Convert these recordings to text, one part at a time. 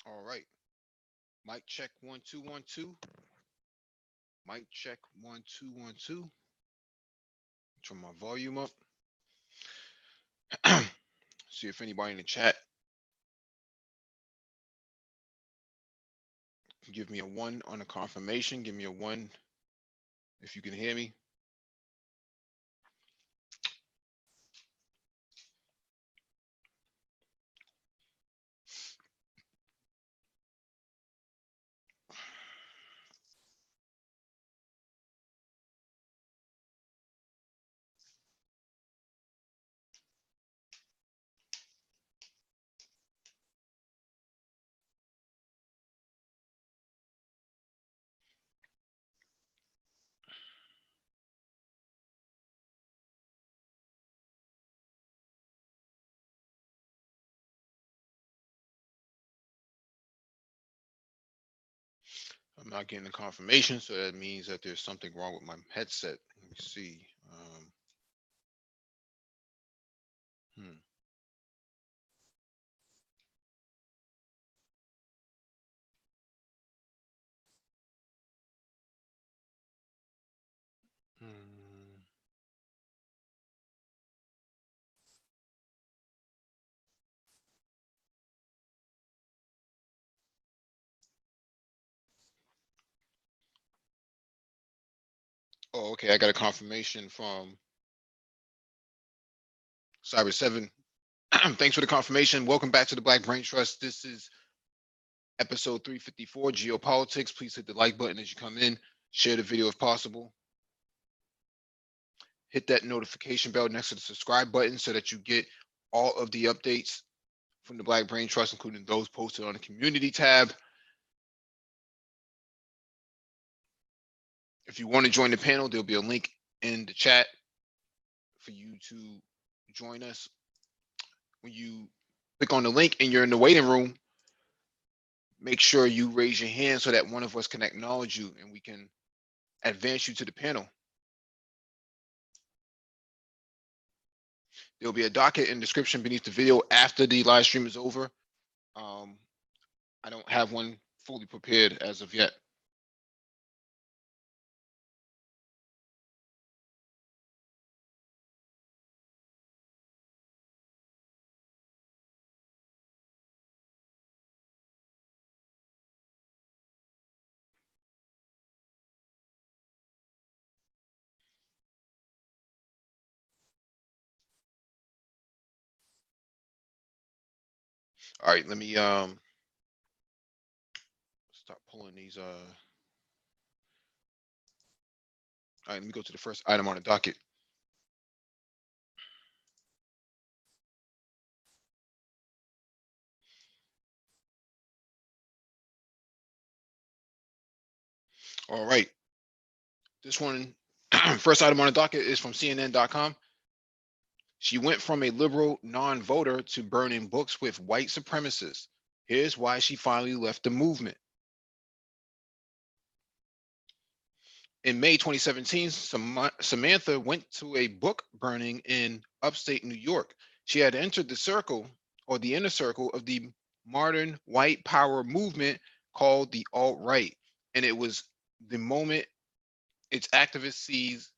All right. Mic check 1 2 1 2. Mic check 1 2 1 2. Turn my volume up. See if anybody in the chat can give me a 1 on the confirmation. Give me a 1 if you can hear me. I'm not getting the confirmation, so that means that there's something wrong with my headset. Let me see. Hmm. Hmm. Oh, okay. I got a confirmation from Cyber 7. Thanks for the confirmation. Welcome back to the Black Brain Trust. This is episode 354, Geopolitics. Please hit the like button as you come in. Share the video if possible. Hit that notification bell next to the subscribe button so that you get all of the updates from the Black Brain Trust, including those posted on the community tab. If you want to join the panel, there'll be a link in the chat for you to join us. When you click on the link and you're in the waiting room, make sure you raise your hand so that one of us can acknowledge you and we can advance you to the panel. There'll be a docket and description beneath the video after the live stream is over. I don't have one fully prepared as of yet. All right, let me start pulling these. All right, let me go to the first item on the docket. All right, this one, first item on the docket is from CNN.com. She went from a liberal non-voter to burning books with white supremacists. Here's why she finally left the movement. In May 2017, Samantha went to a book burning in upstate New York. She had entered the circle or the inner circle of the modern white power movement called the alt-right. And it was the moment its activists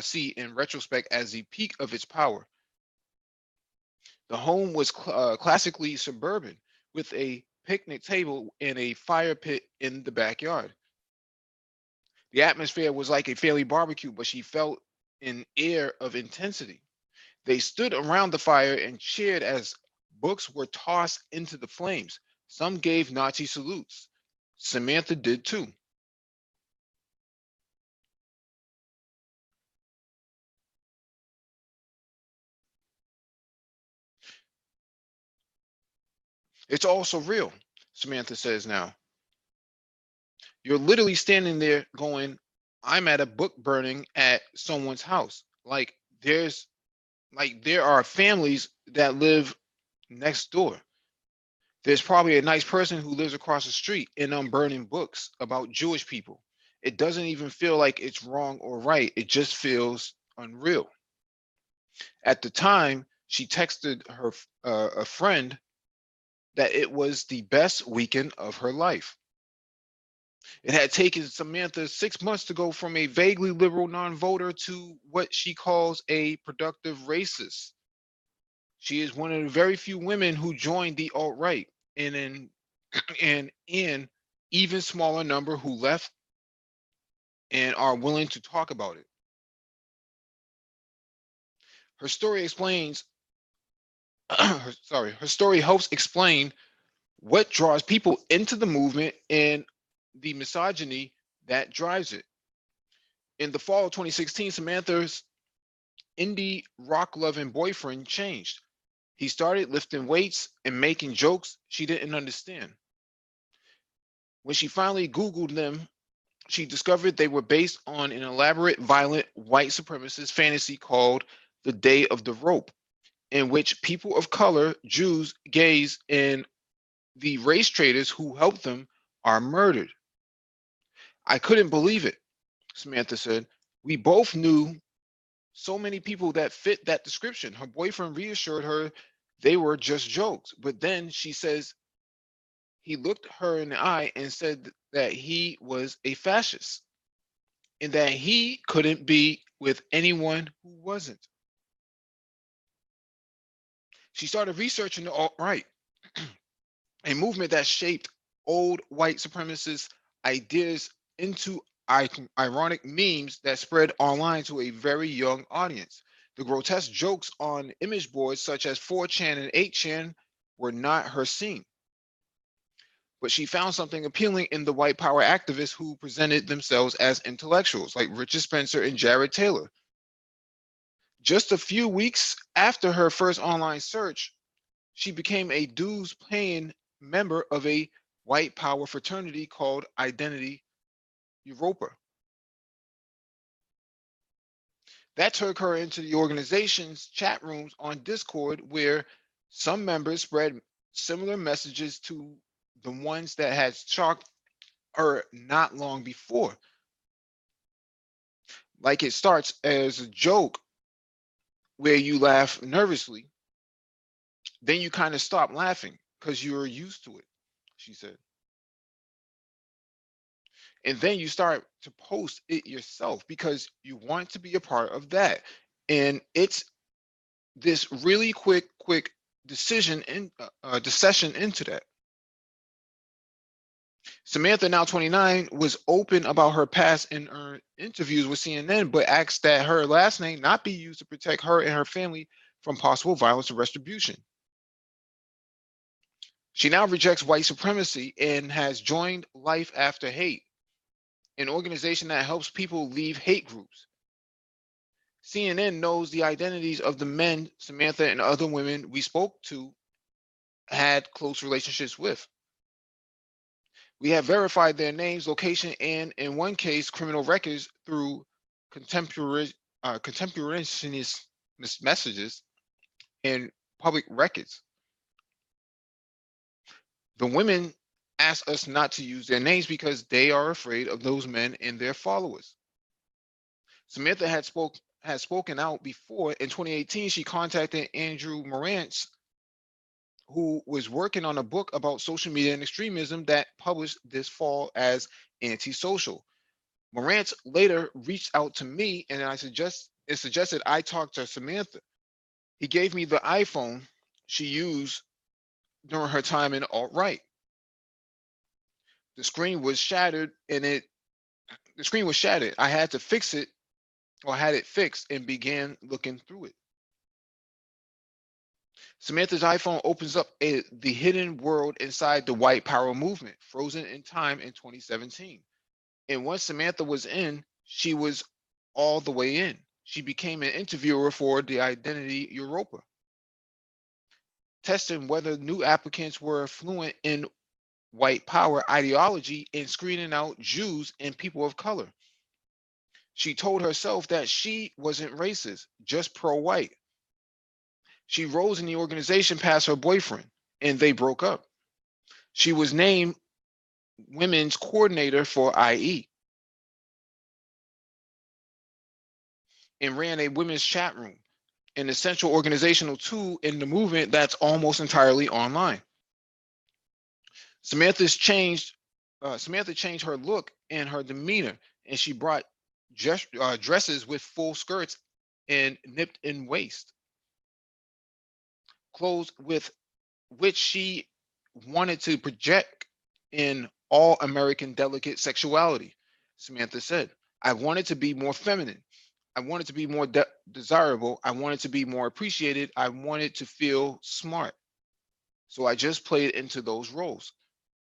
see in retrospect as the peak of its power. The home was classically suburban with a picnic table and a fire pit in the backyard. The atmosphere was like a family barbecue, but she felt an air of intensity. They stood around the fire and cheered as books were tossed into the flames. Some gave Nazi salutes. Samantha did too. It's all so real, Samantha says now. You're literally standing there going, I'm at a book burning at someone's house. Like there are families that live next door. There's probably a nice person who lives across the street and I'm burning books about Jewish people. It doesn't even feel like it's wrong or right. It just feels unreal. At the time, she texted her a friend that it was the best weekend of her life. It had taken Samantha 6 months to go from a vaguely liberal non-voter to what she calls a productive racist. She is one of the very few women who joined the alt-right, and in even smaller number who left and are willing to talk about it. Her story explains, her story helps explain what draws people into the movement and the misogyny that drives it. In the fall of 2016, Samantha's indie rock loving boyfriend changed. He started lifting weights and making jokes she didn't understand. When she finally Googled them, she discovered they were based on an elaborate, violent, white supremacist fantasy called the Day of the Rope, in which people of color, Jews, gays, and the race traders who helped them are murdered. I couldn't believe it, Samantha said. We both knew so many people that fit that description. Her boyfriend reassured her they were just jokes. But then she says he looked her in the eye and said that he was a fascist and that he couldn't be with anyone who wasn't. She started researching the alt-right, a movement that shaped old white supremacist ideas into ironic memes that spread online to a very young audience. The grotesque jokes on image boards such as 4chan and 8chan were not her scene. But she found something appealing in the white power activists who presented themselves as intellectuals, like Richard Spencer and Jared Taylor. Just a few weeks after her first online search, she became a dues paying member of a white power fraternity called Identity Europa. That took her into the organization's chat rooms on Discord, where some members spread similar messages to the ones that had shocked her not long before. Like it starts as a joke where you laugh nervously, then you kind of stop laughing because you're used to it, she said. And then you start to post it yourself because you want to be a part of that. And it's this really quick decision in decision into that. Samantha, now 29, was open about her past in her interviews with CNN, but asked that her last name not be used to protect her and her family from possible violence and retribution. She now rejects white supremacy and has joined Life After Hate, an organization that helps people leave hate groups. CNN knows the identities of the men Samantha and other women we spoke to had close relationships with. We have verified their names, location, and in one case, criminal records through contemporaneous messages and public records. The women ask us not to use their names because they are afraid of those men and their followers. Samantha had spoken out before. In 2018, she contacted Andrew Morantz, who was working on a book about social media and extremism that published this fall as Antisocial. Morantz later reached out to me and suggested I talk to Samantha. He gave me the iPhone she used during her time in alt-right. The screen was shattered the screen was shattered. I had to fix it, or had it fixed, and began looking through it. Samantha's iPhone opens up the hidden world inside the white power movement, frozen in time in 2017. And once Samantha was in, she was all the way in. She became an interviewer for the Identity Europa, testing whether new applicants were fluent in white power ideology and screening out Jews and people of color. She told herself that she wasn't racist, just pro-white. She rose in the organization past her boyfriend, and they broke up. She was named women's coordinator for IE and ran a women's chat room, an essential organizational tool in the movement that's almost entirely online. Samantha changed her look and her demeanor, and she brought dresses with full skirts and nipped in waist, clothes with which she wanted to project in all American delicate sexuality. Samantha said, I wanted to be more feminine. I wanted to be more desirable. I wanted to be more appreciated. I wanted to feel smart. So I just played into those roles.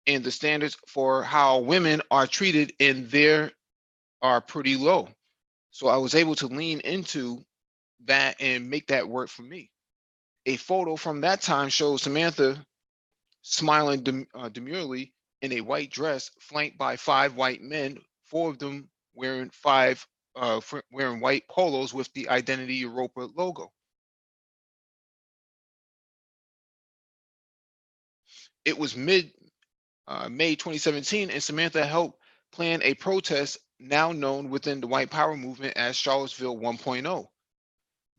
And the standards for how women are treated in there are pretty low. So I was able to lean into that and make that work for me. A photo from that time shows Samantha smiling demurely in a white dress, flanked by 5 white men, 4 of them wearing white polos with the Identity Europa logo. It was mid May 2017, and Samantha helped plan a protest now known within the white power movement as Charlottesville 1.0.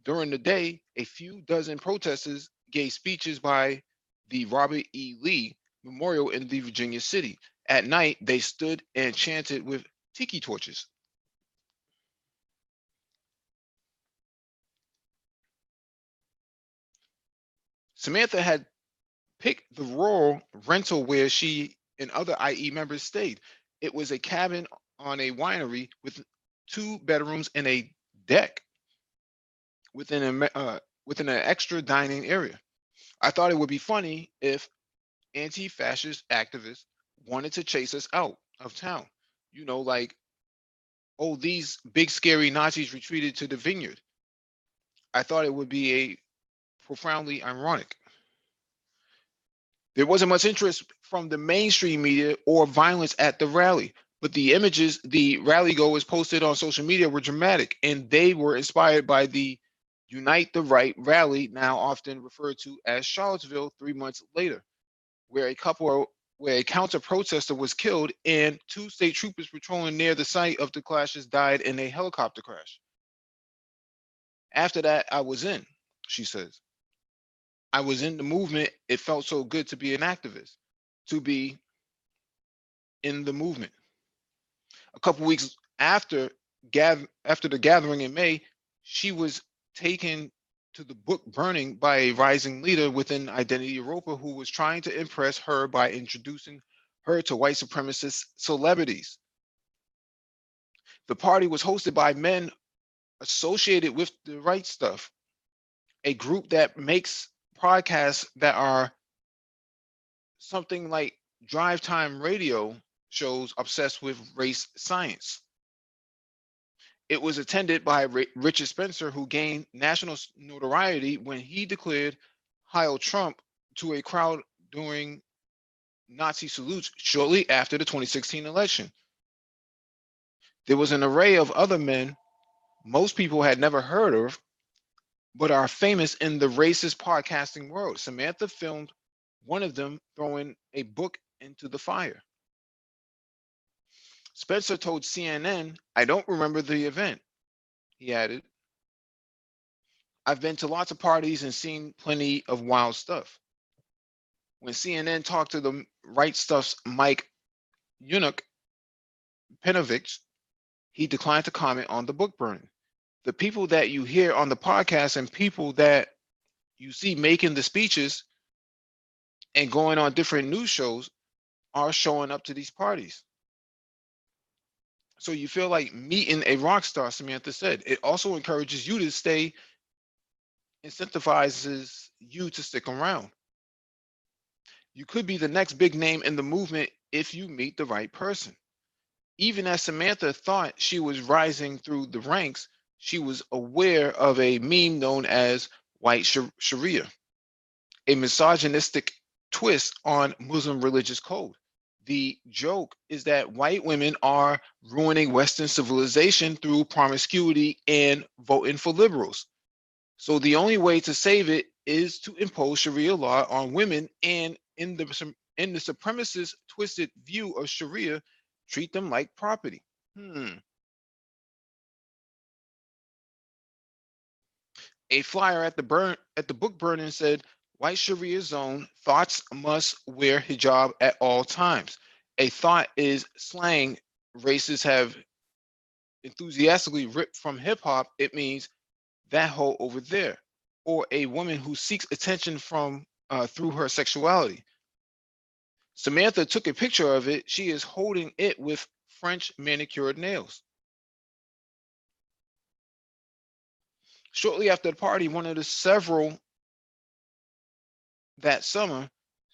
During the day, a few dozen protesters gave speeches by the Robert E. Lee Memorial in the Virginia city. At night, they stood and chanted with tiki torches. Samantha had picked the rural rental where she and other IE members stayed. It was a cabin on a winery with 2 bedrooms and a deck within an extra dining area. I thought it would be funny if anti-fascist activists wanted to chase us out of town. Like, oh, these big scary Nazis retreated to the vineyard. I thought it would be a profoundly ironic. There wasn't much interest from the mainstream media or violence at the rally, but the images the rally goers posted on social media were dramatic, and they were inspired by the Unite the Right rally, now often referred to as Charlottesville 3 months later, where a counter protester was killed and 2 state troopers patrolling near the site of the clashes died in a helicopter crash. After that, I was in, she says. I was in the movement. It felt so good to be an activist, to be in the movement. A couple weeks after the gathering in May, she was taken to the book burning by a rising leader within Identity Europa who was trying to impress her by introducing her to white supremacist celebrities. The party was hosted by men associated with the right stuff, a group that makes podcasts that are something like drive time radio shows obsessed with race science. It was attended by Richard Spencer, who gained national notoriety when he declared Heil Trump to a crowd during Nazi salutes shortly after the 2016 election. There was an array of other men most people had never heard of, but are famous in the racist podcasting world. Samantha filmed one of them throwing a book into the fire. Spencer told CNN, I don't remember the event. He added, I've been to lots of parties and seen plenty of wild stuff. When CNN talked to the Right Stuff's Mike Penovich, he declined to comment on the book burning. The people that you hear on the podcast and people that you see making the speeches and going on different news shows are showing up to these parties. So you feel like meeting a rock star, Samantha said. It also encourages you to stay, incentivizes you to stick around. You could be the next big name in the movement if you meet the right person. Even as Samantha thought she was rising through the ranks, she was aware of a meme known as white Sharia, a misogynistic twist on Muslim religious code. The joke is that white women are ruining Western civilization through promiscuity and voting for liberals. So the only way to save it is to impose Sharia law on women, and in the supremacist twisted view of Sharia, treat them like property. A flyer at the book burning said, White Sharia zone, thoughts must wear hijab at all times. A thought is slang racists have enthusiastically ripped from hip hop. It means that hoe over there, or a woman who seeks attention from through her sexuality. Samantha took a picture of it. She is holding it with French manicured nails. Shortly after the party, one of the several that summer,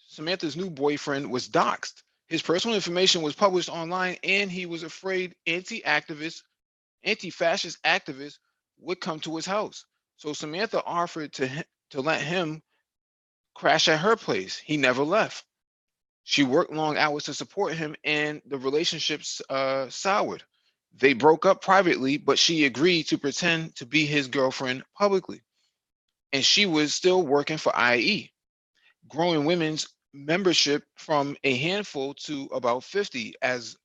Samantha's new boyfriend was doxxed. His personal information was published online, and he was afraid anti-fascist activists would come to his house. So Samantha offered to let him crash at her place. He never left. She worked long hours to support him, and the relationships soured. They broke up privately, but she agreed to pretend to be his girlfriend publicly. And she was still working for IE, growing women's membership from a handful to about 50 as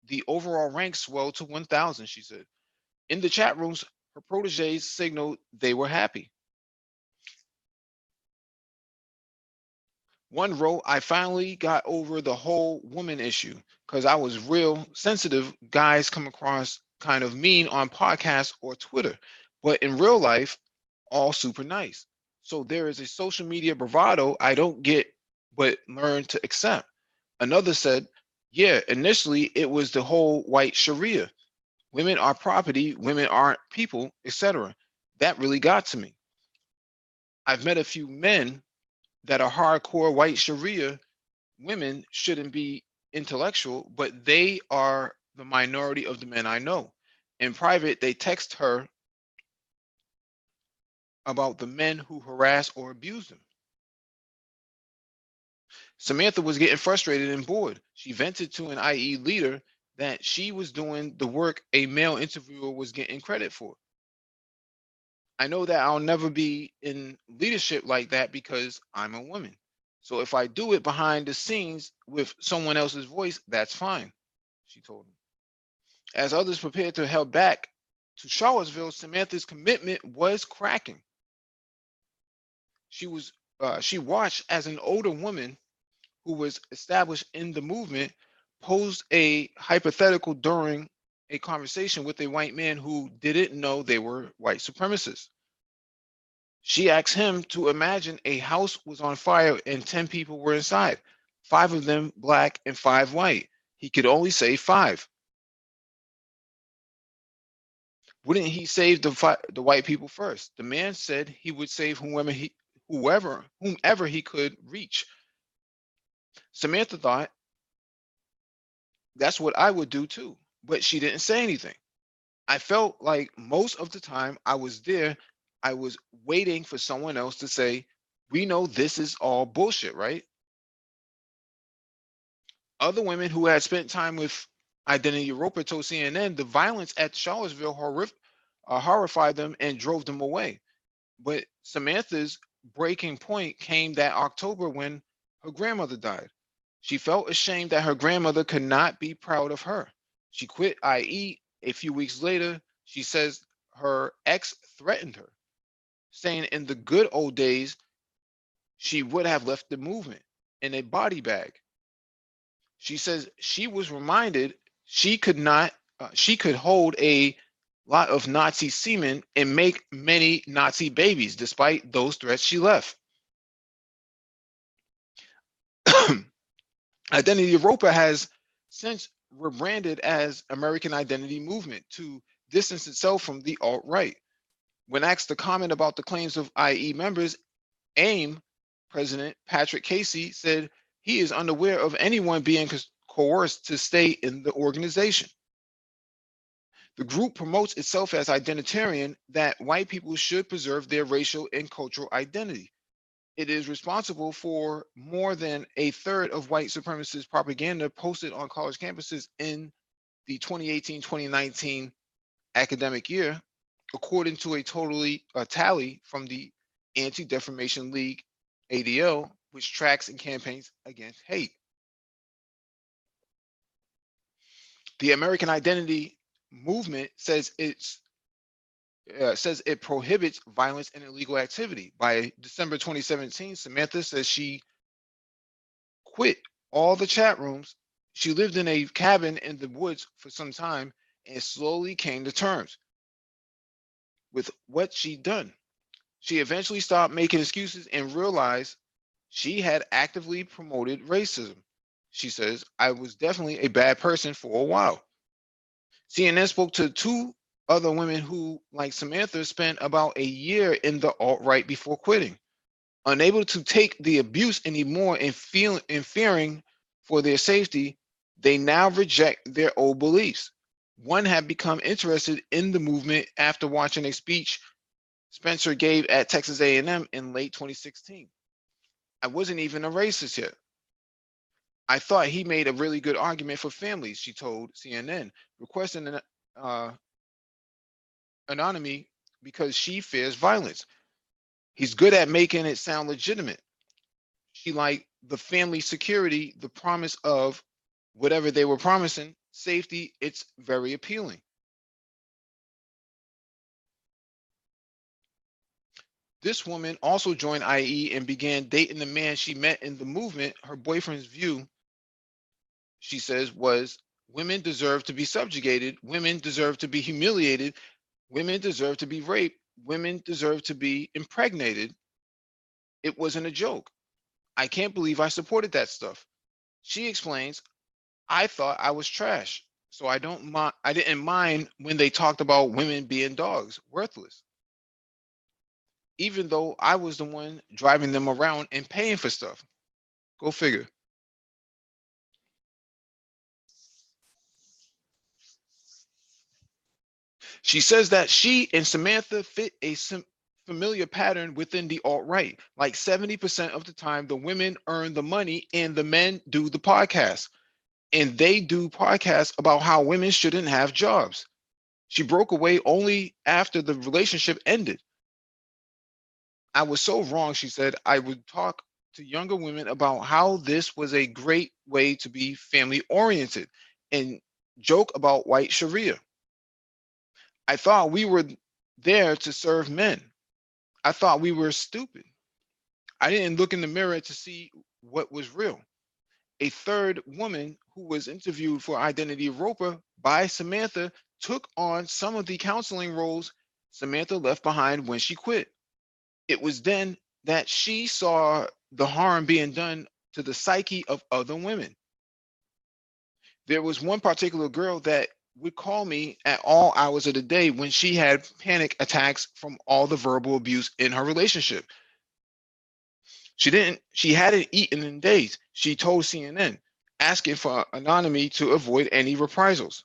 the overall rank swelled to 1,000, she said. In the chat rooms, her proteges signaled they were happy. One wrote, I finally got over the whole woman issue because I was real sensitive. Guys come across kind of mean on podcasts or Twitter, but in real life, all super nice. So there is a social media bravado I don't get, but learn to accept. Another said, yeah, initially it was the whole white Sharia. Women are property, women aren't people, etc. That really got to me. I've met a few men that are hardcore white Sharia. Women shouldn't be intellectual, but they are the minority of the men I know. In private, they text her about the men who harass or abuse them. Samantha was getting frustrated and bored. She vented to an IE leader that she was doing the work a male interviewer was getting credit for. I know that I'll never be in leadership like that because I'm a woman. So if I do it behind the scenes with someone else's voice, that's fine, she told him. As others prepared to head back to Charlottesville, Samantha's commitment was cracking. She watched as an older woman who was established in the movement posed a hypothetical during a conversation with a white man who didn't know they were white supremacists. She asked him to imagine a house was on fire and 10 people were inside, 5 of them black and 5 white. He could only save 5. Wouldn't he save the white people first? The man said he would save whomever he could reach. Samantha thought that's what I would do too, but she didn't say anything. I felt like most of the time I was there, I was waiting for someone else to say, we know this is all bullshit, right? Other women who had spent time with Identity Europa told CNN the violence at Charlottesville horrified them and drove them away. But Samantha's breaking point came that October when her grandmother died. She felt ashamed that her grandmother could not be proud of her. She quit IE a few weeks later. She says her ex threatened her, saying in the good old days, she would have left the movement in a body bag. She says she was reminded she could hold a lot of Nazi semen and make many Nazi babies despite those threats she left. Identity Europa has since rebranded as American Identity Movement to distance itself from the alt-right. When asked to comment about the claims of IE members, AIM President Patrick Casey said he is unaware of anyone being coerced to stay in the organization. The group promotes itself as identitarian, that white people should preserve their racial and cultural identity. It is responsible for more than a third of white supremacist propaganda posted on college campuses in the 2018-2019 academic year, according to a tally from the Anti-Defamation League, ADL, which tracks and campaigns against hate. The American Identity Movement says says it prohibits violence and illegal activity. By December 2017, Samantha says she quit all the chat rooms. She lived in a cabin in the woods for some time and slowly came to terms with what she'd done. She eventually stopped making excuses and realized she had actively promoted racism. She says, I was definitely a bad person for a while. CNN spoke to two other women who, like Samantha, spent about a year in the alt-right before quitting. Unable to take the abuse anymore and fearing for their safety, they now reject their old beliefs. One had become interested in the movement after watching a speech Spencer gave at Texas A&M in late 2016. I wasn't even a racist yet. I thought he made a really good argument for families, she told CNN, requesting an anonymity because she fears violence. He's good at making it sound legitimate. She liked the family security, the promise of whatever they were promising, safety. It's very appealing. This woman also joined IE and began dating the man she met in the movement. Her boyfriend's view, she says, was women deserve to be subjugated, women deserve to be humiliated, women deserve to be raped, women deserve to be impregnated. It wasn't a joke. I can't believe I supported that stuff. She explains, I thought I was trash. So I didn't mind when they talked about women being dogs, worthless. Even though I was the one driving them around and paying for stuff. Go figure. She says that she and Samantha fit a familiar pattern within the alt-right. Like 70% of the time, the women earn the money and the men do the podcast. And they do podcasts about how women shouldn't have jobs. She broke away only after the relationship ended. I was so wrong, she said. I would talk to younger women about how this was a great way to be family oriented and joke about white Sharia. I thought we were there to serve men. I thought we were stupid. I didn't look in the mirror to see what was real. A third woman who was interviewed for Identity Roper by Samantha took on some of the counseling roles Samantha left behind when she quit. It was then that she saw the harm being done to the psyche of other women. There was one particular girl that would call me at all hours of the day when she had panic attacks from all the verbal abuse in her relationship. She hadn't eaten in days. She told CNN, asking for anonymity to avoid any reprisals.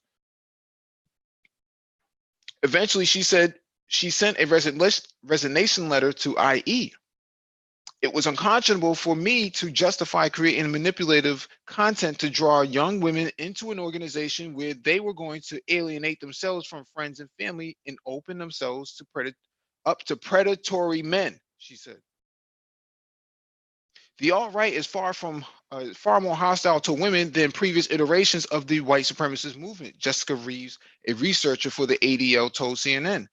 Eventually, she said she sent a resignation letter to IE. It was unconscionable for me to justify creating manipulative content to draw young women into an organization where they were going to alienate themselves from friends and family and open themselves to up to predatory men, she said. The alt-right is far more hostile to women than previous iterations of the white supremacist movement, Jessica Reeves, a researcher for the ADL, told CNN.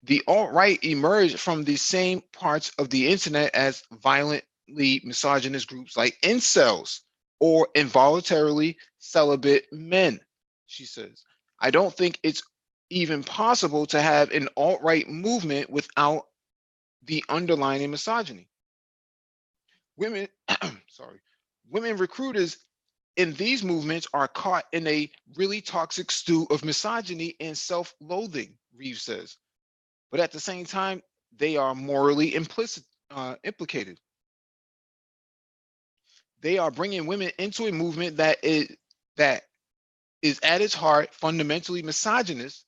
The alt-right emerged from the same parts of the internet as violently misogynist groups like incels or involuntarily celibate men, she says. I don't think it's even possible to have an alt-right movement without the underlying misogyny. Women, sorry, women recruiters in these movements are caught in a really toxic stew of misogyny and self-loathing, Reeves says. But at the same time, they are morally implicated. They are bringing women into a movement that is at its heart fundamentally misogynist,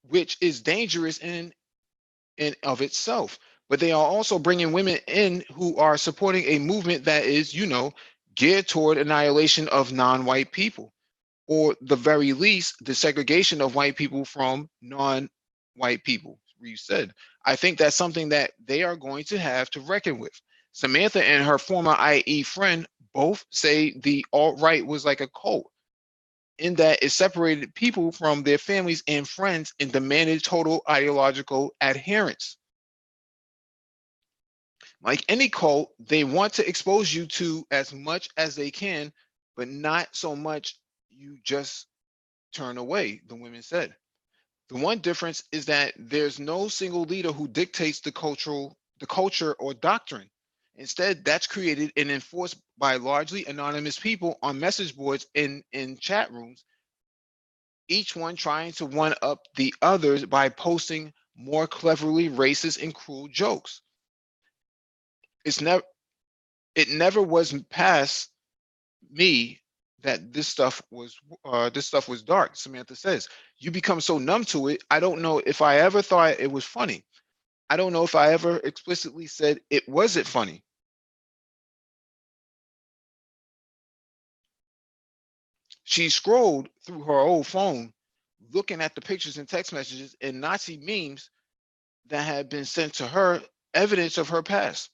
which is dangerous in of itself. But they are also bringing women in who are supporting a movement that is, geared toward annihilation of non-white people, or the very least, the segregation of white people from non-white people. You said, I think that's something that they are going to have to reckon with. Samantha and her former IE friend both say the alt-right was like a cult, in that it separated people from their families and friends and demanded total ideological adherence. Like any cult, they want to expose you to as much as they can, but not so much you just turn away, the women said. The one difference is that there's no single leader who dictates the culture or doctrine. Instead, that's created and enforced by largely anonymous people on message boards in chat rooms, each one trying to one up the others by posting more cleverly racist and cruel jokes. It's never it never was past me that this stuff was dark. Samantha says, you become so numb to it. I don't know if I ever thought it was funny. I don't know if I ever explicitly said it wasn't funny. She scrolled through her old phone, looking at the pictures and text messages and Nazi memes that had been sent to her, evidence of her past.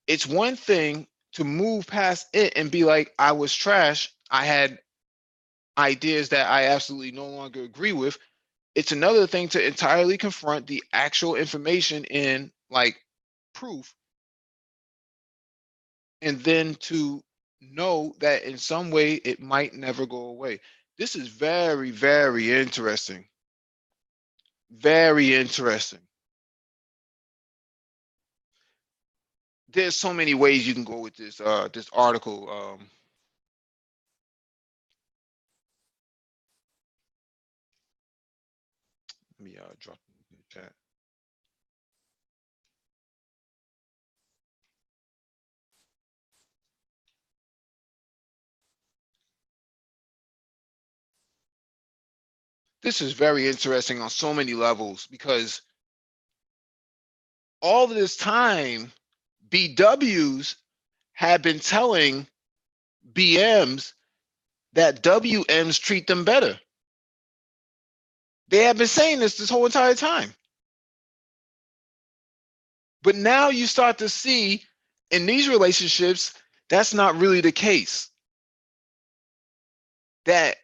It's one thing to move past it and be like, I was trash. I had ideas that I absolutely no longer agree with. It's another thing to entirely confront the actual information in like proof, and then to know that in some way it might never go away. This is very, very interesting. Very interesting. There's so many ways you can go with this article. Let me drop it in the chat. This is very interesting on so many levels because all of this time, BWs have been telling BMs that WMs treat them better. They have been saying this whole entire time. But now you start to see in these relationships, that's not really the case. That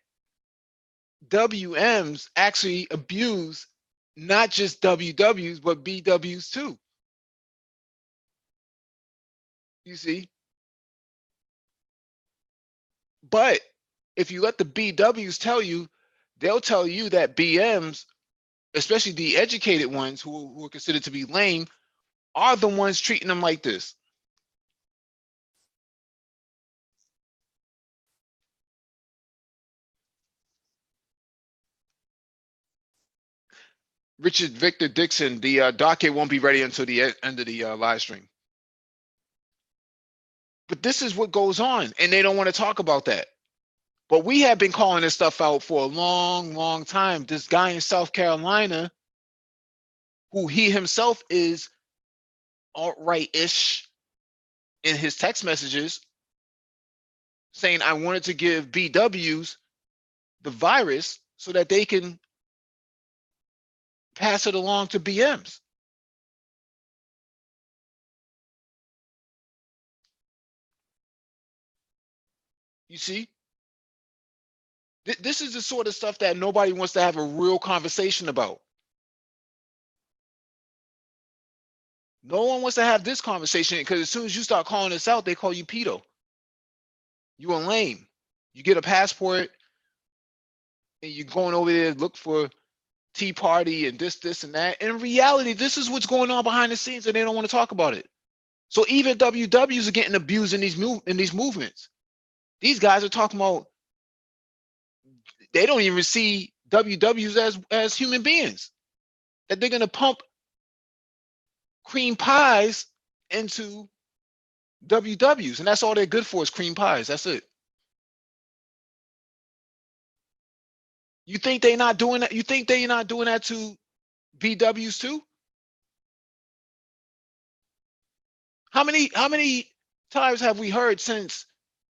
WMs actually abuse not just WWs, but BWs too. You see? But if you let the BWs tell you, they'll tell you that BMs, especially the educated ones who are considered to be lame, are the ones treating them like this. Richard Victor Dixon, the docket won't be ready until the end of the live stream. But this is what goes on, and they don't want to talk about that. But we have been calling this stuff out for a long, long time. This guy in South Carolina, who he himself is alt-right-ish in his text messages, saying, I wanted to give BWs the virus so that they can pass it along to BMs. You see? This is the sort of stuff that nobody wants to have a real conversation about. No one wants to have this conversation because as soon as you start calling this out, they call you pedo. You a lame. You get a passport and you're going over there to look for Tea Party and this, and that. In reality, this is what's going on behind the scenes and they don't want to talk about it. So even WWs are getting abused in these movements. These guys are talking about they don't even see WWs as human beings. That they're gonna pump cream pies into WWs, and that's all they're good for is cream pies. That's it. You think they're not doing that? You think they're not doing that to BWs too? How many times have we heard since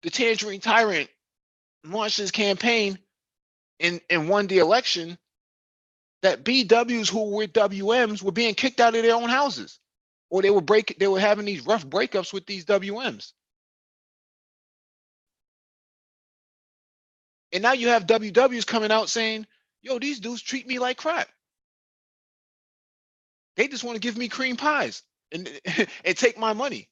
the Tangerine Tyrant launched his campaign and won the election that BWs who were WMs were being kicked out of their own houses, or they were having these rough breakups with these WMs? And now you have WWs coming out saying, yo, these dudes treat me like crap. They just want to give me cream pies and, and take my money.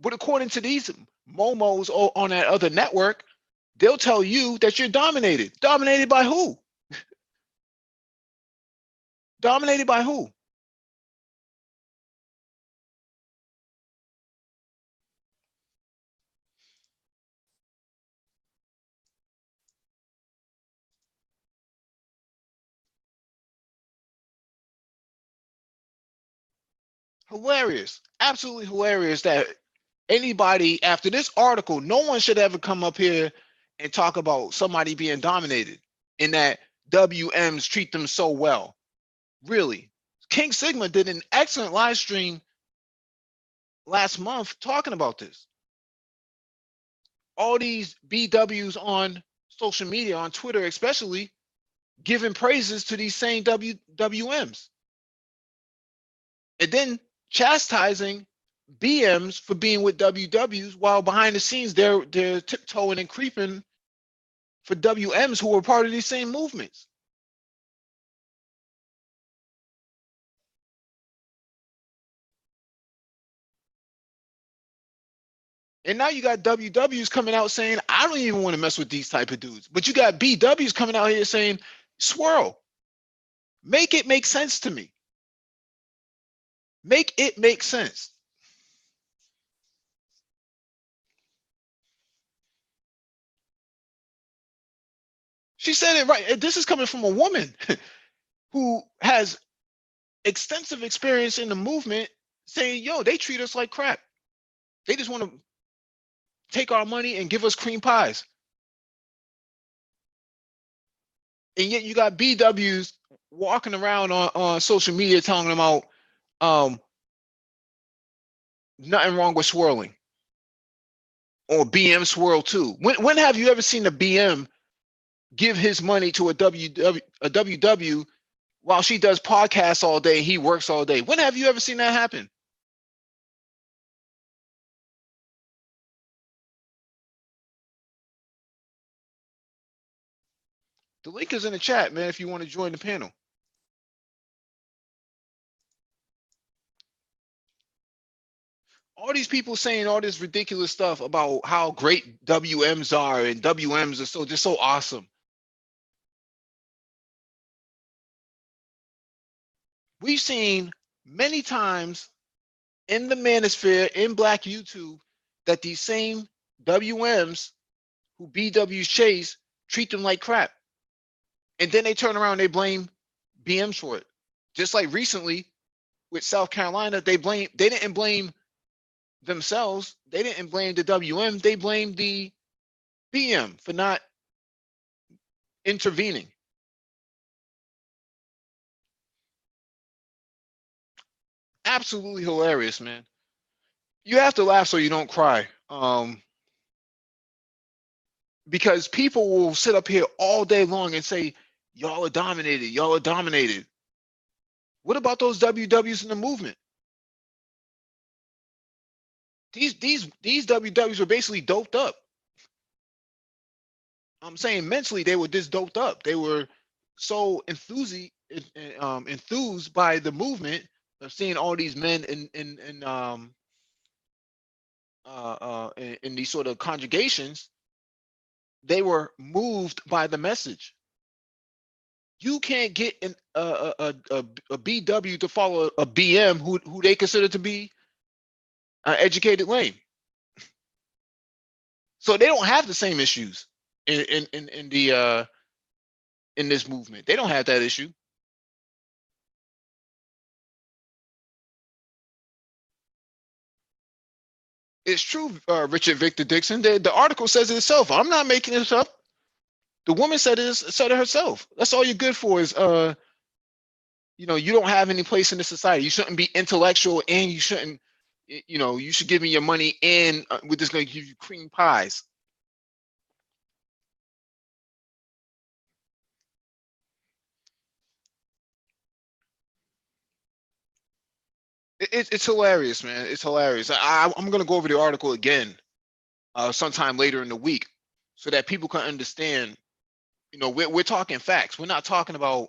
But according to these momos on that other network, they'll tell you that you're dominated. Dominated by who? Dominated by who? Hilarious. Absolutely hilarious that anybody after this article, no one should ever come up here and talk about somebody being dominated and that WMs treat them so well. Really. King Sigma did an excellent live stream last month talking about this. All these BWs on social media, on Twitter especially, giving praises to these same WMs. And then chastising BMs for being with WWs while behind the scenes they're tiptoeing and creeping for WMs who were part of these same movements. And now you got WWs coming out saying, I don't even want to mess with these type of dudes. But you got BWs coming out here saying, swirl, make it make sense to me. Make it make sense. She said it right. This is coming from a woman who has extensive experience in the movement saying, yo, they treat us like crap. They just want to take our money and give us cream pies. And yet you got BWs walking around on social media telling them about nothing wrong with swirling or BM swirl too. When have you ever seen a BM give his money to a WW while she does podcasts all day, he works all day? When have you ever seen that happen? The link is in the chat, man, if you want to join the panel. All these people saying all this ridiculous stuff about how great WMs are and WMs are so just so awesome. We've seen many times in the manosphere, in Black YouTube, that these same WMs who BWs chase treat them like crap. And then they turn around and they blame BMs for it. Just like recently with South Carolina, they didn't blame themselves. They didn't blame the WM. They blamed the BM for not intervening. Absolutely hilarious, man. You have to laugh so you don't cry. Because people will sit up here all day long and say, y'all are dominated, y'all are dominated. What about those WWs in the movement? These WWs were basically doped up. I'm saying mentally they were just doped up. They were so enthused by the movement of seeing all these men in these sort of conjugations. They were moved by the message. You can't get a BW to follow a BM who they consider to be an educated lame. So they don't have the same issues in the in this movement. They don't have that issue. It's true, Richard Victor Dixon. The article says it itself. I'm not making this up. The woman said it herself. That's all you're good for is you don't have any place in the society. You shouldn't be intellectual, and you shouldn't, you should give me your money, and we're just going to give you cream pies. It's hilarious, man. It's hilarious. I'm going to go over the article again sometime later in the week. so that people can understand. You know, we're talking facts. We're not talking about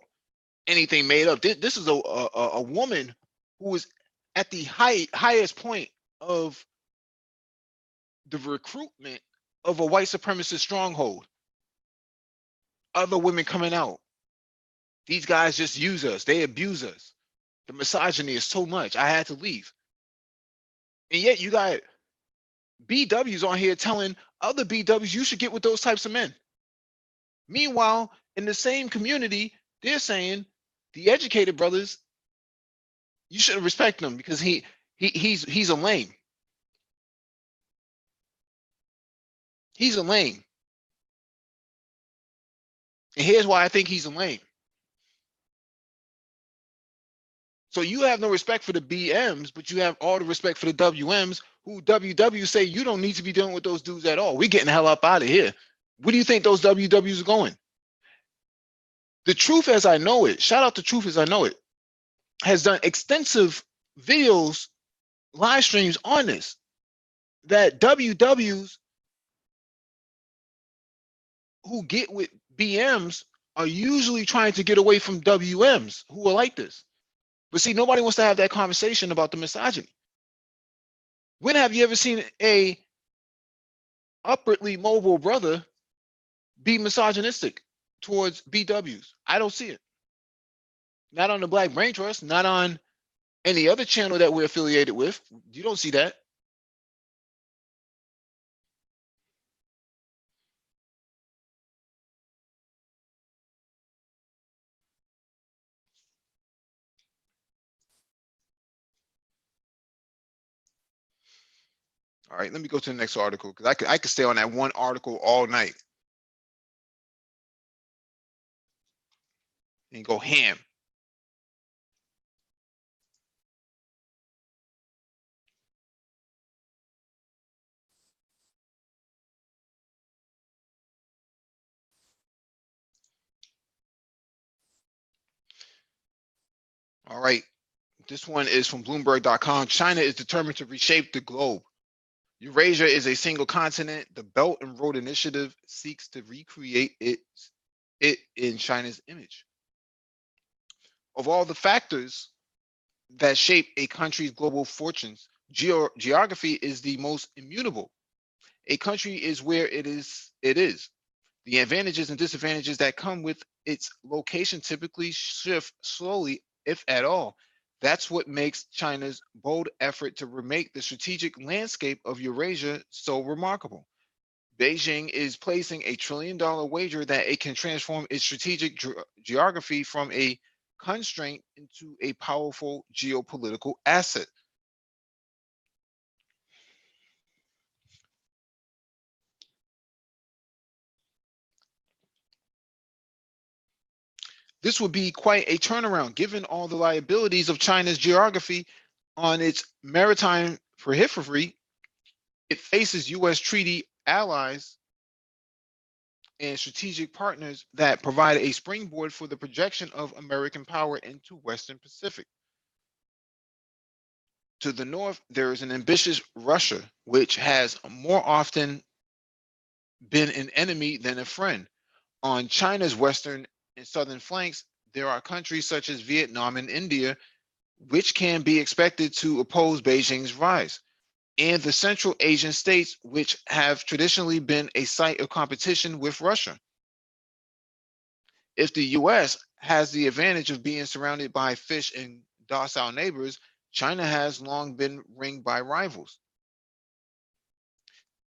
anything made up. This is a woman who was at the highest point of the recruitment of a white supremacist stronghold. Other women coming out. These guys just use us. They abuse us. The misogyny is so much. I had to leave. And yet you got BWs on here telling other BWs you should get with those types of men. Meanwhile, in the same community, they're saying the educated brothers, you should respect them because he's a lame. He's a lame. And here's why I think he's a lame. So you have no respect for the BMs, but you have all the respect for the WMs, who WW say you don't need to be dealing with those dudes at all. We're getting the hell up out of here. Where do you think those WWs are going? The Truth As I Know It, shout out to Truth As I Know It, has done extensive videos, live streams on this, that WWs who get with BMs are usually trying to get away from WMs who are like this. But see, nobody wants to have that conversation about the misogyny. When have you ever seen a upwardly mobile brother be misogynistic towards BWs? I don't see it. Not on the Black Brain Trust, not on any other channel that we're affiliated with. You don't see that. All right, let me go to the next article because I could stay on that one article all night and go ham. All right, this one is from Bloomberg.com. China is determined to reshape the globe. Eurasia is a single continent. The Belt and Road Initiative seeks to recreate it in China's image. Of all the factors that shape a country's global fortunes, geography is the most immutable. A country is where it is. The advantages and disadvantages that come with its location typically shift slowly, if at all. That's what makes China's bold effort to remake the strategic landscape of Eurasia so remarkable. Beijing is placing a $1 trillion wager that it can transform its strategic geography from a constraint into a powerful geopolitical asset. This would be quite a turnaround given all the liabilities of China's geography on its maritime periphery. It faces US treaty allies and strategic partners that provide a springboard for the projection of American power into Western Pacific. To the north, there is an ambitious Russia, which has more often been an enemy than a friend. On China's western and southern flanks, there are countries such as Vietnam and India, which can be expected to oppose Beijing's rise, and the Central Asian states, which have traditionally been a site of competition with Russia. If the US has the advantage of being surrounded by fish and docile neighbors, China has long been ringed by rivals.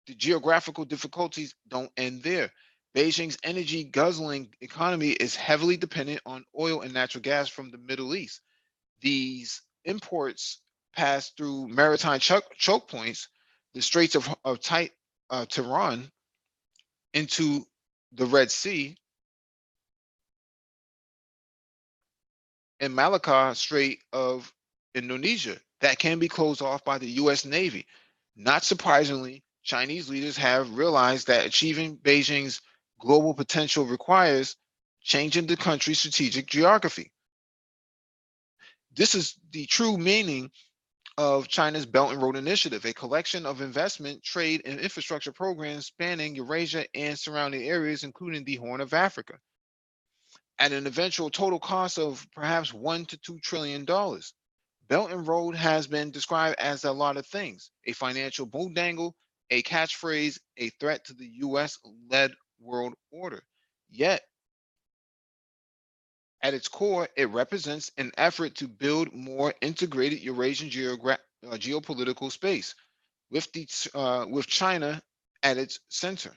The geographical difficulties don't end there. Beijing's energy guzzling economy is heavily dependent on oil and natural gas from the Middle East. These imports pass through maritime choke points, the Straits of Tehran, into the Red Sea, and Malacca Strait of Indonesia that can be closed off by the US Navy. Not surprisingly, Chinese leaders have realized that achieving Beijing's global potential requires changing the country's strategic geography. This is the true meaning of China's Belt and Road Initiative, a collection of investment, trade, and infrastructure programs spanning Eurasia and surrounding areas, including the Horn of Africa, at an eventual total cost of perhaps $1 to $2 trillion. Belt and Road has been described as a lot of things: a financial boondangle, a catchphrase, a threat to the US led world order. Yet, at its core, it represents an effort to build more integrated Eurasian geopolitical space with China at its center.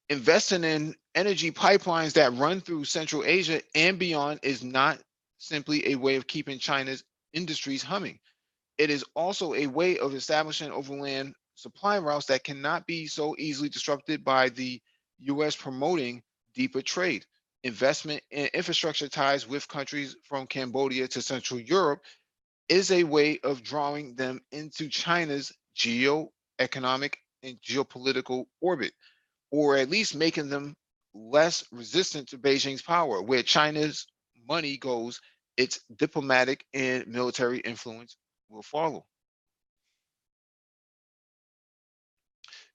Investing in energy pipelines that run through Central Asia and beyond is not simply a way of keeping China's industries humming. It is also a way of establishing overland supply routes that cannot be so easily disrupted by the US promoting deeper trade. Investment in infrastructure ties with countries from Cambodia to Central Europe is a way of drawing them into China's geo-economic and geopolitical orbit, or at least making them less resistant to Beijing's power. Where China's money goes, its diplomatic and military influence will follow.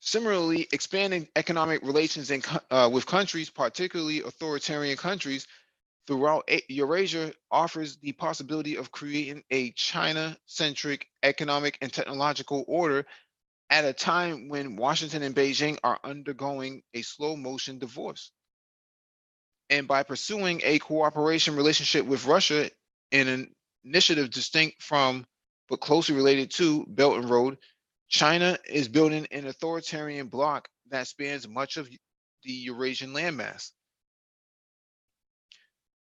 Similarly, expanding economic relations with countries, particularly authoritarian countries, throughout Eurasia offers the possibility of creating a China centric economic and technological order at a time when Washington and Beijing are undergoing a slow motion divorce. And by pursuing a cooperation relationship with Russia in an initiative distinct from but closely related to Belt and Road, China is building an authoritarian bloc that spans much of the Eurasian landmass.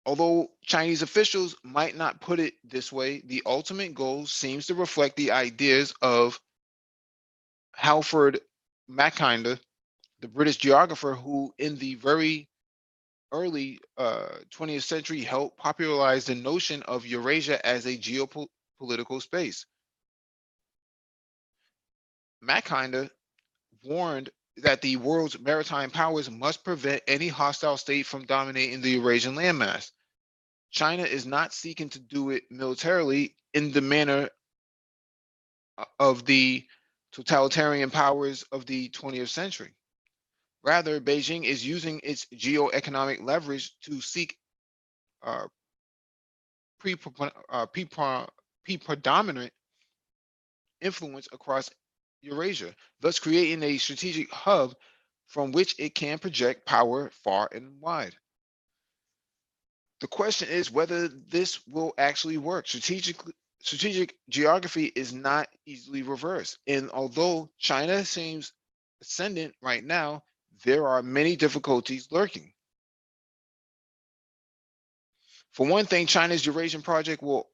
Although Chinese officials might not put it this way, the ultimate goal seems to reflect the ideas of Halford Mackinder, the British geographer who, in the very early 20th century, helped popularize the notion of Eurasia as a geopolitical space. Mackinder warned that the world's maritime powers must prevent any hostile state from dominating the Eurasian landmass. China is not seeking to do it militarily in the manner of the totalitarian powers of the 20th century. Rather, Beijing is using its geo-economic leverage to seek uh, predominant influence across Eurasia, thus creating a strategic hub from which it can project power far and wide. The question is whether this will actually work. Strategic geography is not easily reversed. And although China seems ascendant right now, there are many difficulties lurking. For one thing, China's Eurasian project will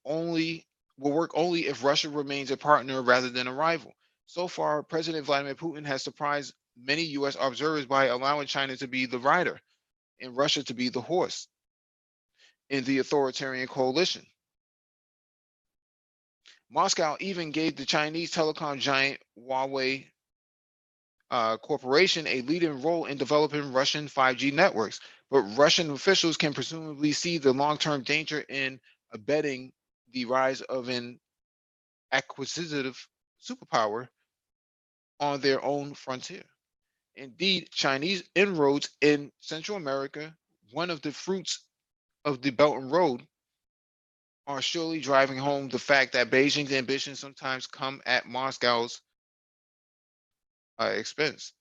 work only if Russia remains a partner rather than a rival. So far, President Vladimir Putin has surprised many US observers by allowing China to be the rider and Russia to be the horse in the authoritarian coalition. Moscow even gave the Chinese telecom giant Huawei Corporation a leading role in developing Russian 5G networks. But Russian officials can presumably see the long term danger in abetting the rise of an acquisitive superpower on their own frontier. Indeed, Chinese inroads in Central America, one of the fruits of the Belt and Road, are surely driving home the fact that Beijing's ambitions sometimes come at Moscow's expense.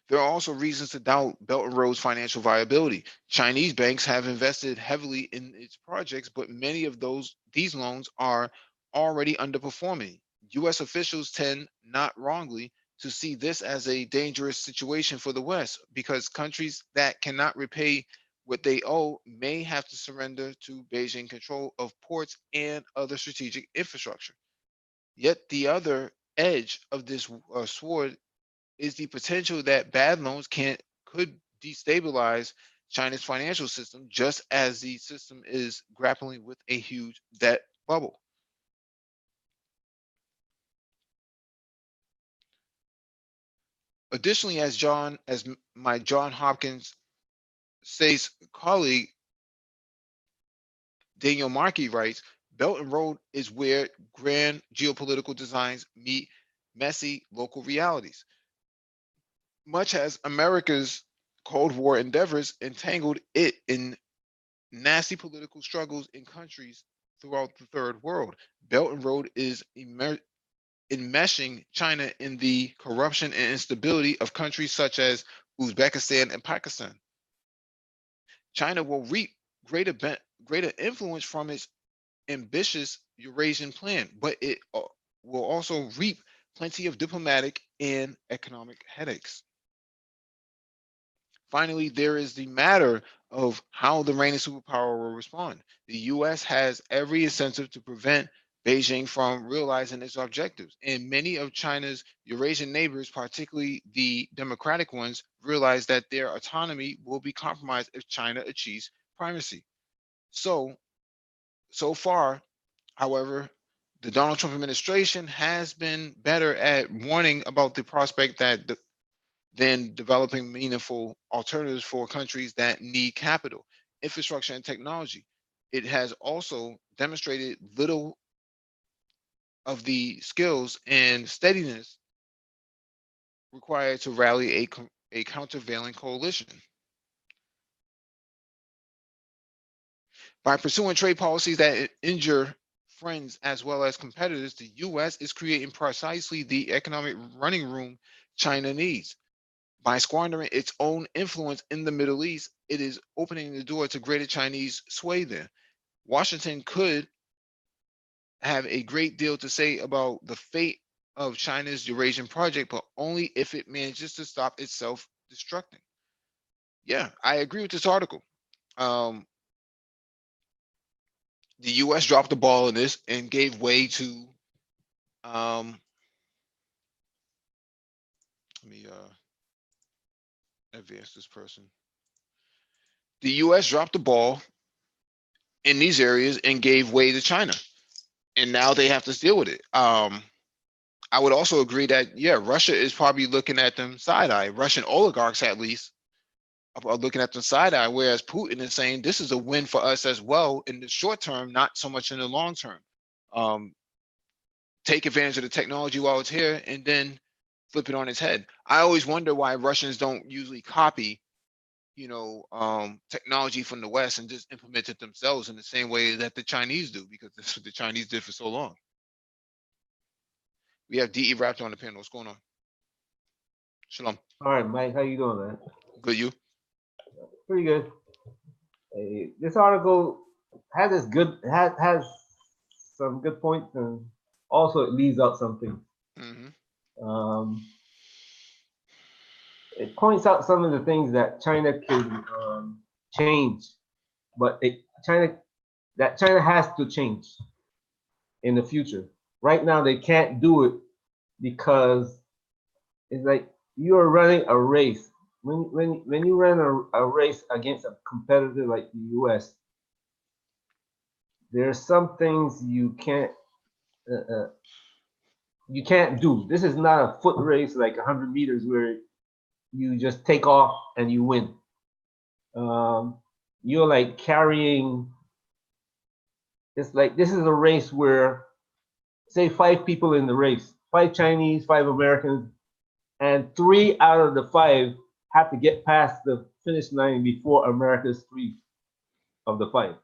There are also reasons to doubt Belt and Road's financial viability. Chinese banks have invested heavily in its projects, but many of these loans are already underperforming. US officials tend, not wrongly, to see this as a dangerous situation for the West because countries that cannot repay what they owe may have to surrender to Beijing control of ports and other strategic infrastructure. Yet the other edge of this sword is the potential that bad loans could destabilize China's financial system, just as the system is grappling with a huge debt bubble. Additionally, as my John Hopkins State's colleague Daniel Markey writes, Belt and Road is where grand geopolitical designs meet messy local realities. Much as America's Cold War endeavors entangled it in nasty political struggles in countries throughout the third world, Belt and Road is enmeshing China in the corruption and instability of countries such as Uzbekistan and Pakistan. China will reap greater influence from its ambitious Eurasian plan, but it will also reap plenty of diplomatic and economic headaches. Finally, there is the matter of how the reigning superpower will respond. The US has every incentive to prevent Beijing from realizing its objectives, and many of China's Eurasian neighbors, particularly the democratic ones, realize that their autonomy will be compromised if China achieves primacy. So far, however, the Donald Trump administration has been better at warning about the prospect than developing meaningful alternatives for countries that need capital, infrastructure, and technology. It has also demonstrated little of the skills and steadiness required to rally a countervailing coalition. By pursuing trade policies that injure friends as well as competitors, the US is creating precisely the economic running room China needs. By squandering its own influence in the Middle East, it is opening the door to greater Chinese sway there. Washington could have a great deal to say about the fate of China's Eurasian project, but only if it manages to stop itself destructing. Yeah, I agree with this article. Um, the US dropped the ball in this and gave way to let me advance this person. The US dropped the ball in these areas and gave way to China, and now they have to deal with it. I would also agree that, yeah, Russia is probably looking at them side eye. Russian oligarchs, at least, are looking at them side eye, whereas Putin is saying this is a win for us as well in the short term, not so much in the long term. Um, take advantage of the technology while it's here and then flip it on its head. I always wonder why Russians don't usually copy, technology from the West and just implement it themselves in the same way that the Chinese do, because that's what the Chinese did for so long. We have DE Raptor on the panel. What's going on? Shalom. All right, Mike, how you doing, man? Good, you? Pretty good. This article has some good points, and also it leaves out something. It points out some of the things that China can change, but China has to change in the future. Right now, they can't do it because it's like you are running a race. When you run a race against a competitor like the U.S., there are some things you can't do. This is not a foot race like 100 meters where you just take off and you win. You're like carrying. It's like this is a race where, say, 5 people in the race, 5 Chinese, 5 Americans, and 3 out of the 5 have to get past the finish line before America's 3 of the 5.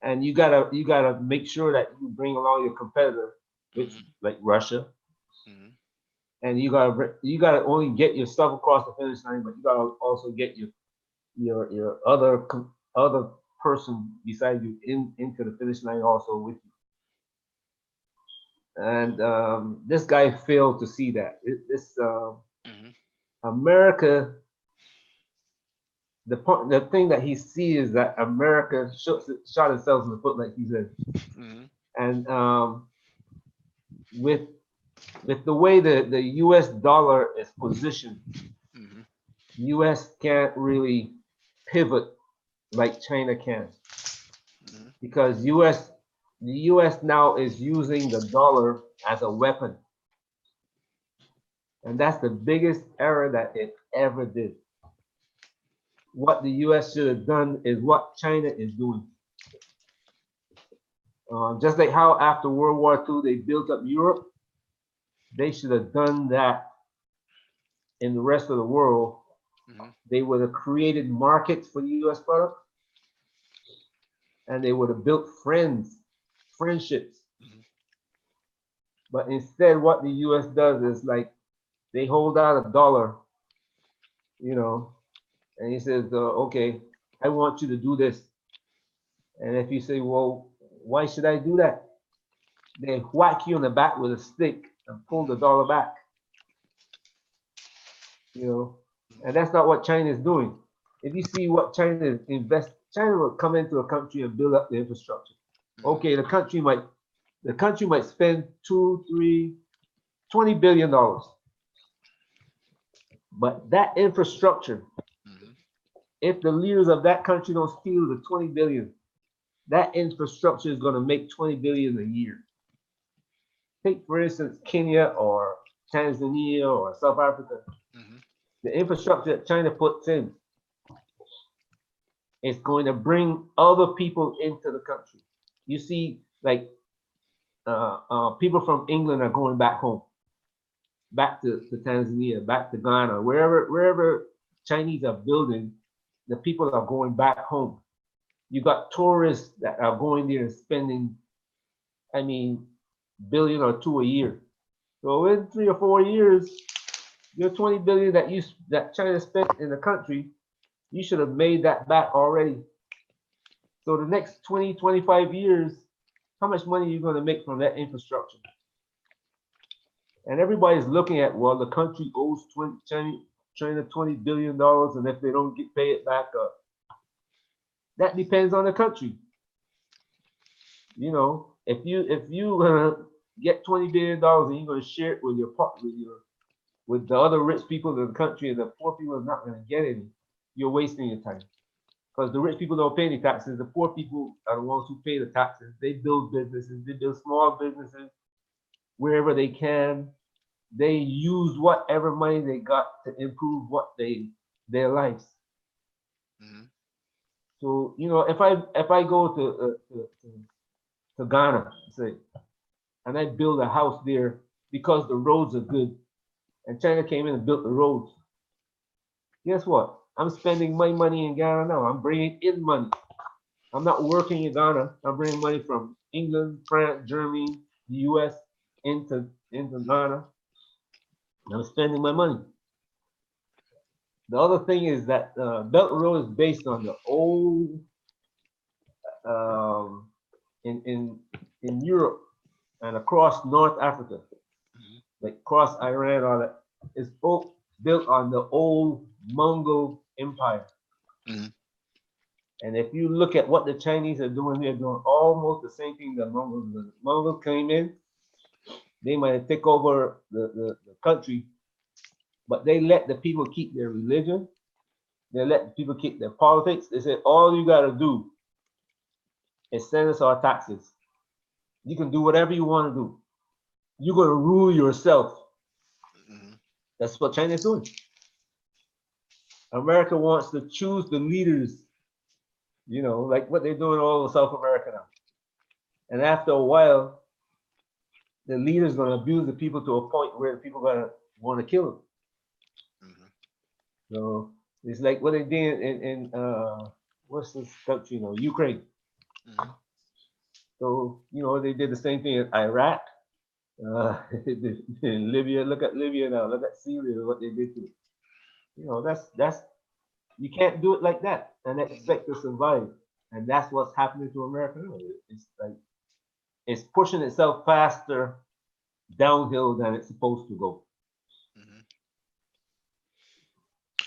And you gotta make sure that you bring along your competitor, which like Russia, and you gotta only get your stuff across the finish line, but you gotta also get your other person beside you into the finish line also with you. And this guy failed to see that. America, the thing that he sees is that America shot itself in the foot, like he said. And with the way the U.S. dollar is positioned, U.S. can't really pivot like China can, because the U.S. now is using the dollar as a weapon. And that's the biggest error that it ever did. What the U.S. should have done is what China is doing. Just like how after World War II they built up Europe, they should have done that in the rest of the world. They would have created markets for US products, and they would have built friendships. But instead, what the US does is like they hold out $1, you know, and he says, okay, I want you to do this. And if you say, well, why should I do that? They whack you in the back with a stick and pull the $1 back, you know. And that's not what China is doing. If you see what China invest, China will come into a country and build up the infrastructure. Okay, the country might spend $20 billion. But that infrastructure, if the leaders of that country don't steal the 20 billion, that infrastructure is going to make 20 billion a year. Take, for instance, Kenya or Tanzania or South Africa. The infrastructure that China puts in is going to bring other people into the country. You see, like people from England are going back home, back to Tanzania, back to Ghana, wherever Chinese are building, the people are going back home. You got tourists that are going there and spending, I mean, billion or two a year. So in 3 or 4 years, your 20 billion that China spent in the country, you should have made that back already. So the next 20, 25 years, how much money are you going to make from that infrastructure? And everybody's looking at, well, the country owes China $20 billion, and if they don't pay it back up, that depends on the country. You know, if you get $20 billion and you're going to share it with with the other rich people in the country, and the poor people are not going to get any, you're wasting your time. Because the rich people don't pay any taxes. The poor people are the ones who pay the taxes. They build businesses. They build small businesses wherever they can. They use whatever money they got to improve their lives. So you know, if I go to Ghana, say, and I build a house there because the roads are good, and China came in and built the roads, guess what? I'm spending my money in Ghana now. I'm bringing in money. I'm not working in Ghana. I'm bringing money from England, France, Germany, the US into Ghana. I'm spending my money. The other thing is that Belt Road is based on the old in Europe and across North Africa, like across Iran, all that. It's both built on the old Mongol Empire. And if you look at what the Chinese are doing, they're doing almost the same thing the Mongols did. Mongols came in, they might take over the country, but they let the people keep their religion. They let the people keep their politics. They said, all you got to do is send us our taxes. You can do whatever you want to do. You're going to rule yourself. That's what China is doing. America wants to choose the leaders, you know, like what they're doing all over South America now. And after a while, the leaders going to abuse the people to a point where the people are going to want to kill them. So it's like what they did in what's this country, you know, Ukraine. So, you know, they did the same thing in Iraq, in Libya. Look at Libya now. Look at Syria, what they did to it. You know, that's you can't do it like that and expect to survive. And that's what's happening to America now. It's like it's pushing itself faster downhill than it's supposed to go.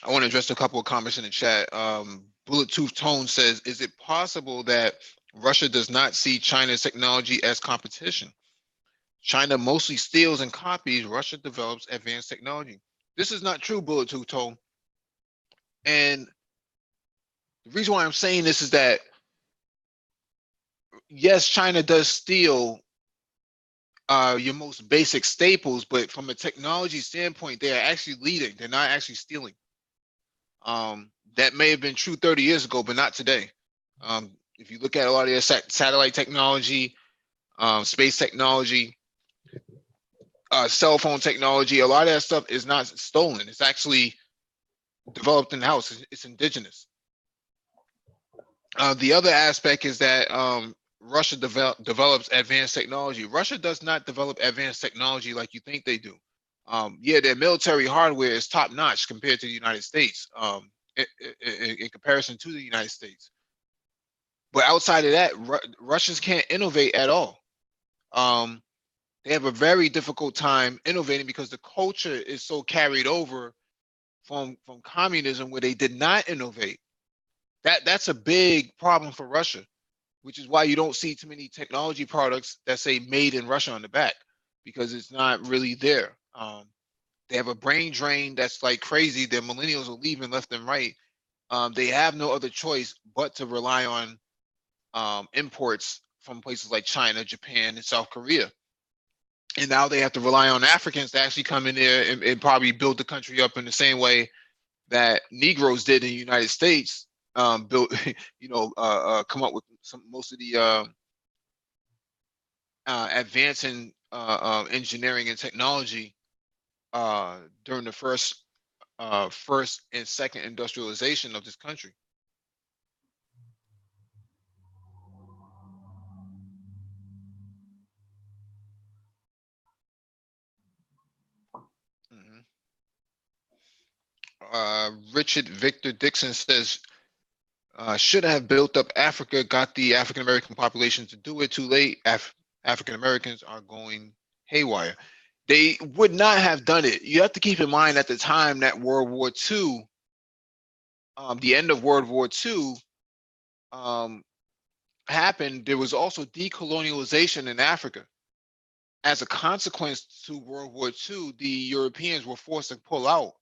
I want to address a couple of comments in the chat. Bullet Tooth Tone says, is it possible that Russia does not see China's technology as competition? China mostly steals and copies. Russia develops advanced technology. This is not true, Bullet Tooth Tone. And the reason why I'm saying this is that, yes, China does steal your most basic staples, but from a technology standpoint, they are actually leading. They're not actually stealing. That may have been true 30 years ago, but not today. If you look at a lot of their satellite technology, space technology, cell phone technology. A lot of that stuff is not stolen. It's actually developed in house. It's indigenous. The other aspect is that Russia develops advanced technology. Russia does not develop advanced technology like you think they do. Yeah, their military hardware is top notch compared to the United States, in comparison to the United States. But outside of that, Russians can't innovate at all. They have a very difficult time innovating because the culture is so carried over from communism, where they did not innovate. That's a big problem for Russia, which is why you don't see too many technology products that say made in Russia on the back, because it's not really there. They have a brain drain that's like crazy. Their millennials are leaving left and right. They have no other choice but to rely on imports from places like China, Japan, and South Korea. And now they have to rely on Africans to actually come in there and probably build the country up in the same way that Negroes did in the United States. Built, come up with most of the advancing engineering and technology during the first and second industrialization of this country. Mhm. Richard Victor Dixon says, should have built up Africa, got the African American population to do it too late. African Americans are going haywire. They would not have done it. You have to keep in mind at the time that World War II, the end of World War II, happened, there was also decolonialization in Africa. As a consequence to World War II, the Europeans were forced to pull out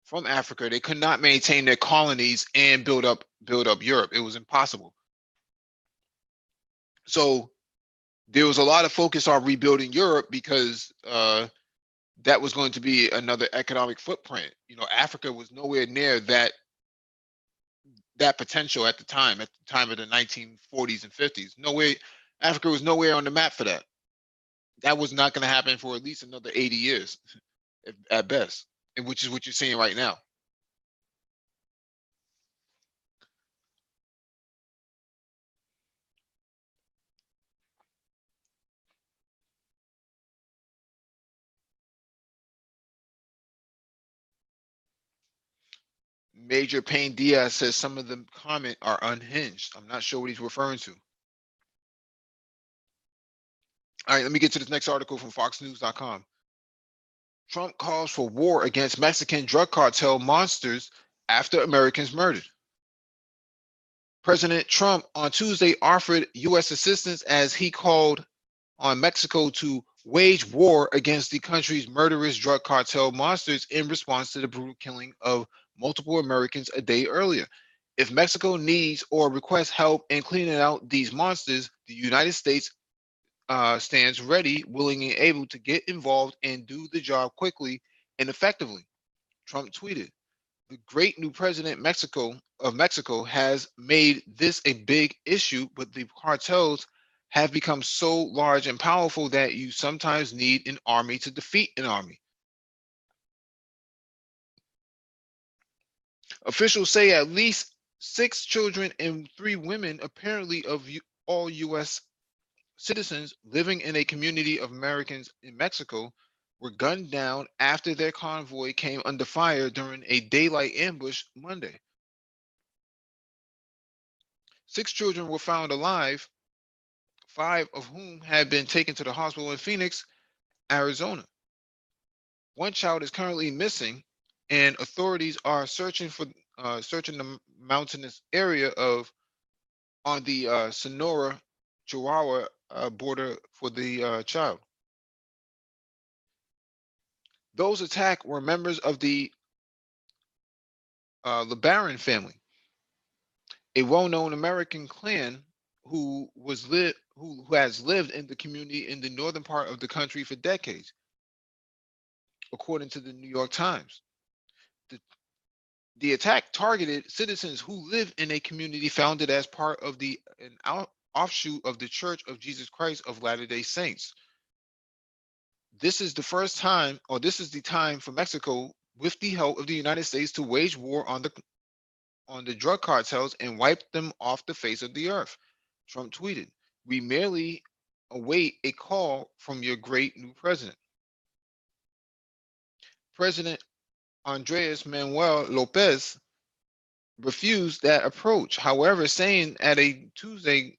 from Africa. They could not maintain their colonies and build up Europe. It was impossible. So there was a lot of focus on rebuilding Europe because that was going to be another economic footprint. Africa was nowhere near that potential at the time of the 1940s and 50s. Nowhere, Africa was nowhere on the map for that. That was not going to happen for at least another 80 years at best, and which is what you're seeing right now. Major Payne Diaz says some of the comment are unhinged. I'm not sure what he's referring to. All right, let me get to this next article from foxnews.com. Trump calls for war against Mexican drug cartel monsters after Americans murdered. President Trump on Tuesday offered U.S. assistance as he called on Mexico to wage war against the country's murderous drug cartel monsters in response to the brutal killing of multiple Americans a day earlier. If Mexico needs or requests help in cleaning out these monsters, the United States stands ready, willing, and able to get involved and do the job quickly and effectively. Trump tweeted, "The great new president of Mexico has made this a big issue, but the cartels have become so large and powerful that you sometimes need an army to defeat an army." Officials say at least 6 children and 3 women, apparently of all U.S. citizens living in a community of Americans in Mexico, were gunned down after their convoy came under fire during a daylight ambush Monday. 6 children were found alive, 5 of whom had been taken to the hospital in Phoenix, Arizona. 1 child is currently missing, and authorities are searching the mountainous area on the Sonora Chihuahua border for the child. Those attacked were members of the LeBaron family, a well-known American clan who has lived in the community in the northern part of the country for decades, according to the New York Times. The attack targeted citizens who live in a community founded as part of an offshoot of the Church of Jesus Christ of Latter-day Saints. This is the first time, or this is the time for Mexico, with the help of the United States, to wage war on the drug cartels and wipe them off the face of the earth. Trump tweeted, "We merely await a call from your great new president." President Andres Manuel Lopez refused that approach. However, saying at a Tuesday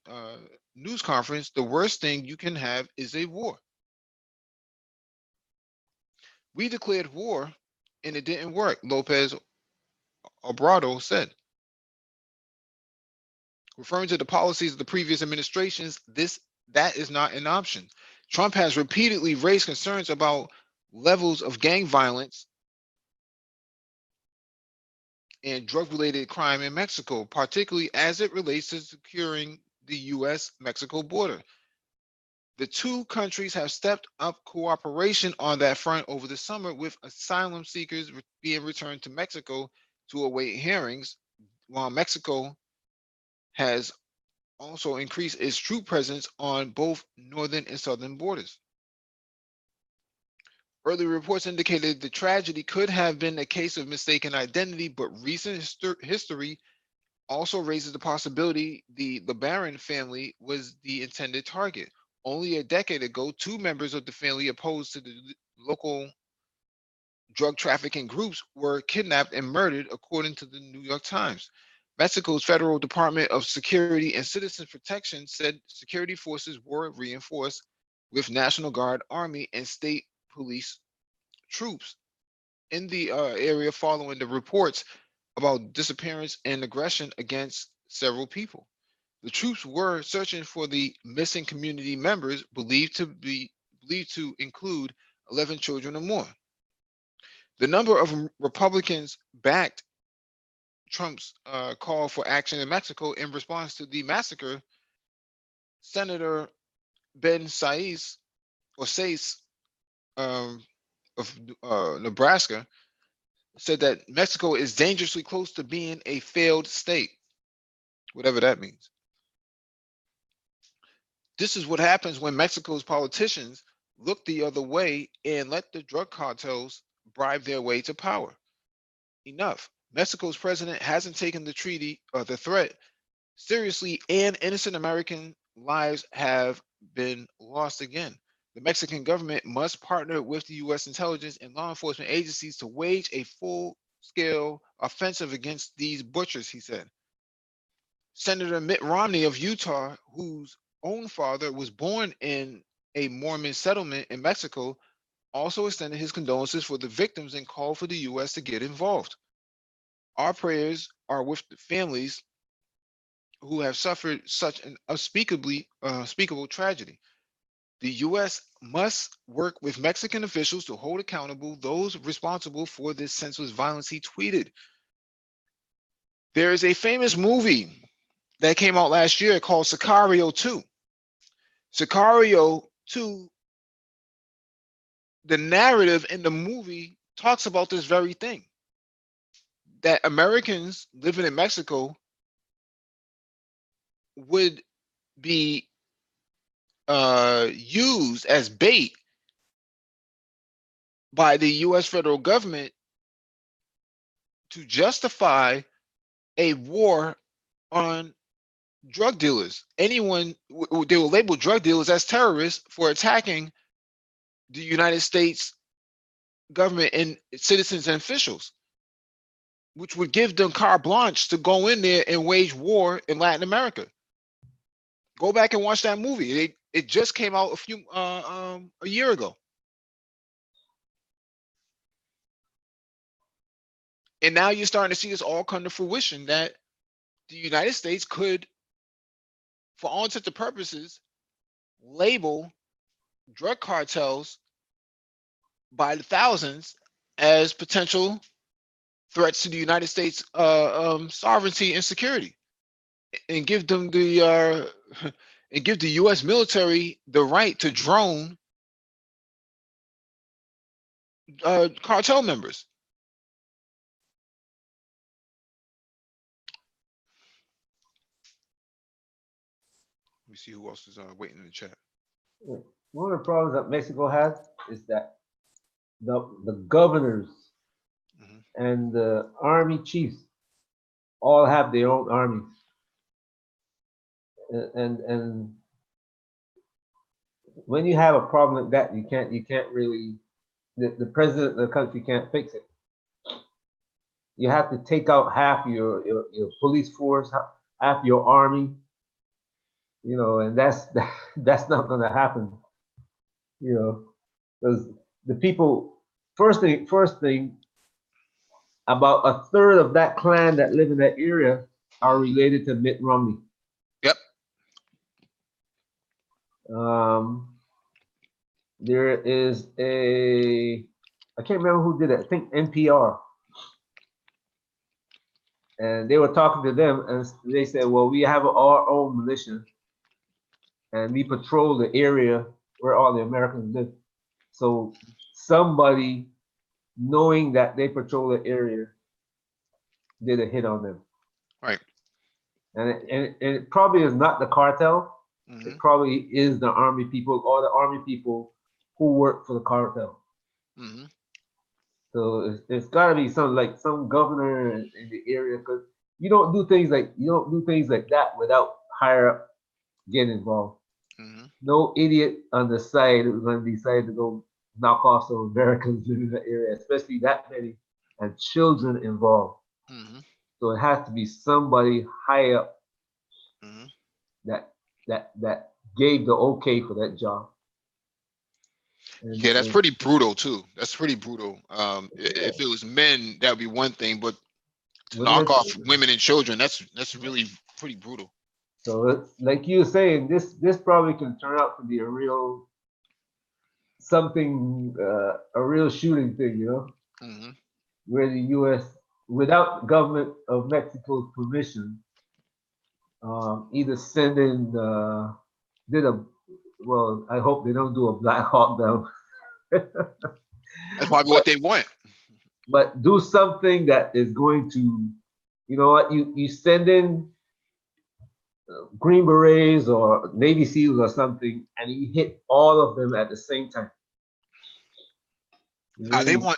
news conference, "The worst thing you can have is a war. We declared war and it didn't work," Lopez Obrador said. Referring to the policies of the previous administrations, that is not an option. Trump has repeatedly raised concerns about levels of gang violence and drug-related crime in Mexico, particularly as it relates to securing the U.S.-Mexico border. The two countries have stepped up cooperation on that front over the summer, with asylum seekers being returned to Mexico to await hearings, while Mexico has also increased its troop presence on both northern and southern borders. Early reports indicated the tragedy could have been a case of mistaken identity, but recent history also raises the possibility the LeBaron family was the intended target. Only a decade ago, two members of the family opposed to the local drug trafficking groups were kidnapped and murdered, according to the New York Times. Mexico's Federal Department of Security and Citizen Protection said security forces were reinforced with National Guard, Army, and state police troops in the area following the reports about disappearance and aggression against several people. The troops were searching for the missing community members, believed to include 11 children or more. The number of Republicans backed Trump's call for action in Mexico in response to the massacre. Senator Ben Saisse of Nebraska said that Mexico is dangerously close to being a failed state, whatever that means. This is what happens when Mexico's politicians look the other way and let the drug cartels bribe their way to power. Enough. Mexico's president hasn't taken the treaty or the threat seriously, and innocent American lives have been lost again. The Mexican government must partner with the U.S. intelligence and law enforcement agencies to wage a full-scale offensive against these butchers, he said. Senator Mitt Romney of Utah, whose own father was born in a Mormon settlement in Mexico, also extended his condolences for the victims and called for the U.S. to get involved. Our prayers are with the families who have suffered such an unspeakable tragedy. The U.S. must work with Mexican officials to hold accountable those responsible for this senseless violence, he tweeted. There is a famous movie that came out last year called Sicario 2. Sicario 2, the narrative in the movie talks about this very thing, that Americans living in Mexico would be used as bait by the U.S. federal government to justify a war on drug dealers. Anyone, they will label drug dealers as terrorists for attacking the United States government and citizens and officials, which would give them carte blanche to go in there and wage war in Latin America. Go back and watch that movie. It just came out a year ago. And now you're starting to see this all come to fruition, that the United States could, for all intents and purposes, label drug cartels by the thousands as potential threats to the United States sovereignty and security, and give them the and give the U.S. military the right to drone cartel members. see who else is waiting in the chat. One of the problems that Mexico has is that the governors Mhm. and the army chiefs all have their own armies, and when you have a problem like that, you can't really the president of the country can't fix it. You have to take out half your police force, half your army, and that's not going to happen, because the people first thing about a third of that clan that live in that area are related to Mitt Romney. Yep. There is I can't remember who did it. I think NPR, and they were talking to them, and they said, "Well, we have our own militia, and we patrol the area where all the Americans live." So somebody, knowing that they patrol the area, did a hit on them. Right. And it probably is not the cartel. Mm-hmm. It probably is the army people or the army people who work for the cartel. Mm-hmm. So it's got to be some governor in the area, because you don't do things like that without higher up getting involved. Mm-hmm. No idiot on the side is going to decide to go knock off some Americans in the area, especially that many, and children involved. Mm-hmm. So it has to be somebody high up Mm-hmm. that gave the okay for that job. Yeah, that's pretty brutal too. That's pretty brutal. If it was men, that would be one thing, but to knock off women and children, that's really pretty brutal. So it's, like you were saying, this probably can turn out to be a real something, a real shooting thing, Mm-hmm. where the U.S. without government of Mexico's permission, either send in did a well. I hope they don't do a Black Hawk Down. That's probably what they want. But do something that is going to, you know what, you send in Green Berets or Navy SEALs or something, and you hit all of them at the same time. They want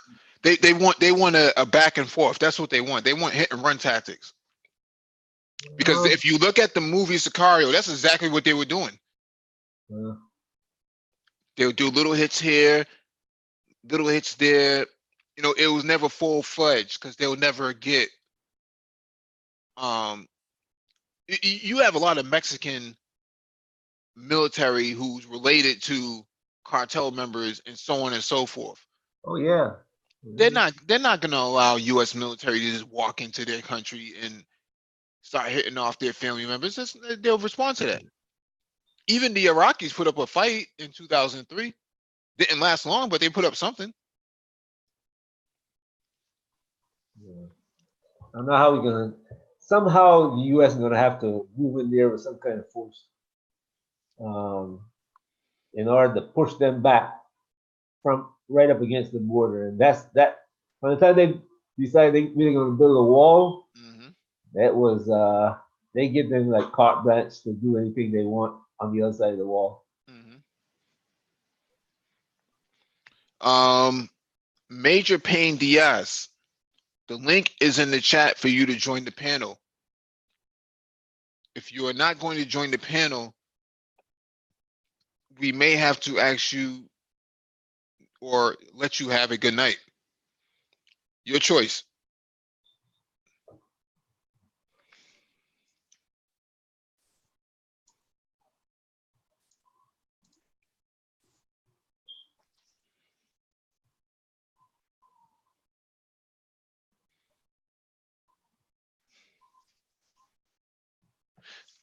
a back and forth. That's what they want. They want hit and run tactics. Because if you look at the movie Sicario, that's exactly what they were doing. They would do little hits here, little hits there. It was never full fledged because they'll never get. You have a lot of Mexican military who's related to cartel members and so on and so forth. Oh yeah. They're not going to allow U.S. military to just walk into their country and start hitting off their family members. They'll respond to that. Even the Iraqis put up a fight in 2003. Didn't last long, but they put up something. Yeah. I don't know how we're gonna. Somehow the U.S. is gonna have to move in there with some kind of force, in order to push them back from right up against the border, and that's that. By the time they decide they really gonna build a wall, that was they give them like carte blanche to do anything they want on the other side of the wall. Major Payne Diaz. The link is in the chat for you to join the panel. If you are not going to join the panel, we may have to ask you or let you have a good night. Your choice.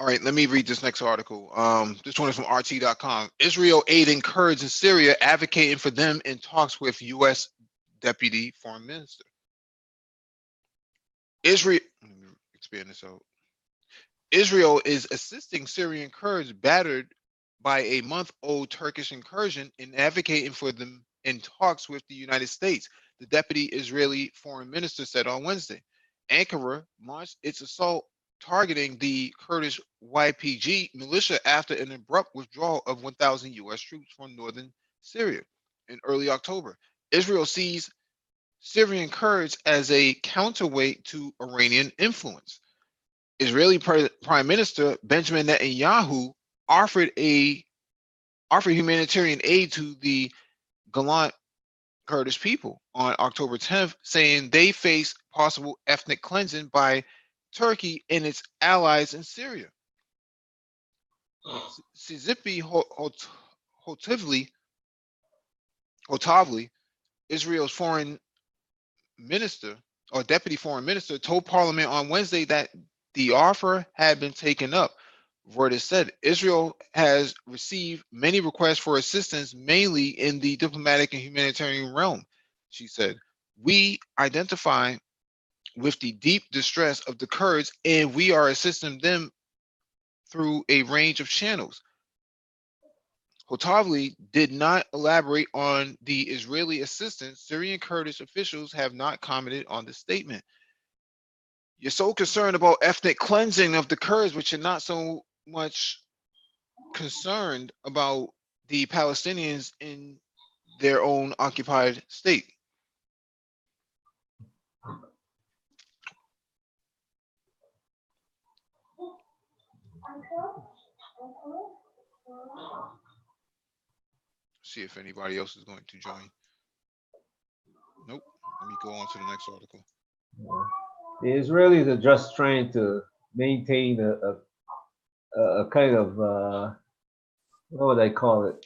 All right, let me read this next article. This one is from RT.com. Israel aiding Kurds in Syria, advocating for them in talks with U.S. Deputy Foreign Minister. Let me expand this out. Israel is assisting Syrian Kurds battered by a month-old Turkish incursion and advocating for them in talks with the United States, the Deputy Israeli Foreign Minister said on Wednesday. Ankara launched its assault targeting the Kurdish YPG militia after an abrupt withdrawal of 1,000 U.S. troops from northern Syria in early October. Israel sees Syrian Kurds as a counterweight to Iranian influence. Israeli Prime Minister Benjamin Netanyahu offered humanitarian aid to the Gallant Kurdish people on October 10th, saying they face possible ethnic cleansing by Turkey and its allies in Syria. Sizipi Hotavli, Israel's foreign minister or deputy foreign minister, told parliament on Wednesday that the offer had been taken up. Reuters said Israel has received many requests for assistance, mainly in the diplomatic and humanitarian realm. She said, "We identify with the deep distress of the Kurds, and we are assisting them through a range of channels." Hotavli did not elaborate on the Israeli assistance. Syrian Kurdish officials have not commented on the statement. You're so concerned about ethnic cleansing of the Kurds, but you're not so much concerned about the Palestinians in their own occupied state. See if anybody else is going to join. Nope. Let me go on to the next article. The Israelis are just trying to maintain a kind of what would I call it?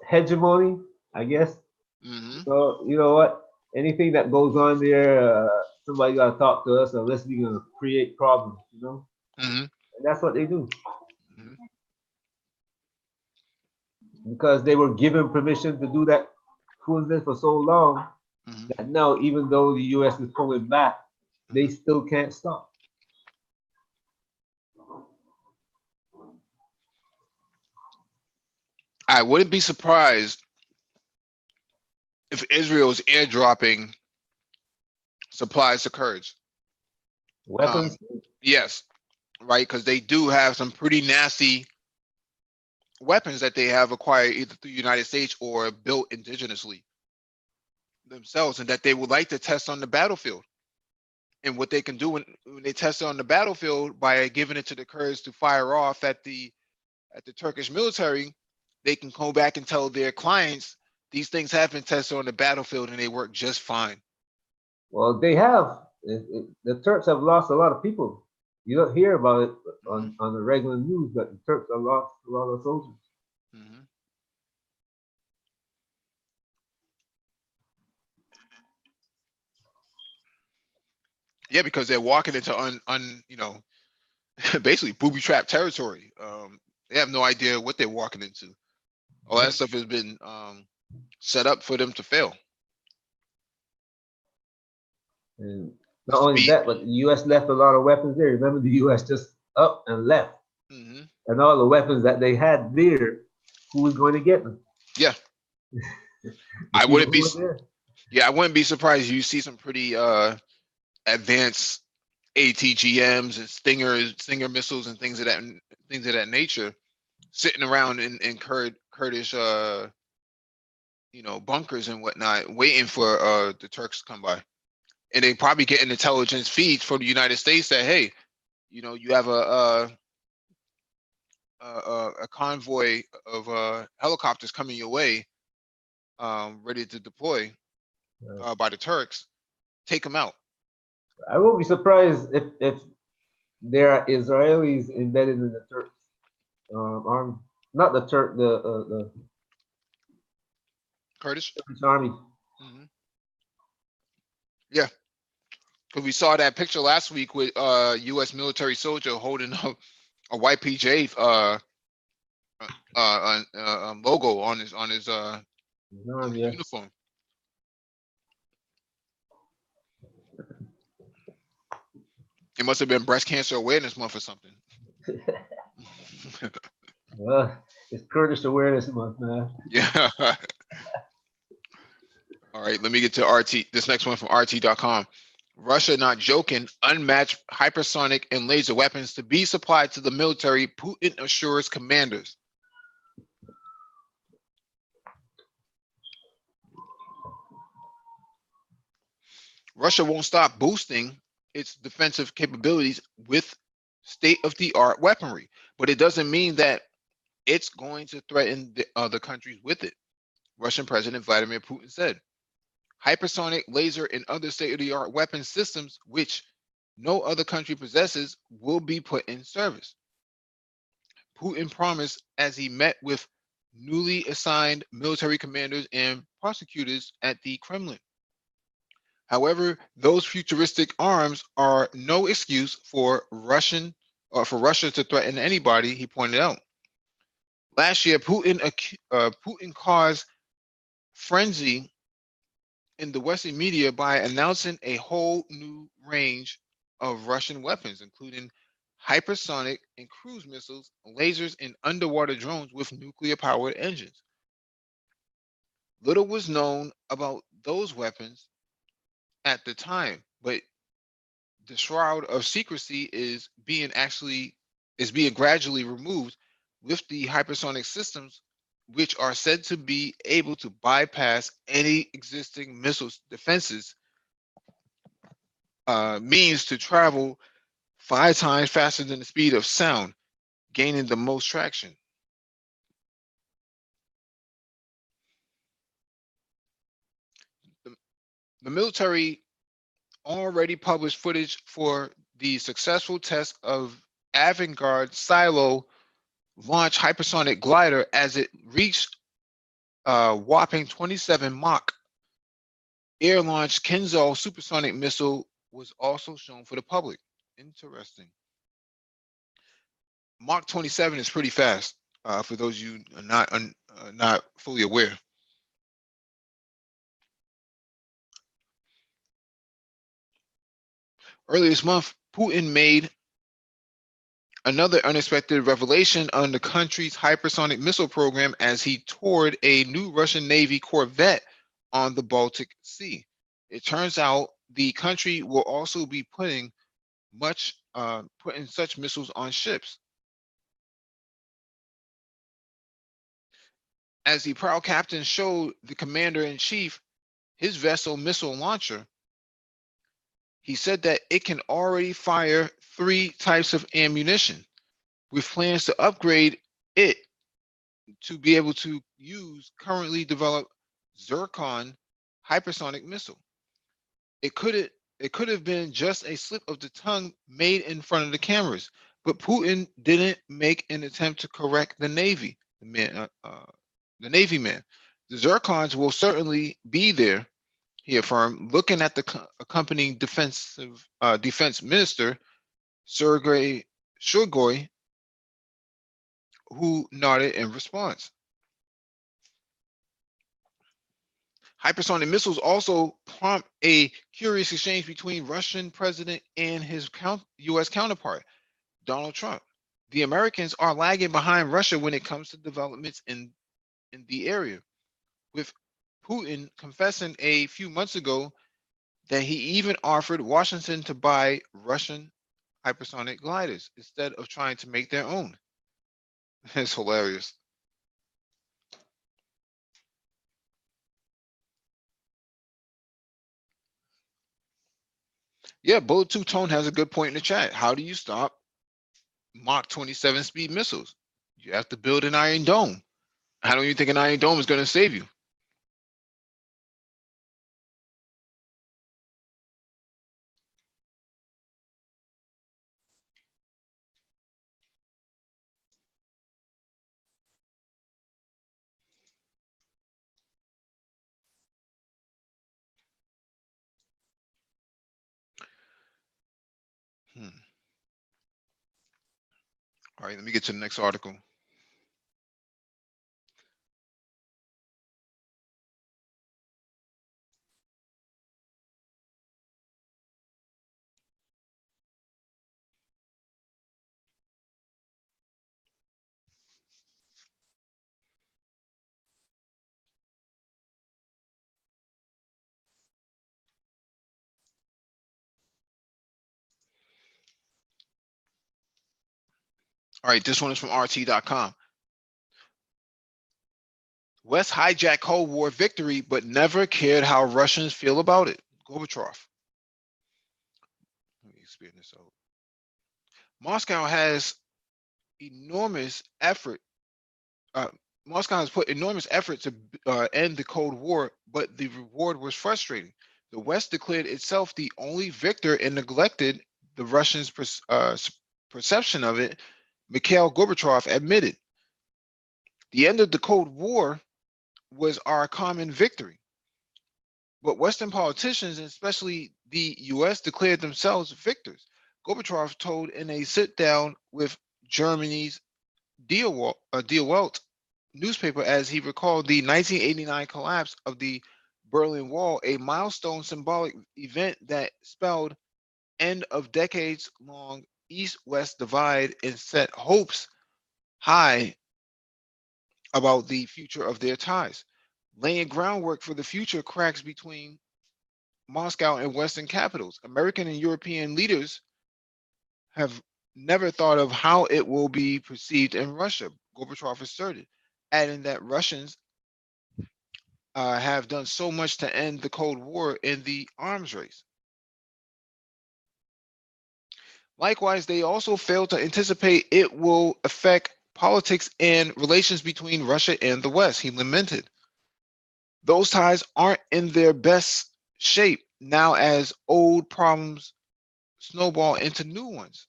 Hegemony, I guess. Mm-hmm. So you know what? Anything that goes on there, somebody got to talk to us, unless we're gonna create problems, you know. Mm-hmm. And that's what they do. Mm-hmm. Because they were given permission to do that foolishness for so long, Mm-hmm. that now, even though the U.S. is pulling back, they still can't stop. I wouldn't be surprised if Israel is airdropping supplies to Kurds. Weapons. Yes, right, because they do have some pretty nasty weapons that they have acquired either through the United States or built indigenously themselves, and that they would like to test on the battlefield. And what they can do when they test it on the battlefield by giving it to the Kurds to fire off at the Turkish military, they can go back and tell their clients these things have been tested on the battlefield and they work just fine. Well, they have. The Turks have lost a lot of people. You don't hear about it on the regular news, but the Turks have lost a lot of soldiers. Mm-hmm. Yeah, because they're walking into basically booby trap territory. They have no idea what they're walking into. All that stuff has been set up for them to fail. And not only that, but the U.S. left a lot of weapons there. Remember, the U.S. just up and left. Mm-hmm. And all the weapons that they had there, who was going to get them? Yeah. I wouldn't be surprised if you see some pretty advanced ATGMs and Stinger missiles and things of that nature sitting around in Kurdish bunkers and whatnot, waiting for the Turks to come by. And they probably getting intelligence feeds from the United States that, hey, you have a convoy of helicopters coming your way, ready to deploy by the Turks. Take them out. I won't be surprised if there are Israelis embedded in the Turks army, not the Turk, the Kurdish army. Mm-hmm. Yeah, because we saw that picture last week with U.S. military soldier holding up a YPJ logo on his uniform. It must have been Breast Cancer Awareness Month or something. Well, it's Kurdish Awareness Month, man. Yeah. All right, let me get to RT. This next one from RT.com. Russia not joking, unmatched hypersonic and laser weapons to be supplied to the military, Putin assures commanders. Russia won't stop boosting its defensive capabilities with state-of-the-art weaponry, but it doesn't mean that it's going to threaten the other countries with it. Russian President Vladimir Putin said, hypersonic, laser, and other state-of-the-art weapon systems, which no other country possesses, will be put in service. Putin promised as he met with newly assigned military commanders and prosecutors at the Kremlin. However, those futuristic arms are no excuse for Russia to threaten anybody, he pointed out. Last year, Putin caused frenzy in the Western media by announcing a whole new range of Russian weapons, including hypersonic and cruise missiles, lasers, and underwater drones with nuclear-powered engines. Little was known about those weapons at the time, but the shroud of secrecy is being gradually removed with the hypersonic systems, which are said to be able to bypass any existing missile defenses, means to travel 5 times faster than the speed of sound, gaining the most traction. The military already published footage for the successful test of Avangard Silo launch hypersonic glider as it reached a whopping 27 Mach. Air-launched Kinzhal supersonic missile was also shown for the public. Interesting. Mach 27 is pretty fast, for those of you not fully aware. Earlier this month, Putin made another unexpected revelation on the country's hypersonic missile program as he toured a new Russian Navy corvette on the Baltic Sea. It turns out the country will also be putting such missiles on ships. As the proud captain showed the commander-in-chief his vessel missile launcher, he said that it can already fire 3 types of ammunition, with plans to upgrade it to be able to use currently developed Zircon hypersonic missile. It could have been just a slip of the tongue made in front of the cameras, but Putin didn't make an attempt to correct the Navy. The Navy man. The Zircons will certainly be there, he affirmed, looking at the accompanying defense minister, Sergei Shoigu, who nodded in response. Hypersonic missiles also prompt a curious exchange between Russian president and his U.S. counterpart, Donald Trump. The Americans are lagging behind Russia when it comes to developments in the area, with Putin confessing a few months ago that he even offered Washington to buy Russian hypersonic gliders instead of trying to make their own. It's hilarious. Yeah, Bullet 2 Tone has a good point in the chat. How do you stop Mach 27 speed missiles? You have to build an Iron Dome. How do you think an Iron Dome is going to save you? All right, let me get to the next article. All right, this one is from RT.com. West hijacked Cold War victory, but never cared how Russians feel about it. Gorbachev. Let me expand this out. Moscow has enormous effort. Uh, Moscow has put enormous effort to end the Cold War, but the reward was frustrating. The West declared itself the only victor and neglected the Russians' perception of it. Mikhail Gorbachev admitted, "The end of the Cold War was our common victory." But Western politicians, and especially the US, declared themselves victors. Gorbachev told in a sit down with Germany's Die Welt newspaper as he recalled the 1989 collapse of the Berlin Wall, a milestone symbolic event that spelled end of decades long East-West divide and set hopes high about the future of their ties, laying groundwork for the future cracks between Moscow and Western capitals. American and European leaders have never thought of how it will be perceived in Russia, Gorbachev asserted, adding that Russians have done so much to end the Cold War in the arms race. Likewise, they also failed to anticipate it will affect politics and relations between Russia and the West, he lamented. Those ties aren't in their best shape now as old problems snowball into new ones,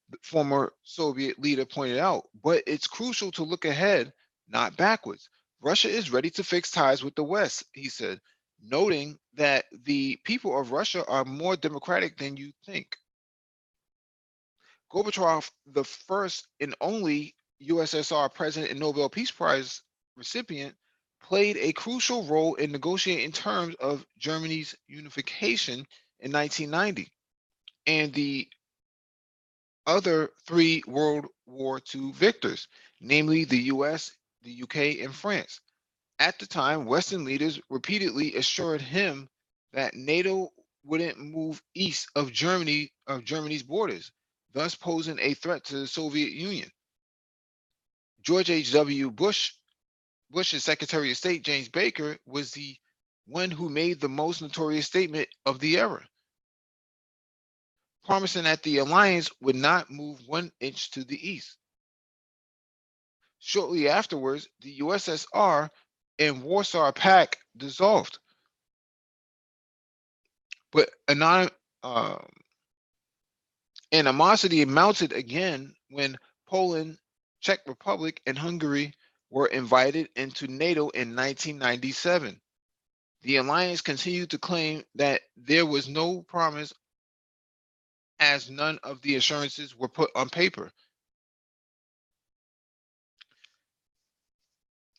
the former Soviet leader pointed out. But it's crucial to look ahead, not backwards. Russia is ready to fix ties with the West, he said, noting that the people of Russia are more democratic than you think. Gorbachev, the first and only USSR president and Nobel Peace Prize recipient, played a crucial role in negotiating terms of Germany's unification in 1990 and the other three World War II victors, namely the US, the UK, and France. At the time, Western leaders repeatedly assured him that NATO wouldn't move east of Germany's borders, thus posing a threat to the Soviet Union. George H.W. Bush's Secretary of State, James Baker, was the one who made the most notorious statement of the era, promising that the alliance would not move 1 inch to the east. Shortly afterwards, the USSR and Warsaw Pact dissolved. But animosity mounted again when Poland, Czech Republic, and Hungary were invited into NATO in 1997. The alliance continued to claim that there was no promise as none of the assurances were put on paper.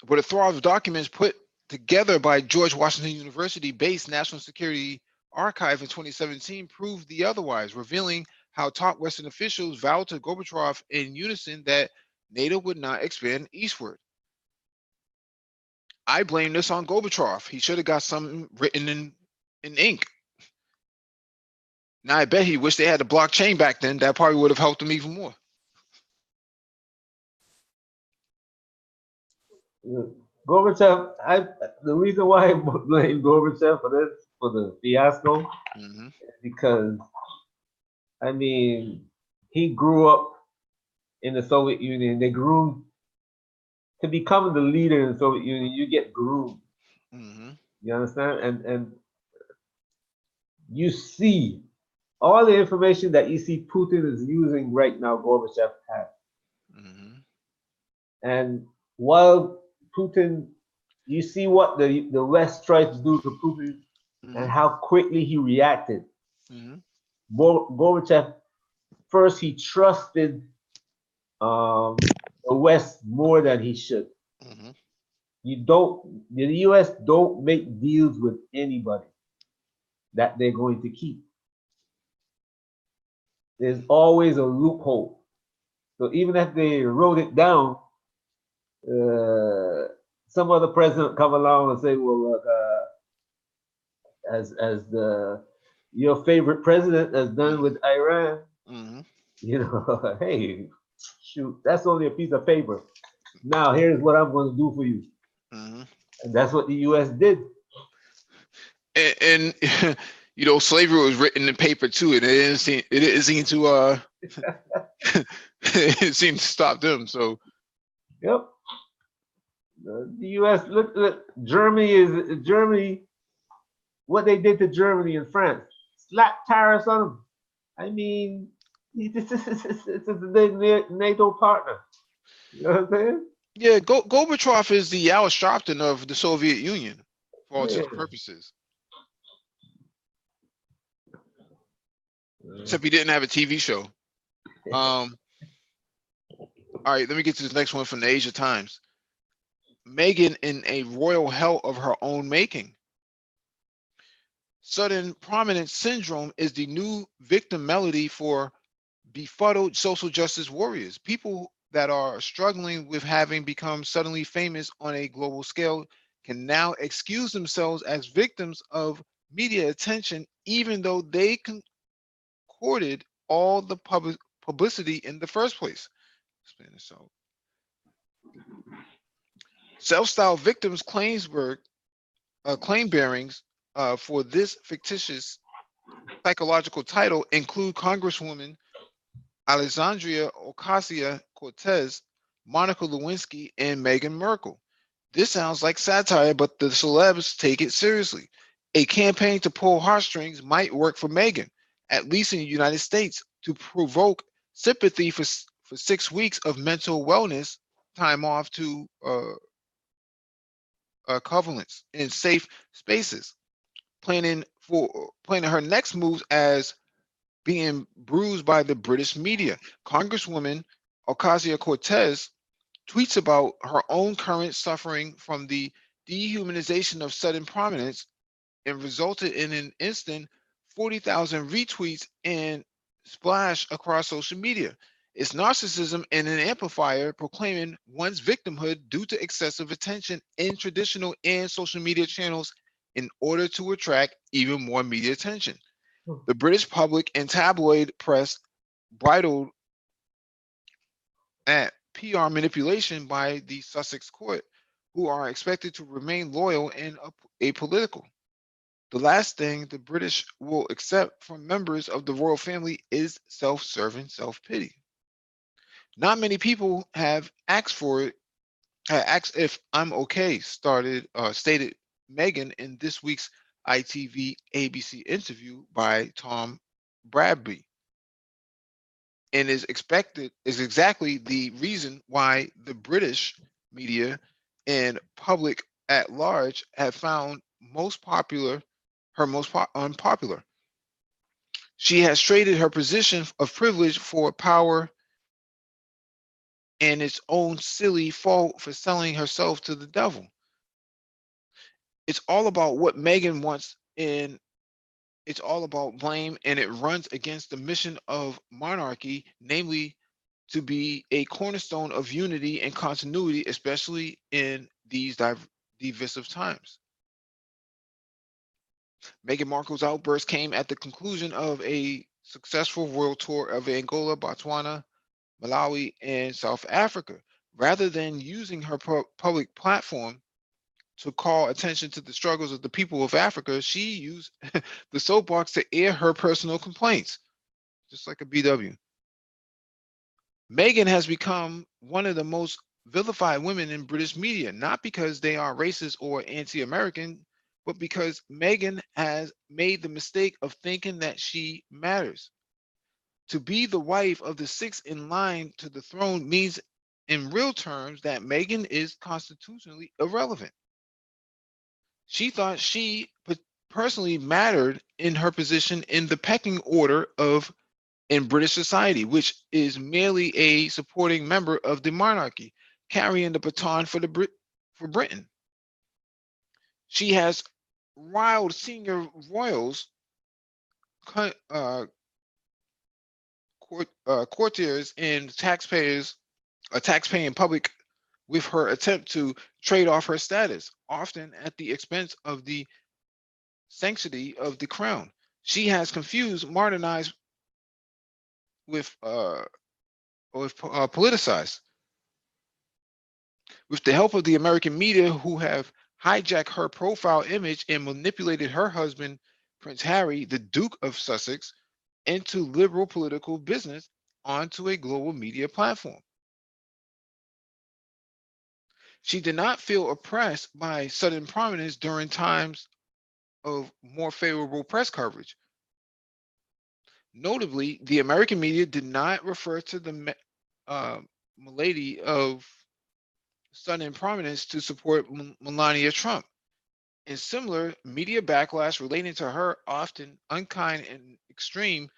But a throng of documents put together by George Washington University-based National Security Archive in 2017 proved the otherwise, revealing how top Western officials vowed to Gorbachev in unison that NATO would not expand eastward. I blame this on Gorbachev. He should have got something written in ink. Now I bet he wished they had the blockchain back then. That probably would have helped him even more. Gorbachev, the reason why I blame Gorbachev for this, for the fiasco, because I mean, he grew up in the Soviet Union. They groomed to become the leader in the Soviet Union. You get groomed. You understand? And you see all the information that you see Putin is using right now. Gorbachev had, and while Putin, you see what the West tried to do to Putin and how quickly he reacted. Gorbachev, first he trusted the West more than he should. The US don't make deals with anybody that they're going to keep. There's always a loophole. So even if they wrote it down, some other president come along and say, well, look, as your favorite president has done with Iran, Hey, shoot, that's only a piece of paper. Now here's what I'm going to do for you. Mhm. And that's what the U.S. did. And slavery was written in paper too, and it didn't seem to it seemed to stop them. So Yep. The U.S. Look, Germany. What they did to Germany and France, slap tariffs on them. I mean, this is the NATO partner. You know what I'm saying? yeah, Gorbachev is the Al Sharpton of the Soviet Union for all intents and Yeah. purposes. Except he didn't have a TV show. Um, all right, let me get to this next one from the Asia Times. Meghan in a royal hell of her own making. Sudden prominence syndrome is the new victim melody for befuddled social justice warriors. People that are struggling with having become suddenly famous on a global scale can now excuse themselves as victims of media attention, even though they courted all the publicity in the first place. Explain this out. Self-styled victims claim bearings for this fictitious psychological title include Congresswoman Alexandria Ocasio-Cortez, Monica Lewinsky, and Meghan Markle. This sounds like satire, but the celebs take it seriously. A campaign to pull heartstrings might work for Meghan, at least in the United States, to provoke sympathy for 6 weeks of mental wellness time off to covenants in safe spaces. Planning her next moves as being bruised by the British media. Congresswoman Ocasio-Cortez tweets about her own current suffering from the dehumanization of sudden prominence and resulted in an instant 40,000 retweets and splash across social media. It's narcissism and an amplifier proclaiming one's victimhood due to excessive attention in traditional and social media channels in order to attract even more media attention. The British public and tabloid press bridled at PR manipulation by the Sussex court, who are expected to remain loyal and apolitical. The last thing the British will accept from members of the royal family is self-serving self-pity. Not many people have asked for it, asked if I'm okay, stated Meghan in this week's ITV ABC interview by Tom Bradby, and is exactly the reason why the British media and public at large have found most unpopular. She has traded her position of privilege for power and its own silly fault for selling herself to the devil. It's all about what Meghan wants, and it's all about blame, and it runs against the mission of monarchy, namely to be a cornerstone of unity and continuity, especially in these divisive times. Meghan Markle's outburst came at the conclusion of a successful royal tour of Angola, Botswana, Malawi, and South Africa. Rather than using her public platform to call attention to the struggles of the people of Africa, she used the soapbox to air her personal complaints, just like a BW. Meghan has become one of the most vilified women in British media, not because they are racist or anti American, but because Meghan has made the mistake of thinking that she matters. To be the wife of the sixth in line to the throne means, in real terms, that Meghan is constitutionally irrelevant. She thought she personally mattered in her position in the pecking order of in British society, which is merely a supporting member of the monarchy, carrying the baton for Britain. She has riled senior royals, courtiers, and tax-paying public with her attempt to trade off her status, often at the expense of the sanctity of the crown. She has confused modernized politicized. With the help of the American media, who have hijacked her profile image and manipulated her husband, Prince Harry, the Duke of Sussex, into liberal political business onto a global media platform. She did not feel oppressed by sudden prominence during times of more favorable press coverage. Notably, the American media did not refer to the malady of sudden prominence to support Melania Trump. And similar media backlash relating to her often unkind and extreme,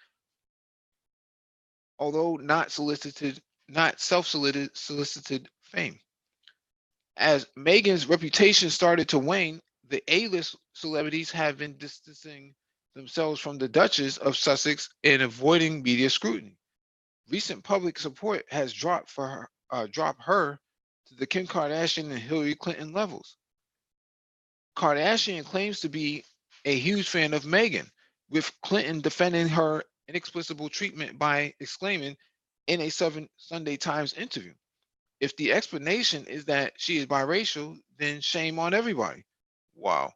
although not self-solicited fame. As Meghan's reputation started to wane, the A-list celebrities have been distancing themselves from the Duchess of Sussex and avoiding media scrutiny. Recent public support has dropped her to the Kim Kardashian and Hillary Clinton levels. Kardashian claims to be a huge fan of Meghan, with Clinton defending her inexplicable treatment by exclaiming in a Sunday Times interview, "If the explanation is that she is biracial, then shame on everybody." Wow.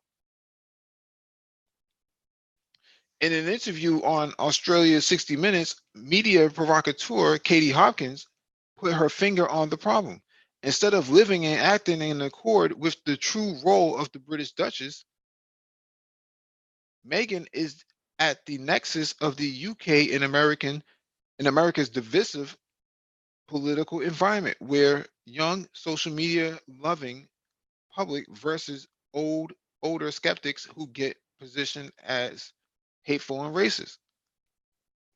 In an interview on Australia's 60 Minutes, media provocateur Katie Hopkins put her finger on the problem. Instead of living and acting in accord with the true role of the British Duchess, Meghan is at the nexus of the UK and America's divisive political environment, where young social media loving public versus older skeptics who get positioned as hateful and racist.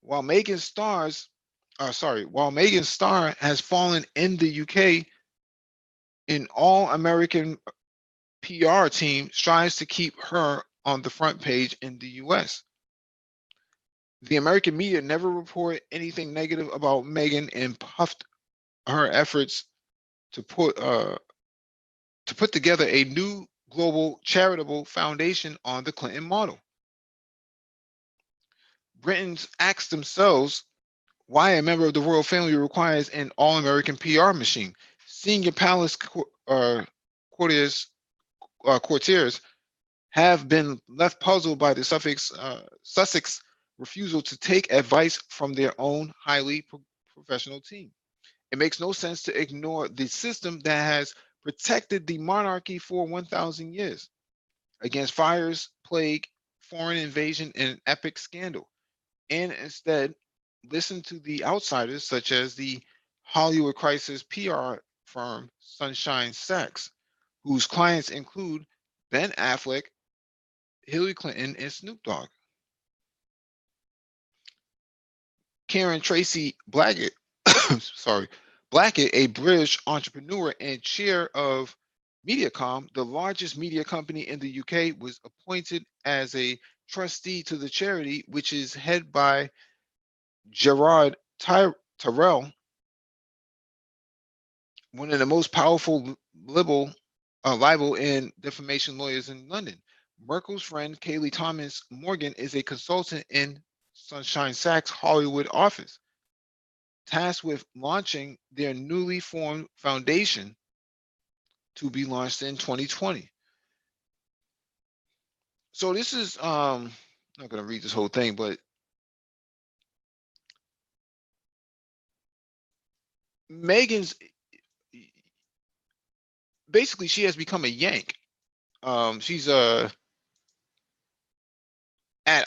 While while Megan's star has fallen in the UK, an all-American PR team strives to keep her on the front page in the US. The American media never report anything negative about Meghan and puffed her efforts to put together a new global charitable foundation on the Clinton model. Britons ask themselves why a member of the royal family requires an all-American PR machine. Senior palace courtiers have been left puzzled by the Sussex refusal to take advice from their own highly professional team. It makes no sense to ignore the system that has protected the monarchy for 1,000 years against fires, plague, foreign invasion, and epic scandal, and instead listen to the outsiders such as the Hollywood crisis PR firm Sunshine Sachs, whose clients include Ben Affleck, Hillary Clinton, and Snoop Dogg. Karen Tracy Blackett, Blackett, a British entrepreneur and chair of Mediacom, the largest media company in the UK, was appointed as a trustee to the charity, which is headed by Gerard Tyrrell, one of the most powerful libel and defamation lawyers in London. Merkel's friend Kayleigh Thomas Morgan is a consultant in Sunshine Sachs' Hollywood office, tasked with launching their newly formed foundation to be launched in 2020. So this is I'm not going to read this whole thing, but Megan's basically, she has become a Yank. She's at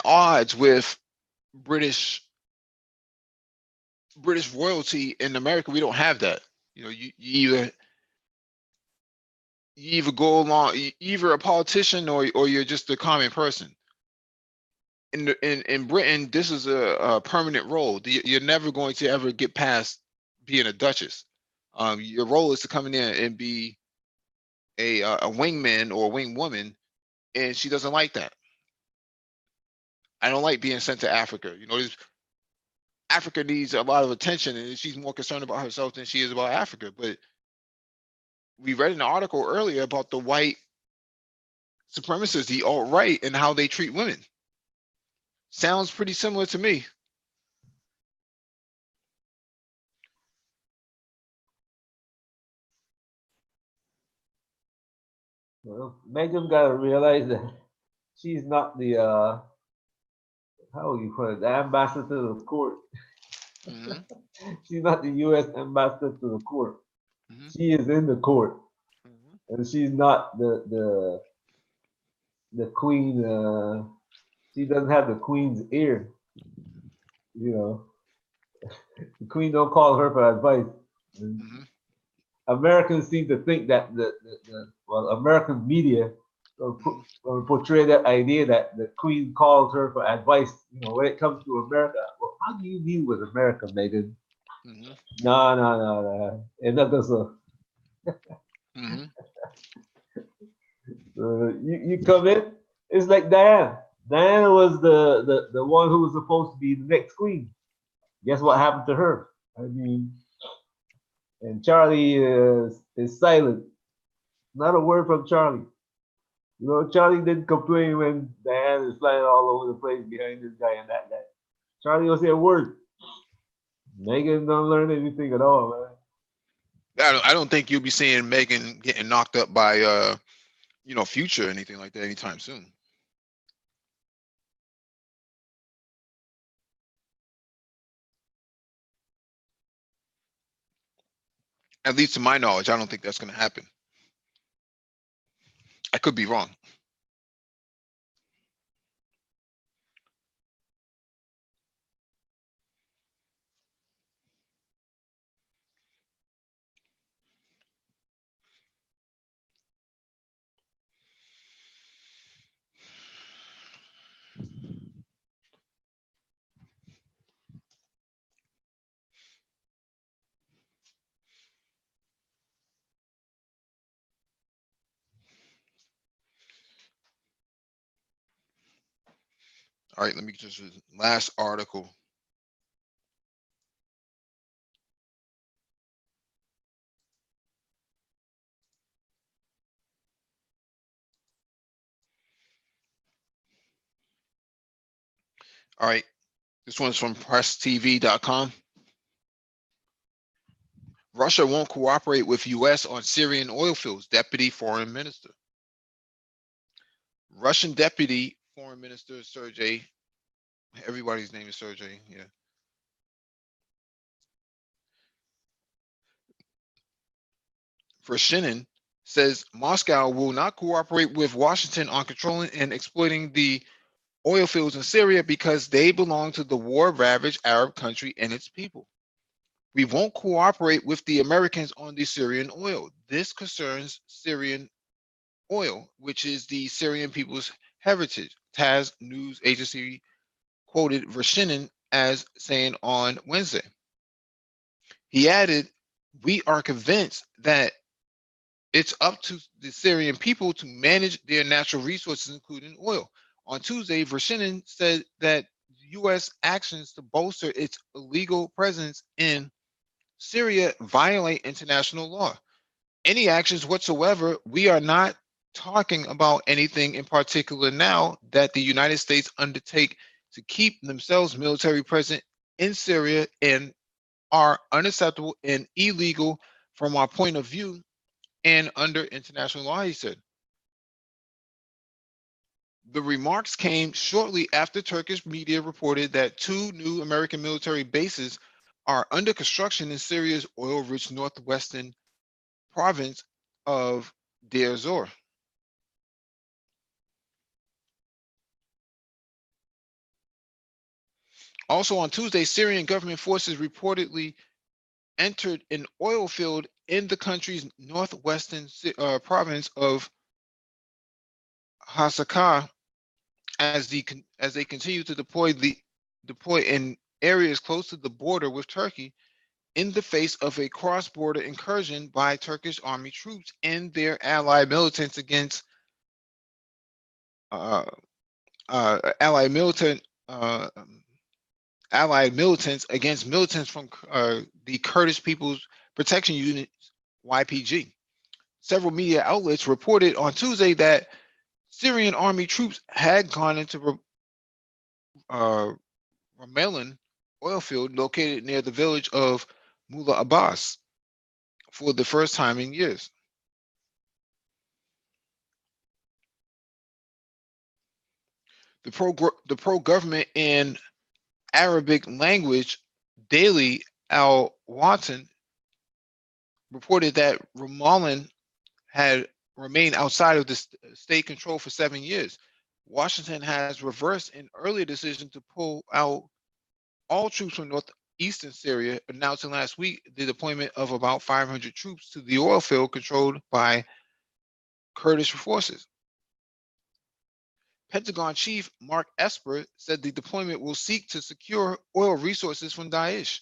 odds with British royalty. In America, we don't have that. You know, you either go along, either a politician or you're just a common person. In Britain, this is a permanent role. You're never going to ever get past being a duchess. Your role is to come in there and be a wingman or a wing woman, and she doesn't like that. I don't like being sent to Africa. You know, Africa needs a lot of attention, and she's more concerned about herself than she is about Africa. But we read an article earlier about the white supremacists, the alt-right, and how they treat women. Sounds pretty similar to me. Well, Megan got to realize that she's not the how would you put it, the ambassador to the court. Hmm. She's not the U.S. ambassador to the court. Hmm. She is in the court, Hmm. and she's not the queen. She doesn't have the queen's ear. You know, the queen don't call her for advice. And Hmm. Americans seem to think that the well, American media will, Hmm. portray that idea that the queen calls her for advice. You know, when it comes to America, well, how do you deal with America, Megan? Hmm. No, no, no, no. And that does Hmm. you come in. It's like Diana. Diana was the one who was supposed to be the next queen. Guess what happened to her? I mean, and Charlie is silent. Not a word from Charlie. You know, Charlie didn't complain when Diane is flying all over the place behind this guy and that guy. Charlie don't say a word. Megan don't learn anything at all, man. I don't think you'll be seeing Megan getting knocked up by Future or anything like that anytime soon. At least to my knowledge, I don't think that's going to happen. I could be wrong. All right, let me just last article. All right, this one's from presstv.com. Russia won't cooperate with U.S. on Syrian oil fields, Deputy Foreign Minister. Russian Deputy Foreign Minister Sergei, everybody's name is Sergei, yeah. Vershinin says Moscow will not cooperate with Washington on controlling and exploiting the oil fields in Syria because they belong to the war-ravaged Arab country and its people. We won't cooperate with the Americans on the Syrian oil. This concerns Syrian oil, which is the Syrian people's heritage. TASS news agency quoted Vershinin as saying on Wednesday. He added, "We are convinced that it's up to the Syrian people to manage their natural resources, including oil." On Tuesday, Vershinin said that U.S. actions to bolster its illegal presence in Syria violate international law. Any actions whatsoever, we are not talking about anything in particular now that the United States undertake to keep themselves military present in Syria and are unacceptable and illegal from our point of view and under international law, he said. The remarks came shortly after Turkish media reported that two new American military bases are under construction in Syria's oil-rich northwestern province of Deir Zor. Also on Tuesday, Syrian government forces reportedly entered an oil field in the country's northwestern province of Hasakah as they continue to deploy in areas close to the border with Turkey in the face of a cross-border incursion by Turkish army troops and their allied militants against uh, allied militant allied militants against militants from the Kurdish People's Protection Unit (YPG). Several media outlets reported on Tuesday that Syrian army troops had gone into uh, Ramelan oil field located near the village of Mullah Abbas for the first time in years. The pro government and Arabic language daily Al Watan reported that Ramadan had remained outside of the state control for 7 years. Washington has reversed an earlier decision to pull out all troops from northeastern Syria, announcing last week the deployment of about 500 troops to the oil field controlled by Kurdish forces. Pentagon Chief Mark Esper said the deployment will seek to secure oil resources from Daesh.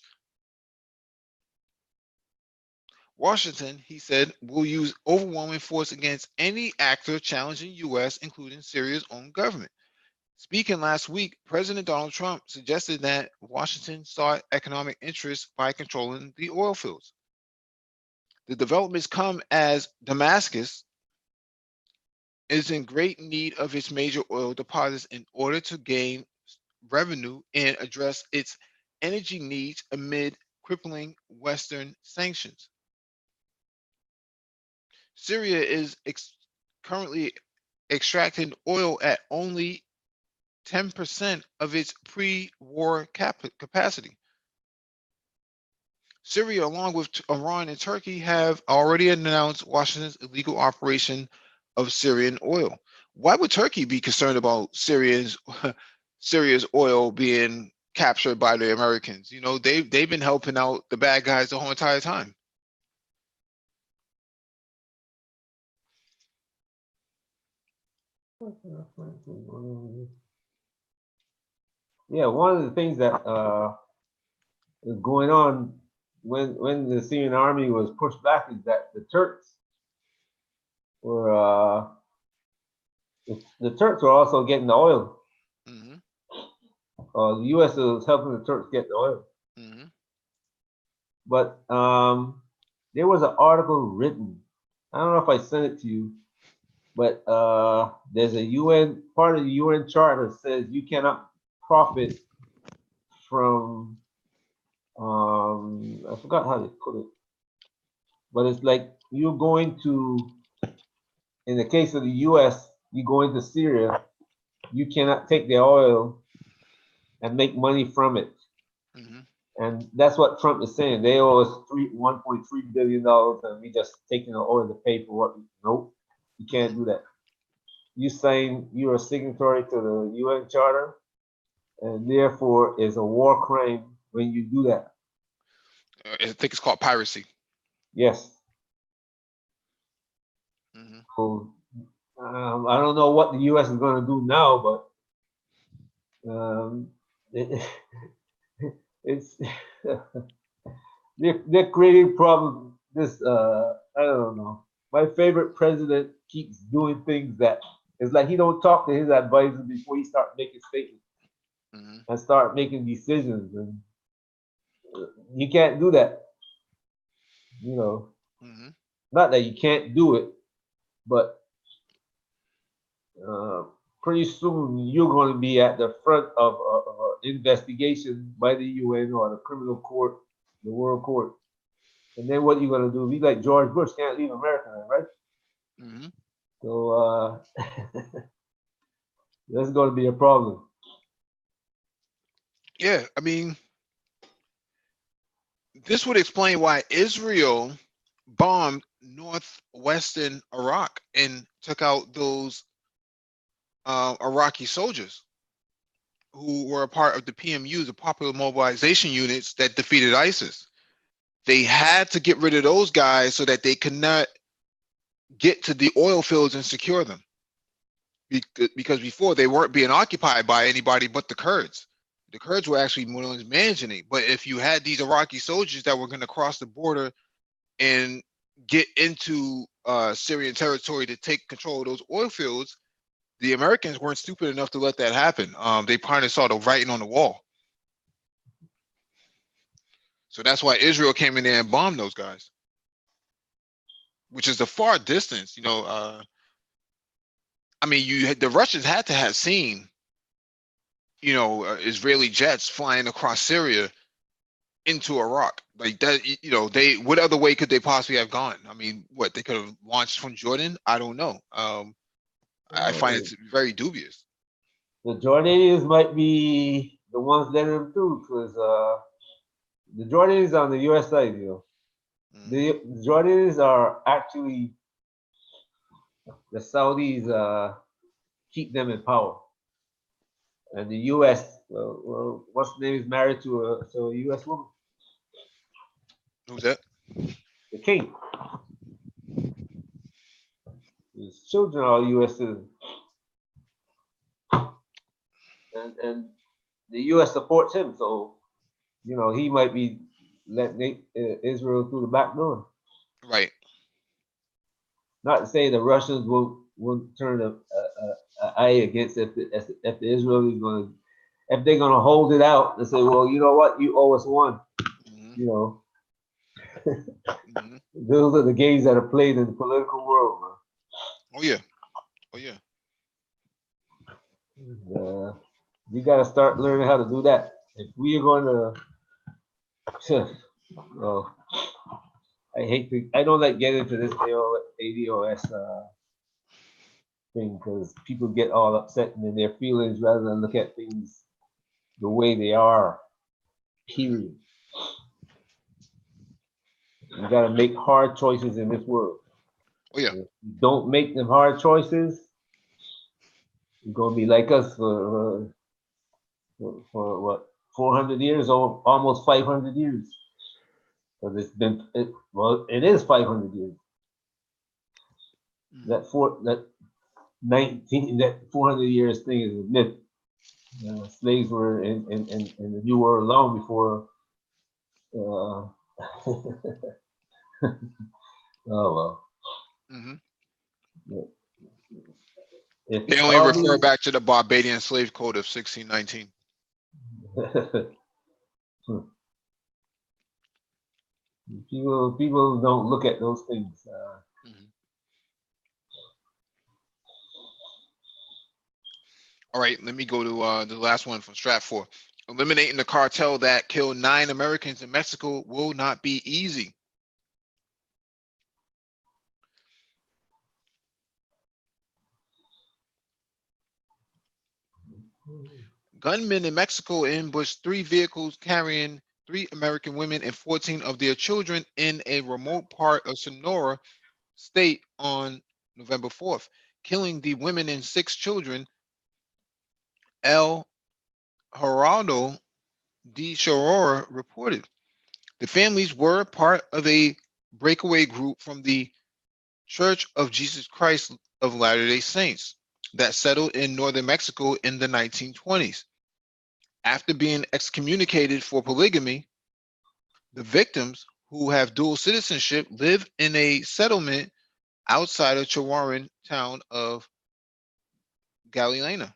Washington, he said, will use overwhelming force against any actor challenging U.S., including Syria's own government. Speaking last week, President Donald Trump suggested that Washington sought economic interests by controlling the oil fields. The developments come as Damascus is in great need of its major oil deposits in order to gain revenue and address its energy needs amid crippling Western sanctions. Syria is currently extracting oil at only 10% of its pre-war capacity. Syria, along with Iran and Turkey, have already announced Washington's illegal operation of Syrian oil. Why would Turkey be concerned about Syria's oil being captured by the Americans? You know, they've been helping out the bad guys the whole entire time. Yeah, one of the things that is going on when the Syrian army was pushed back is that the Turks were the Turks were also getting the oil. Mm-hmm. The U.S. was helping the Turks get the oil. Mm-hmm. But there was an article written. I don't know if I sent it to you, but there's a UN part of the UN charter says you cannot profit from I forgot how they put it, but it's like you're going to, in the case of the U.S., you go into Syria, you cannot take their oil and make money from it. Mm-hmm. And that's what Trump is saying. They owe us $1.3 billion, and we just taking the oil to pay for what? Nope, you can't do that. You saying you're a signatory to the UN Charter, and therefore it's a war crime when you do that. I think it's called piracy. Yes. Mm-hmm. So I don't know what the U.S. is going to do now, but it's they're creating problems. This I don't know. My favorite president keeps doing things that it's like he don't talk to his advisors before he start making statements Mm-hmm. and start making decisions, and you can't do that. You know, Mm-hmm. not that you can't do it, but pretty soon you're going to be at the front of an investigation by the UN or the criminal court, the world court. And then what are you going to do? Be like George Bush, can't leave America, right? Mm-hmm. So that's going to be a problem. Yeah, I mean, this would explain why Israel bombed northwestern Iraq and took out those Iraqi soldiers who were a part of the PMUs, the Popular Mobilization Units that defeated ISIS. They had to get rid of those guys so that they could not get to the oil fields and secure them. Because before they weren't being occupied by anybody but the Kurds. The Kurds were actually more or less managing it. But if you had these Iraqi soldiers that were going to cross the border and get into Syrian territory to take control of those oil fields, the Americans weren't stupid enough to let that happen. They probably saw the writing on the wall. So that's why Israel came in there and bombed those guys, which is a far distance. You know, I mean, the Russians had to have seen, you know, Israeli jets flying across Syria into Iraq. Like that, you know, what other way could they possibly have gone? I mean, what, they could have launched from Jordan? I don't know. I find it very dubious. The Jordanians might be the ones letting them through because the Jordanians on the U.S. side, the Jordanians are actually the Saudis keep them in power, and the U.S. What's the name is married to a U.S. woman, Who's that? the king. His children are U.S. citizens, and the U.S. supports him, so he might be letting Israel through the back door. Right. Not to say the Russians will turn a eye against if the Israelis going to, if they're going to hold it out and say, well, you know what, you owe us one. Those are the games that are played in the political world, man. Oh yeah. Oh yeah. We got to start learning how to do that. If we are going to, I don't like get into this ADOS thing because people get all upset in their feelings rather than look at things the way they are. Period. You got to make hard choices in this world. Oh yeah. If you don't make them hard choices, you're gonna be like us for what 400 years or almost 500 years. Because it is 500 years. That 400 years thing is a myth. Slaves were in the New World long before. Oh well. They only refer back to the Barbadian Slave Code of 1619. People don't look at those things. All right, let me go to the last one from Stratfor. Eliminating the cartel that killed 9 Americans in Mexico will not be easy. Gunmen in Mexico ambushed 3 vehicles carrying 3 American women and 14 of their children in a remote part of Sonora state on November 4th, killing the women and 6 children. El Heraldo de Chorora reported. The families were part of a breakaway group from the Church of Jesus Christ of Latter-day Saints that settled in northern Mexico in the 1920s. After being excommunicated for polygamy, the victims, who have dual citizenship, live in a settlement outside of Chihuahuan town of Galilena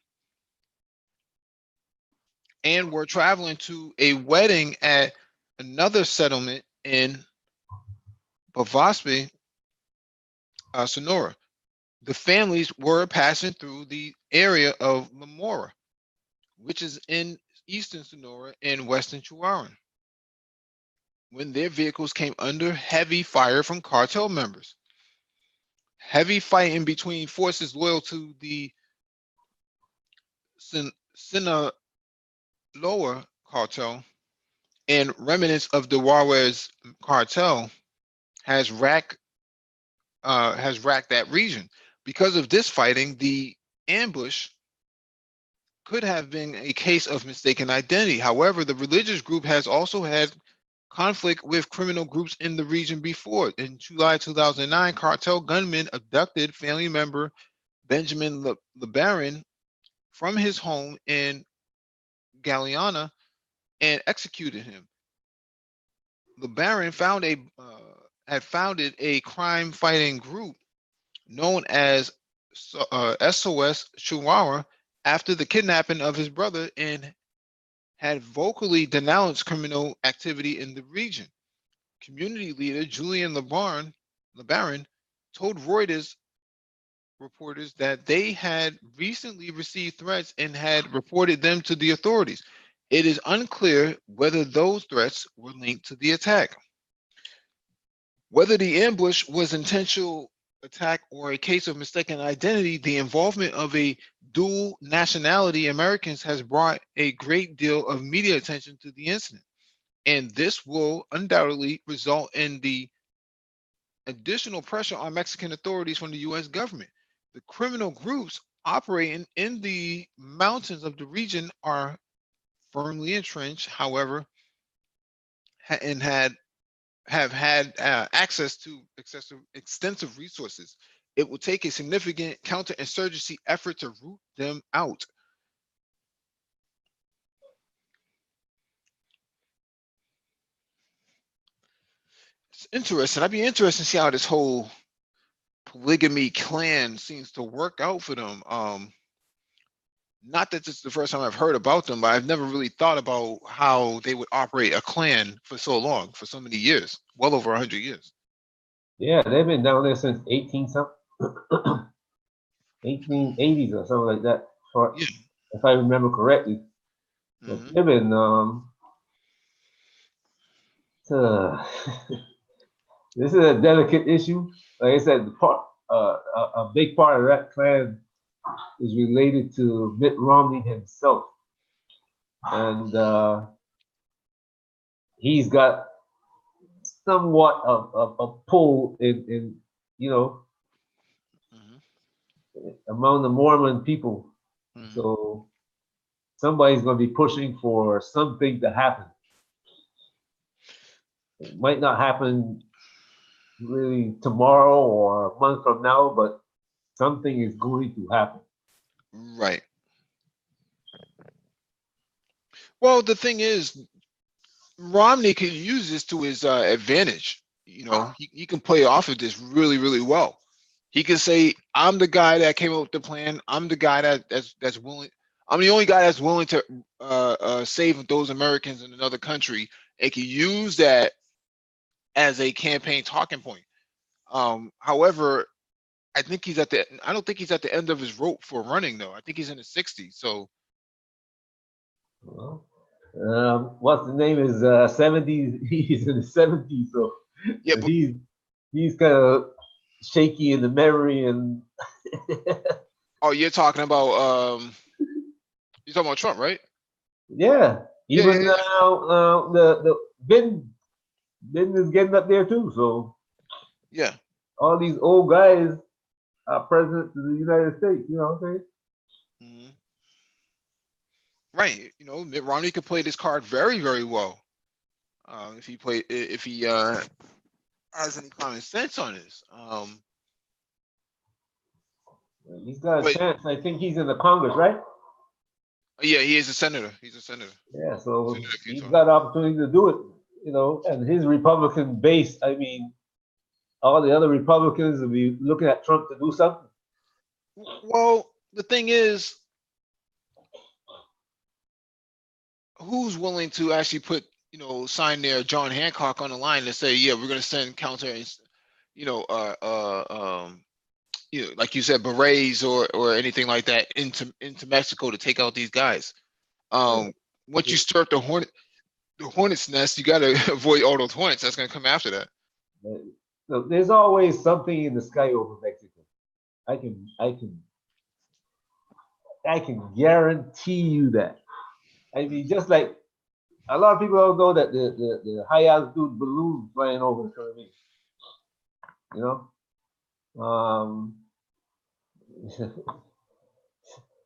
and were traveling to a wedding at another settlement in Bavaspe, Sonora. The families were passing through the area of Lamora, which is in eastern Sonora and western Chihuahua, when their vehicles came under heavy fire from cartel members. Heavy fighting between forces loyal to the Sinaloa cartel and remnants of the Juarez cartel has racked that region. Because of this fighting, the ambush could have been a case of mistaken identity. However, the religious group has also had conflict with criminal groups in the region before. In July 2009, cartel gunmen abducted family member Benjamin LeBaron from his home in Galeana and executed him. LeBaron had founded a crime-fighting group known as SOS Chihuahua after the kidnapping of his brother and had vocally denounced criminal activity in the region. Community leader Julian LeBaron told Reuters reporters that they had recently received threats and had reported them to the authorities. It is unclear whether those threats were linked to the attack. Whether the ambush was intentional attack or a case of mistaken identity, the involvement of a dual nationality Americans has brought a great deal of media attention to the incident. And this will undoubtedly result in the additional pressure on Mexican authorities from the US government. The criminal groups operating in the mountains of the region are firmly entrenched, however, and have had access to extensive resources. It will take a significant counterinsurgency effort to root them out. It's interesting. I'd be interested to see how this whole polygamy clan seems to work out for them. Not that this is the first time I've heard about them, but I've never really thought about how they would operate a clan for so long, for so many years, well over 100 years. Yeah, they've been down there since 1880s or something like that, Yeah. if I remember correctly. So they've been this is a delicate issue. Like I said, a big part of that clan is related to Mitt Romney himself, and he's got somewhat of a pull in among the Mormon people. So somebody's going to be pushing for something to happen. It might not happen really tomorrow or a month from now, but something is going to happen. Right. Well, the thing is, Romney can use this to his advantage. You know, he can play off of this really, really well. He can say, "I'm the guy that came up with the plan. I'm the guy that's willing. I'm the only guy that's willing to save those Americans in another country." And can use that as a campaign talking point. However, I think he's at the. I don't think he's at the end of his rope for running though. I think he's in his 60s. So. Well, what's the name is 70s. He's in the 70s, so Yeah, but, he's kind of shaky in the memory and. Oh, you're talking about Trump, right? Yeah, even Yeah. the Biden is getting up there too. So Yeah. all these old guys are presidents of the United States. You know what I'm saying? Right. You know, Mitt Romney could play this card very, very well. If he has any common sense on this. He's got a chance. I think he's in the Congress, right? Yeah, he is a senator. He's a senator. Yeah, so he's got opportunity to do it, you know, and his Republican base, I mean, all the other Republicans will be looking at Trump to do something. Well, the thing is, who's willing to actually sign their John Hancock on the line and say, yeah, we're going to send counter, like you said, berets or anything like that into Mexico to take out these guys. Once you start the hornet's nest, you got to avoid all those hornets that's going to come after that. So there's always something in the sky over Mexico. I can guarantee you that. I mean, just like a lot of people don't know that the high altitude balloon flying over the Caribbean. You know,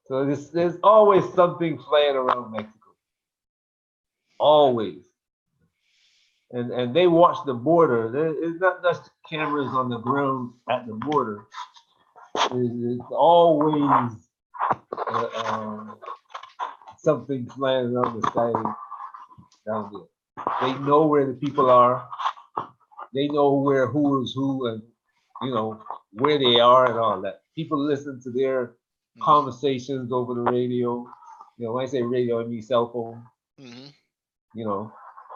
so there's always something flying around Mexico. Always. And they watch the border. It's not just cameras on the ground at the border. It's always something flying around the sky down there. They know where the people are. They know who is who, and where they are and all that. People listen to their conversations over the radio. When I say radio, I mean cell phone.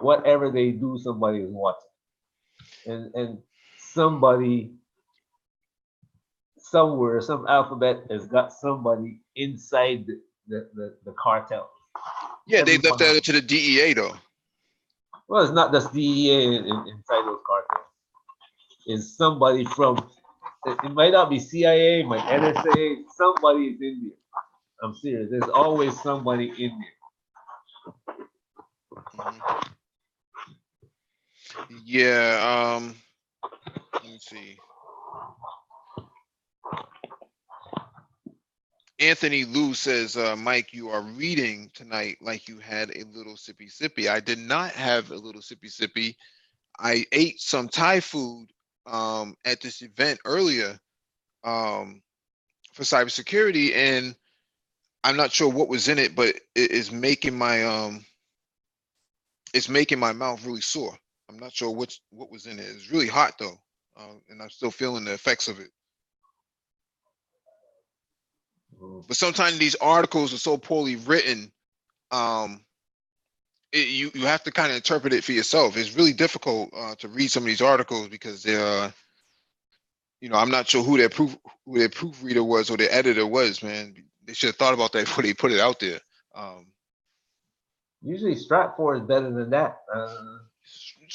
Whatever they do, somebody is watching, and somebody somewhere, some alphabet has got somebody inside the cartel. Yeah, they left that to the DEA though. Well, it's not just DEA inside those cartels. It's somebody from. It might not be CIA, it might NSA. Somebody is in there. I'm serious. There's always somebody in there. Mhm. Yeah. Let me see. Anthony Lou says, Mike, you are reading tonight like you had a little sippy sippy. I did not have a little sippy sippy. I ate some Thai food at this event earlier for cybersecurity, and I'm not sure what was in it, but it is making my it's making my mouth really sore. I'm not sure what was in it. It's really hot though, and I'm still feeling the effects of it. But sometimes these articles are so poorly written, um, you have to kind of interpret it for yourself. It's really difficult to read some of these articles because they're I'm not sure who their proofreader was or their editor was. Man, they should have thought about that before they put it out there. Usually Stratfor is better than that.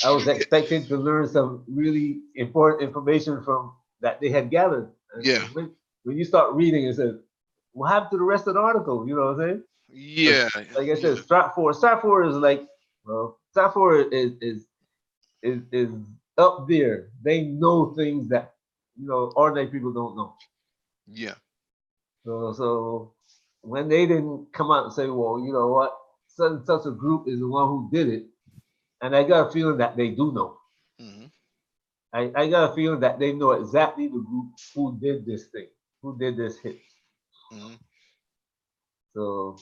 I was expecting to learn some really important information from that they had gathered. Yeah. When you start reading, it says, what happened to the rest of the article? You know what I'm saying? Yeah. Like I said, Stratfor is like, well, Stratfor is up there. They know things that ordinary people don't know. Yeah. So when they didn't come out and say, well, you know what, such and such a group is the one who did it, and I got a feeling that they do know. Mm-hmm. I got a feeling that they know exactly the group who did this thing, who did this hit. Mm-hmm. So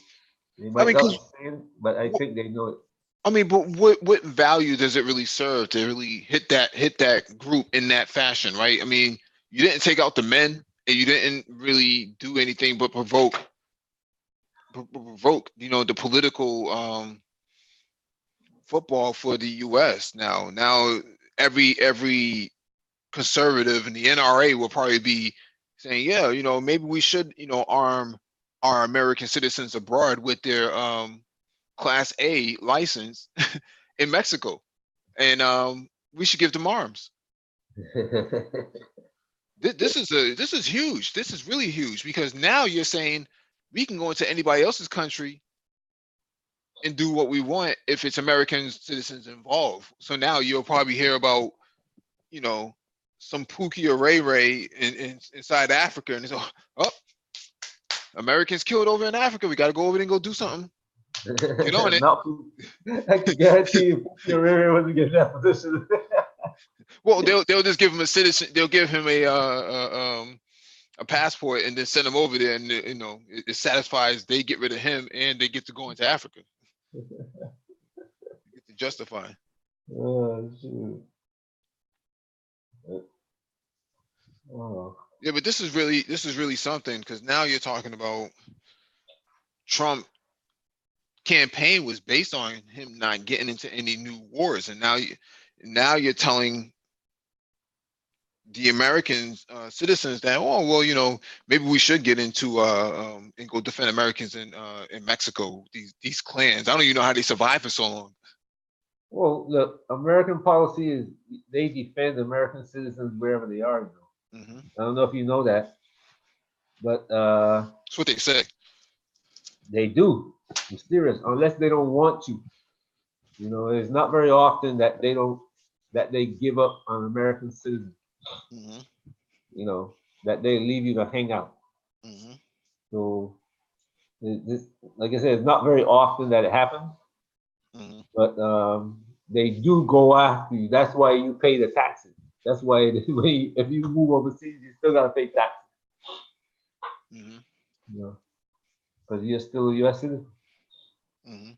they might not say it, but I think they know it. I mean, but what value does it really serve to really hit that group in that fashion, right? I mean, you didn't take out the men, and you didn't really do anything but provoke, the political football for the U.S. Now every conservative in the NRA will probably be saying, yeah, maybe we should, arm our American citizens abroad with their Class A license in Mexico, and we should give them arms. This is huge. This is really huge because now you're saying we can go into anybody else's country and do what we want if it's American citizens involved. So now you'll probably hear about, some Pookie or Ray Ray inside Africa, and it's oh, Americans killed over in Africa. We got to go over there and go do something. Get on it. I can guarantee you, Pookie or Ray Ray wasn't getting that position. Well, they'll just give him a citizen. They'll give him a passport and then send him over there, and it satisfies. They get rid of him, and they get to go into Africa. They get to justify. Oh, shoot. Oh. Yeah, but this is really something because now you're talking about Trump campaign was based on him not getting into any new wars, and now you're telling the American citizens that, oh well, maybe we should get into and go defend Americans in Mexico. These clans, I don't even know how they survive for so long. Well, look, American policy is they defend American citizens wherever they are. Mm-hmm. I don't know if you know that, but that's what they say. They do. Mysterious, unless they don't want to. It's not very often that they give up on American citizens. Mm-hmm. That they leave you to hang out. Mm-hmm. So this, like I said, it's not very often that it happens. Mm-hmm. But they do go after you. That's why you pay the taxes. That's why if you move overseas, you still gotta pay taxes. Mm-hmm. Because you're still a U.S. citizen. Mm-hmm.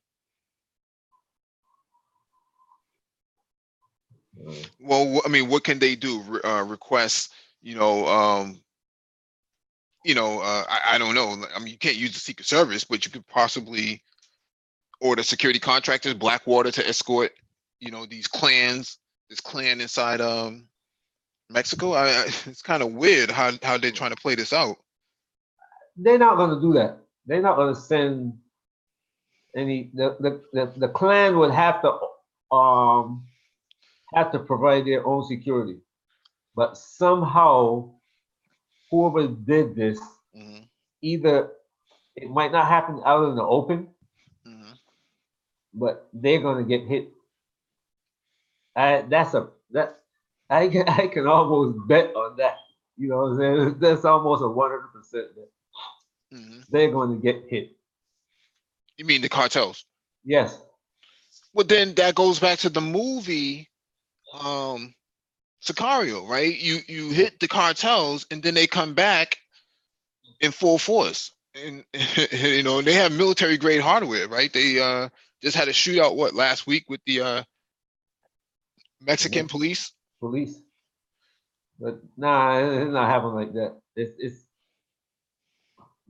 Well, I mean, what can they do? Request, I don't know. I mean, you can't use the Secret Service, but you could possibly order security contractors, Blackwater, to escort, these clans, this clan inside Mexico. It's kind of weird how they're trying to play this out. They're not going to do that. They're not going to send any. The clan would have to provide their own security, but somehow whoever did this, either It might not happen out in the open, Mm-hmm. but they're gonna get hit. I can almost bet on that. You know what I'm saying? That's almost a 100% that Mm-hmm. they're going to get hit. You mean the cartels? Yes. Well, then that goes back to the movie Sicario, right? You hit the cartels, and then they come back in full force, and you know they have military grade hardware, right? They just had a shootout last week with the Mexican police. Police. But nah, it's not happening like that. It's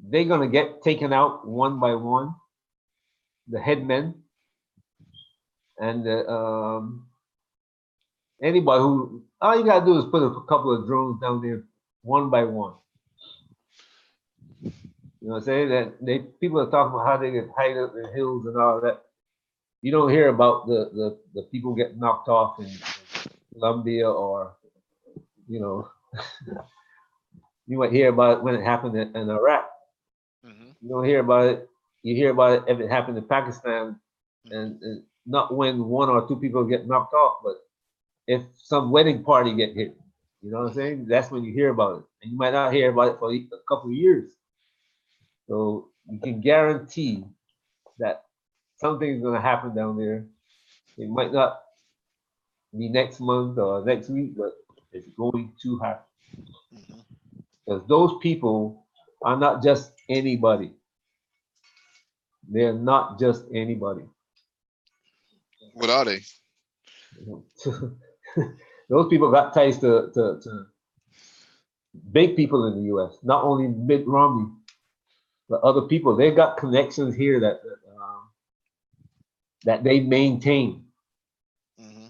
they're gonna get taken out one by one, the headmen and anybody who all you gotta do is put a couple of drones down there one by one. You know what I'm saying? That people are talking about how they get hide up in the hills and all that. You don't hear about the people getting knocked off in Colombia or you know you might hear about it when it happened in Iraq. Mm-hmm. You don't hear about it. You hear about it if it happened in Pakistan, Mm-hmm. and not when one or two people get knocked off, but if some wedding party get hit. You know what I'm Mm-hmm. saying? That's when you hear about it, and you might not hear about it for a couple of years. So you can guarantee that something's going to happen down there. It might not be next month or next week, but it's going to happen Mm-hmm. because those people are not just anybody. They're not just anybody. What are they? Those people got ties to big people in the U.S., not only Mitt Romney, but other people. They got connections here that they maintain. Mm-hmm.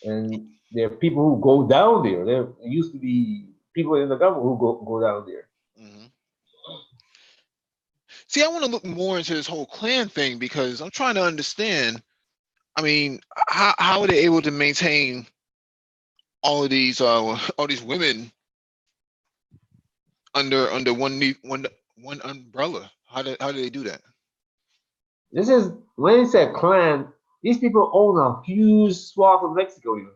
And there are people who go down there. There used to be people in the government who go down there. Mm-hmm. See, I want to look more into this whole clan thing because I'm trying to understand. I mean, how are they able to maintain all these women under one umbrella? How do they do that? This is when he said clan. These people own a huge swath of Mexico. You know,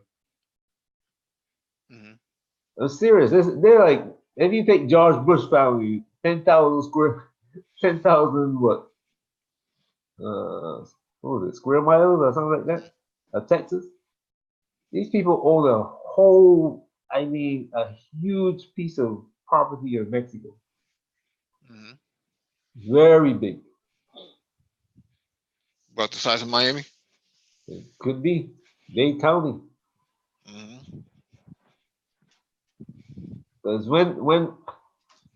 Mm-hmm. I'm serious. They're like if you take George Bush family, 10,000 what? What was it? Square miles or something like that? Of Texas. These people own a whole, I mean, a huge piece of property in Mexico. Mm-hmm. Very big. About the size of Miami. It could be Dade County. Mm-hmm. Because when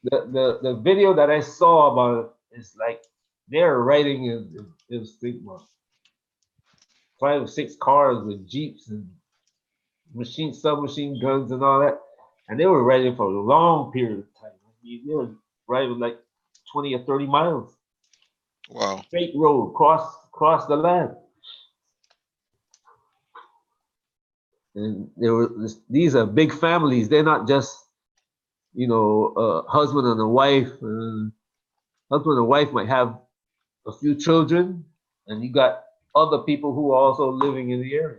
the video that I saw about it is like they're riding in stigma. 5 or 6 cars with jeeps and submachine guns and all that, and they were riding for a long period of time. I mean, they were riding like 20 or 30 miles, Wow. straight road, cross the land. And these are big families. They're not just husband and a wife. Husband and wife might have a few children, and you got other people who are also living in the area.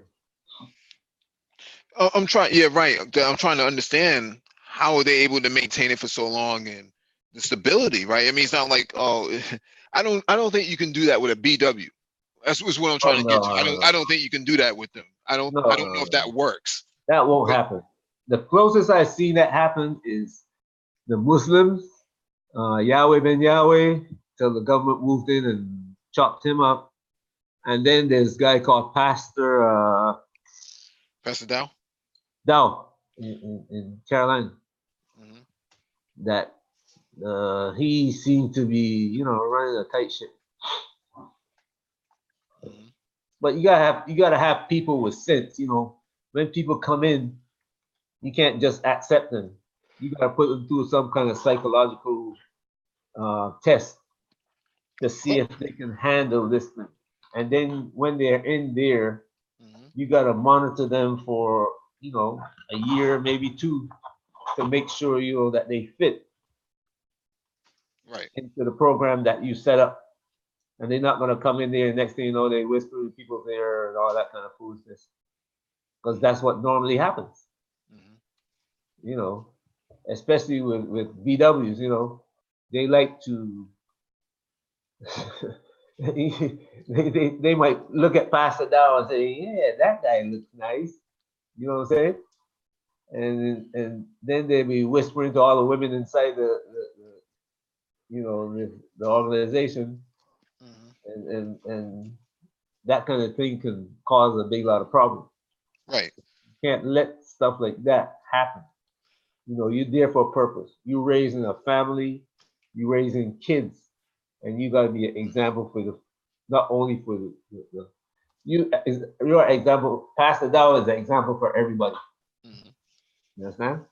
I'm trying. Yeah, right. I'm trying to understand how are they able to maintain it for so long and the stability, right? I mean, it's not like I don't think you can do that with a BW. That's what I'm Oh trying to get to. no, I don't think you can do that with them. no, I no, don't know no, if that no. works. That won't But happen. The closest I've seen that happen is the Muslims, Yahweh ben Yahweh, till the government moved in and chopped him up. And then there's a guy called Pastor Pastor Dow. Dow in Carolina Mm-hmm. that he seemed to be, running a tight ship. Mm-hmm. But you gotta have people with sense. When people come in, you can't just accept them. You gotta put them through some kind of psychological test to see if they can handle this thing. And then when they're in there, Mm-hmm. you gotta monitor them for a year, maybe 2, to make sure that they fit. Right. into the program that you set up. And they're not going to come in there and next thing you know, they whisper in people's ear and all that kind of foolishness. Because that's what normally happens, you know, especially with VWs, you know, they like to, they might look at Pastor Dow and say, yeah, that guy looks nice. You know what I'm saying? And then they be whispering to all the women inside the you know the organization, and that kind of thing can cause a big lot of problems. Right. You can't let stuff like that happen. You know, you're there for a purpose. You're raising a family, you're raising kids, and you got to be an example for the, not only for the your example. Pastor Dow is an example for everybody. You understand?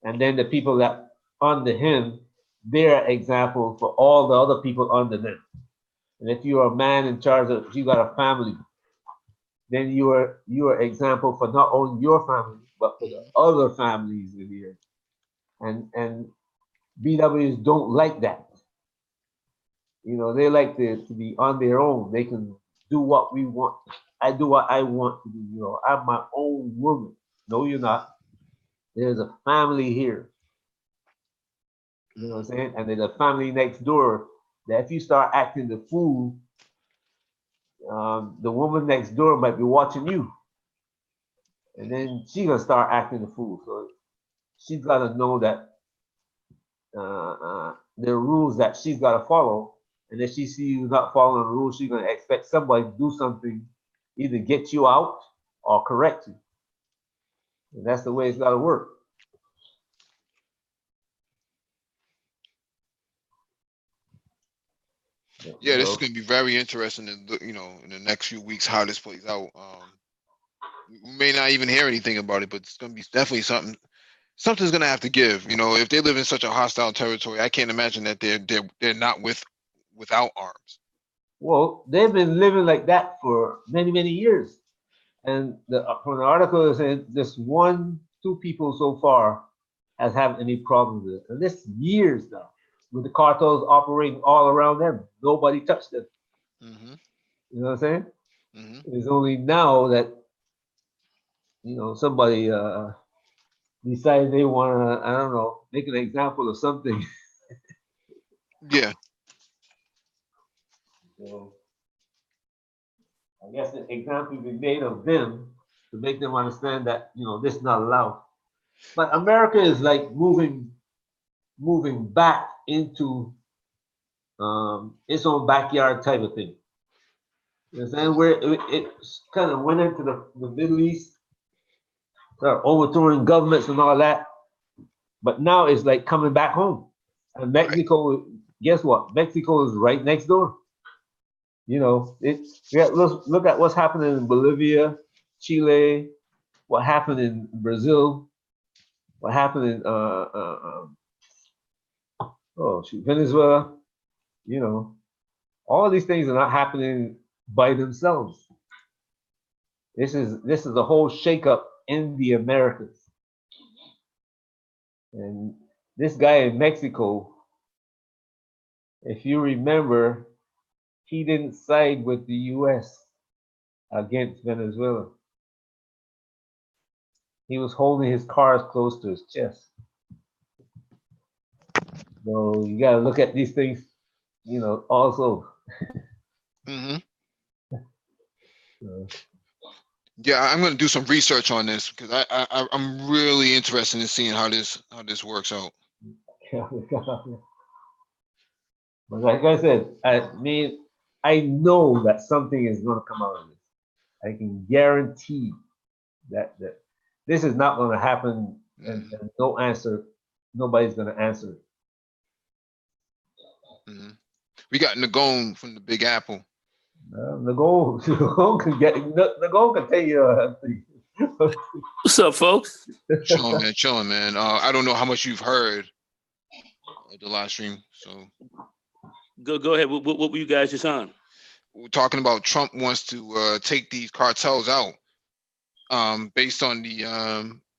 And then the people that under him, they're example for all the other people under them. And if you're a man in charge of, you got a family, then you are example for not only your family but for the other families in here. And BWs don't like that. You know, they like to be on their own. They can do what we want. I do what I want to do. You know, I'm my own woman. No, you're not. There's a family here. You know what I'm saying? And there's a family next door that if you start acting the fool, the woman next door might be watching you. And then she's gonna start acting the fool. So she's gotta know that there are rules that she's gotta follow. And if she sees you not following the rules, she's gonna expect somebody to do something, either get you out or correct you. And that's the way it's gotta work. Yeah, this is going to be very interesting in the next few weeks how this plays out. We may not even hear anything about it, but it's going to be definitely something. Something's going to have to give. You know, if they live in such a hostile territory, I can't imagine that they're not without arms. Well, they've been living like that for many years. And from the article, it said just two people so far has had any problems with it. And this years now, with the cartels operating all around them. Nobody touched them. You know what I'm saying? It's only now that, you know, somebody decided they want to, I don't know, make an example of something. Yeah. So I guess an example be made of them to make them understand that, you know, this is not allowed. But America is like moving back into its own backyard type of thing. You understand? Where it kind of went into the Middle East, overthrowing governments and all that. But now it's like coming back home. And Mexico, guess what? Mexico is right next door. You know, look at what's happening in Bolivia, Chile, what happened in Brazil, what happened in Venezuela. You know, all these things are not happening by themselves. This is a whole shakeup in the Americas. And this guy in Mexico, if you remember, he didn't side with the U.S. against Venezuela. He was holding his cards close to his chest. So you got to look at these things, you know, also. Yeah, I'm going to do some research on this because I'm really interested in seeing how this works out. But like I said, I know that something is going to come out of this. I can guarantee that this is not going to happen, and no answer. Nobody's going to answer it. We got Nagone from the Big Apple. Nagone can tell you. What's up, folks? Chilling, man. I don't know how much you've heard of the live stream, so go ahead. What were you guys just on? We're talking about Trump wants to take these cartels out, based on the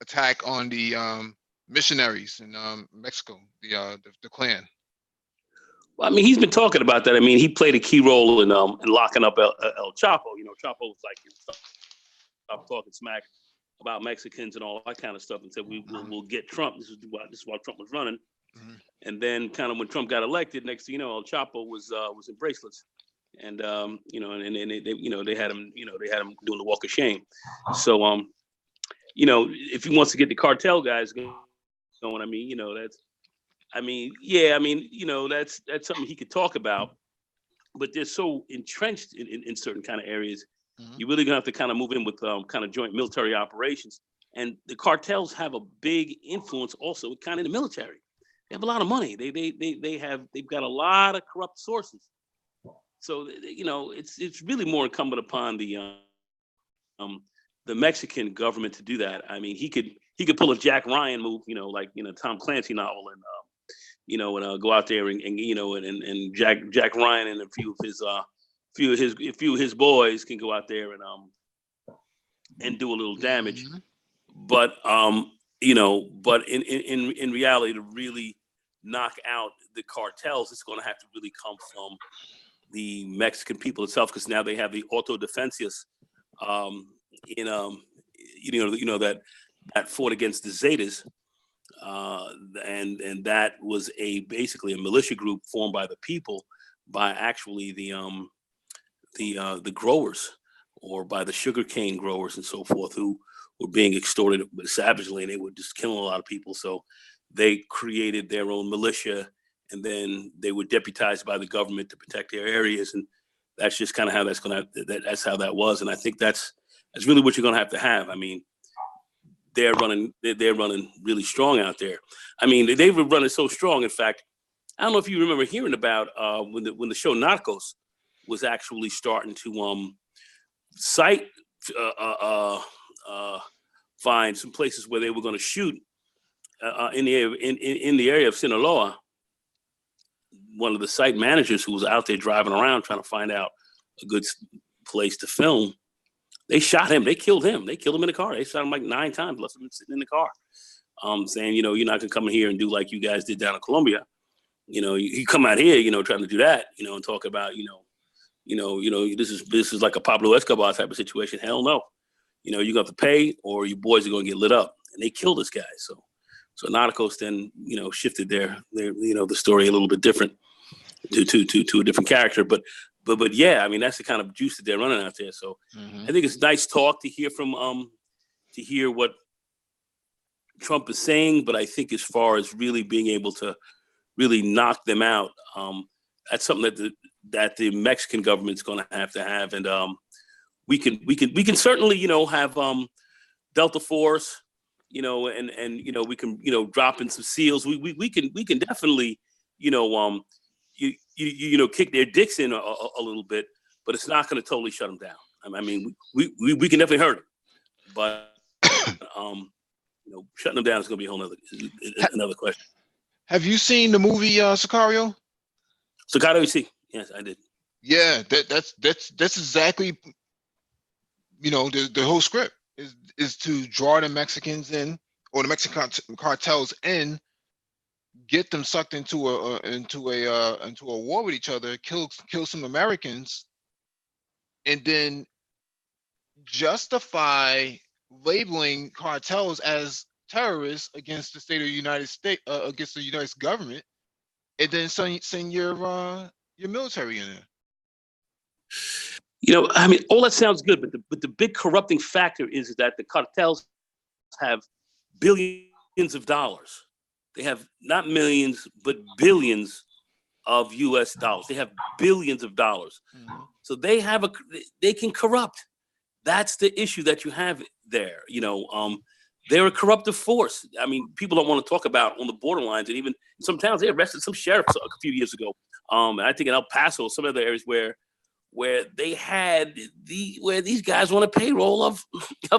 attack on the missionaries in Mexico, the Klan. Well, I mean, he's been talking about that. I mean, he played a key role in locking up El Chapo. You know, Chapo was like, stop talking smack about Mexicans and all that kind of stuff, and said we'll get Trump. This is why Trump was running. Mhm. And then, kind of when Trump got elected, next thing you know, El Chapo was in bracelets, and you know, and they had him, doing the walk of shame. So you know, if he wants to get the cartel guys going, I mean, you know, that's something he could talk about, but they're so entrenched in certain kind of areas. Mhm. You're really gonna have to kind of move in with kind of joint military operations, and the cartels have a big influence also, kind of in the military. They have a lot of money. They've got a lot of corrupt sources. So you know, it's really more incumbent upon the Mexican government to do that. I mean, he could pull a Jack Ryan move, you know, like Tom Clancy novel, and go out there and Jack Ryan and a few of his boys can go out there and do a little damage. Mhm. But but in reality, to really knock out the cartels, it's going to have to really come from the Mexican people itself, because now they have the autodefensias in that fought against the Zetas, and that was basically a militia group formed by the people, by actually the growers, or by the sugarcane growers and so forth, who were being extorted savagely, and they were just killing a lot of people. So they created their own militia, and then they were deputized by the government to protect their areas, and that's just kind of how that's how that was. And I think that's really what you're going to have. I mean, they're running really strong out there. I mean, they were running so strong. In fact, I don't know if you remember hearing about when the show Narcos was actually starting to cite find some places where they were going to shoot in the area of Sinaloa. One of the site managers who was out there driving around trying to find out a good place to film, they shot him. They killed him. They killed him in the car. They shot him like 9 times, left him sitting in the car, saying, you're not gonna come in here and do like you guys did down in Colombia. You come out here, trying to do that, and talk about, this is like a Pablo Escobar type of situation. Hell no. You're gonna have to pay, or your boys are gonna get lit up. And they killed this guy. So Narcos then, shifted their the story a little bit different to a different character. But yeah, I mean, that's the kind of juice that they're running out there. So Mhm. I think it's nice talk to hear from to hear what Trump is saying. But I think as far as really being able to really knock them out, that's something that the Mexican government's going to have. And we can certainly have Delta Force, and we can drop in some SEALs. We can definitely kick their dicks in a little bit, but it's not going to totally shut them down. I mean, we can definitely hurt them, but shutting them down is going to be a whole another question. Have you seen the movie Sicario? Sicario, you see? Yes, I did. Yeah, that's exactly the whole script is to draw the Mexicans in, or the Mexican cartels in, get them sucked into a war with each other, kill some Americans, and then justify labeling cartels as terrorists against the state of the United States, against the United government, and then send your military in there. I mean, all that sounds good, but the big corrupting factor is that the cartels have billions of dollars. They have not millions, but billions of U.S. dollars. They have billions of dollars. Mm-hmm. So they can corrupt. That's the issue that you have there. They're a corruptive force. I mean, people don't want to talk about on the borderlines, and even in some towns, they arrested some sheriffs a few years ago. I think in El Paso, some other areas where they had where these guys were on a payroll of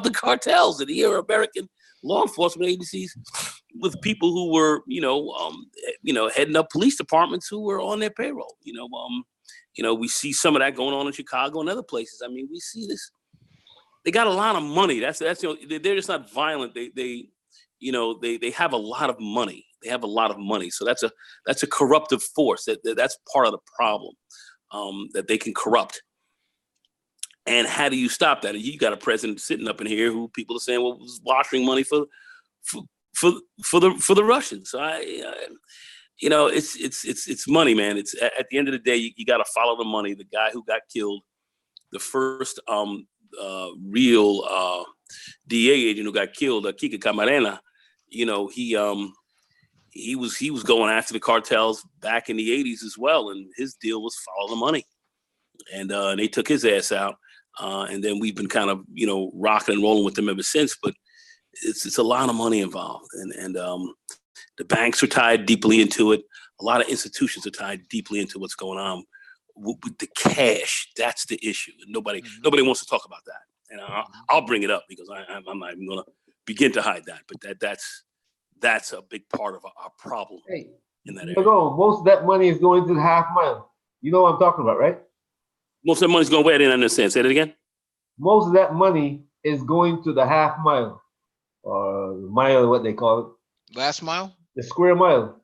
the cartels, and here are American law enforcement agencies with people who were, heading up police departments who were on their payroll. We see some of that going on in Chicago and other places. I mean, we see this. They got a lot of money. They're just not violent. They have a lot of money. They have a lot of money. So that's a corruptive force. That's part of the problem, that they can corrupt. And how do you stop that? You got a president sitting up in here who people are saying, well, was washing money for the Russians. So it's money, man. It's at the end of the day, you got to follow the money. The guy who got killed, the first real DA agent who got killed, Kika Camarena, he was going after the cartels back in the 80s as well, and his deal was follow the money, and they took his ass out, and then we've been kind of rocking and rolling with them ever since. But it's a lot of money involved, and the banks are tied deeply into it. A lot of institutions are tied deeply into what's going on with the cash. That's the issue, and nobody wants to talk about that. And I'll bring it up because I'm not even going to begin to hide that. But that's a big part of our problem in that area. Most of that money is going to the half mile. You know what I'm talking about, right? Most of that money's going where? I didn't understand. Say that again. Most of that money is going to the half mile, or mile, what they call it. Last mile? The square mile.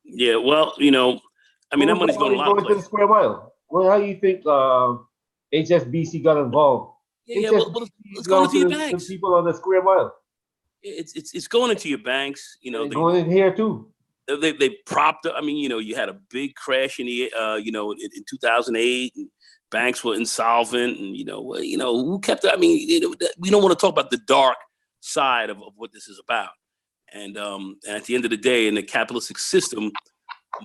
Yeah, well, that money's going a lot of places. To the square mile. Well, how do you think HSBC got involved? Yeah, well, it's going into your banks. The people on the square mile. It's going into your banks. They're going in here too. They propped up. You had a big crash in the in 2008, and banks were insolvent, and who kept it? We don't want to talk about the dark side of what this is about. And at the end of the day, in the capitalistic system,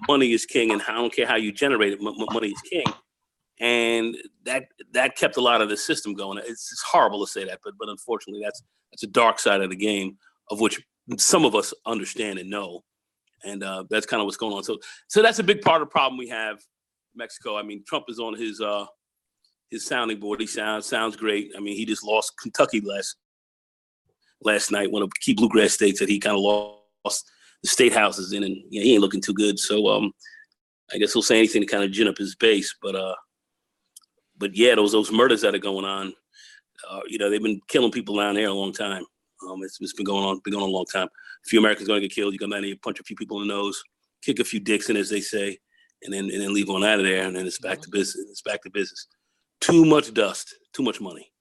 money is king, and I don't care how you generate it, money is king. And that kept a lot of the system going. It's horrible to say that, but unfortunately, that's a dark side of the game, of which some of us understand and know. And that's kind of what's going on. So that's a big part of the problem we have in Mexico. Trump is on his sounding board. He sounds great. He just lost Kentucky last night, one of the key bluegrass states that he kind of lost the state houses in, and he ain't looking too good. So I guess he'll say anything to kind of gin up his base. But yeah, those murders that are going on, they've been killing people down there a long time. It's been going on a long time. A few Americans going to get killed. You come down here, punch a few people in the nose, kick a few dicks in, as they say, and then leave on out of there, and then it's back to business. It's back to business. Too much dust, too much money.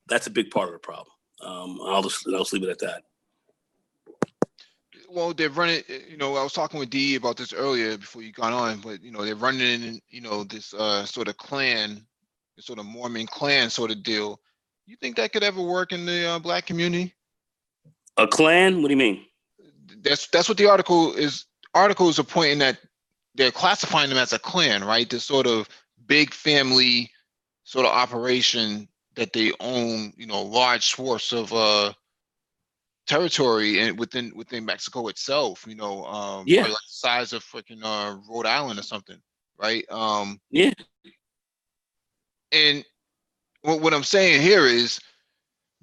That's a big part of the problem. I'll just leave it at that. Well, they're running. I was talking with Dee about this earlier before you got on, but they're running in this sort of clan, sort of Mormon clan sort of deal. You think that could ever work in the Black community? A clan? What do you mean? That's what the article is. Articles are pointing that they're classifying them as a clan, right? This sort of big family sort of operation that they own, large swaths of territory and within Mexico itself, yeah, like the size of freaking Rhode Island or something, right? Yeah. And what I'm saying here is,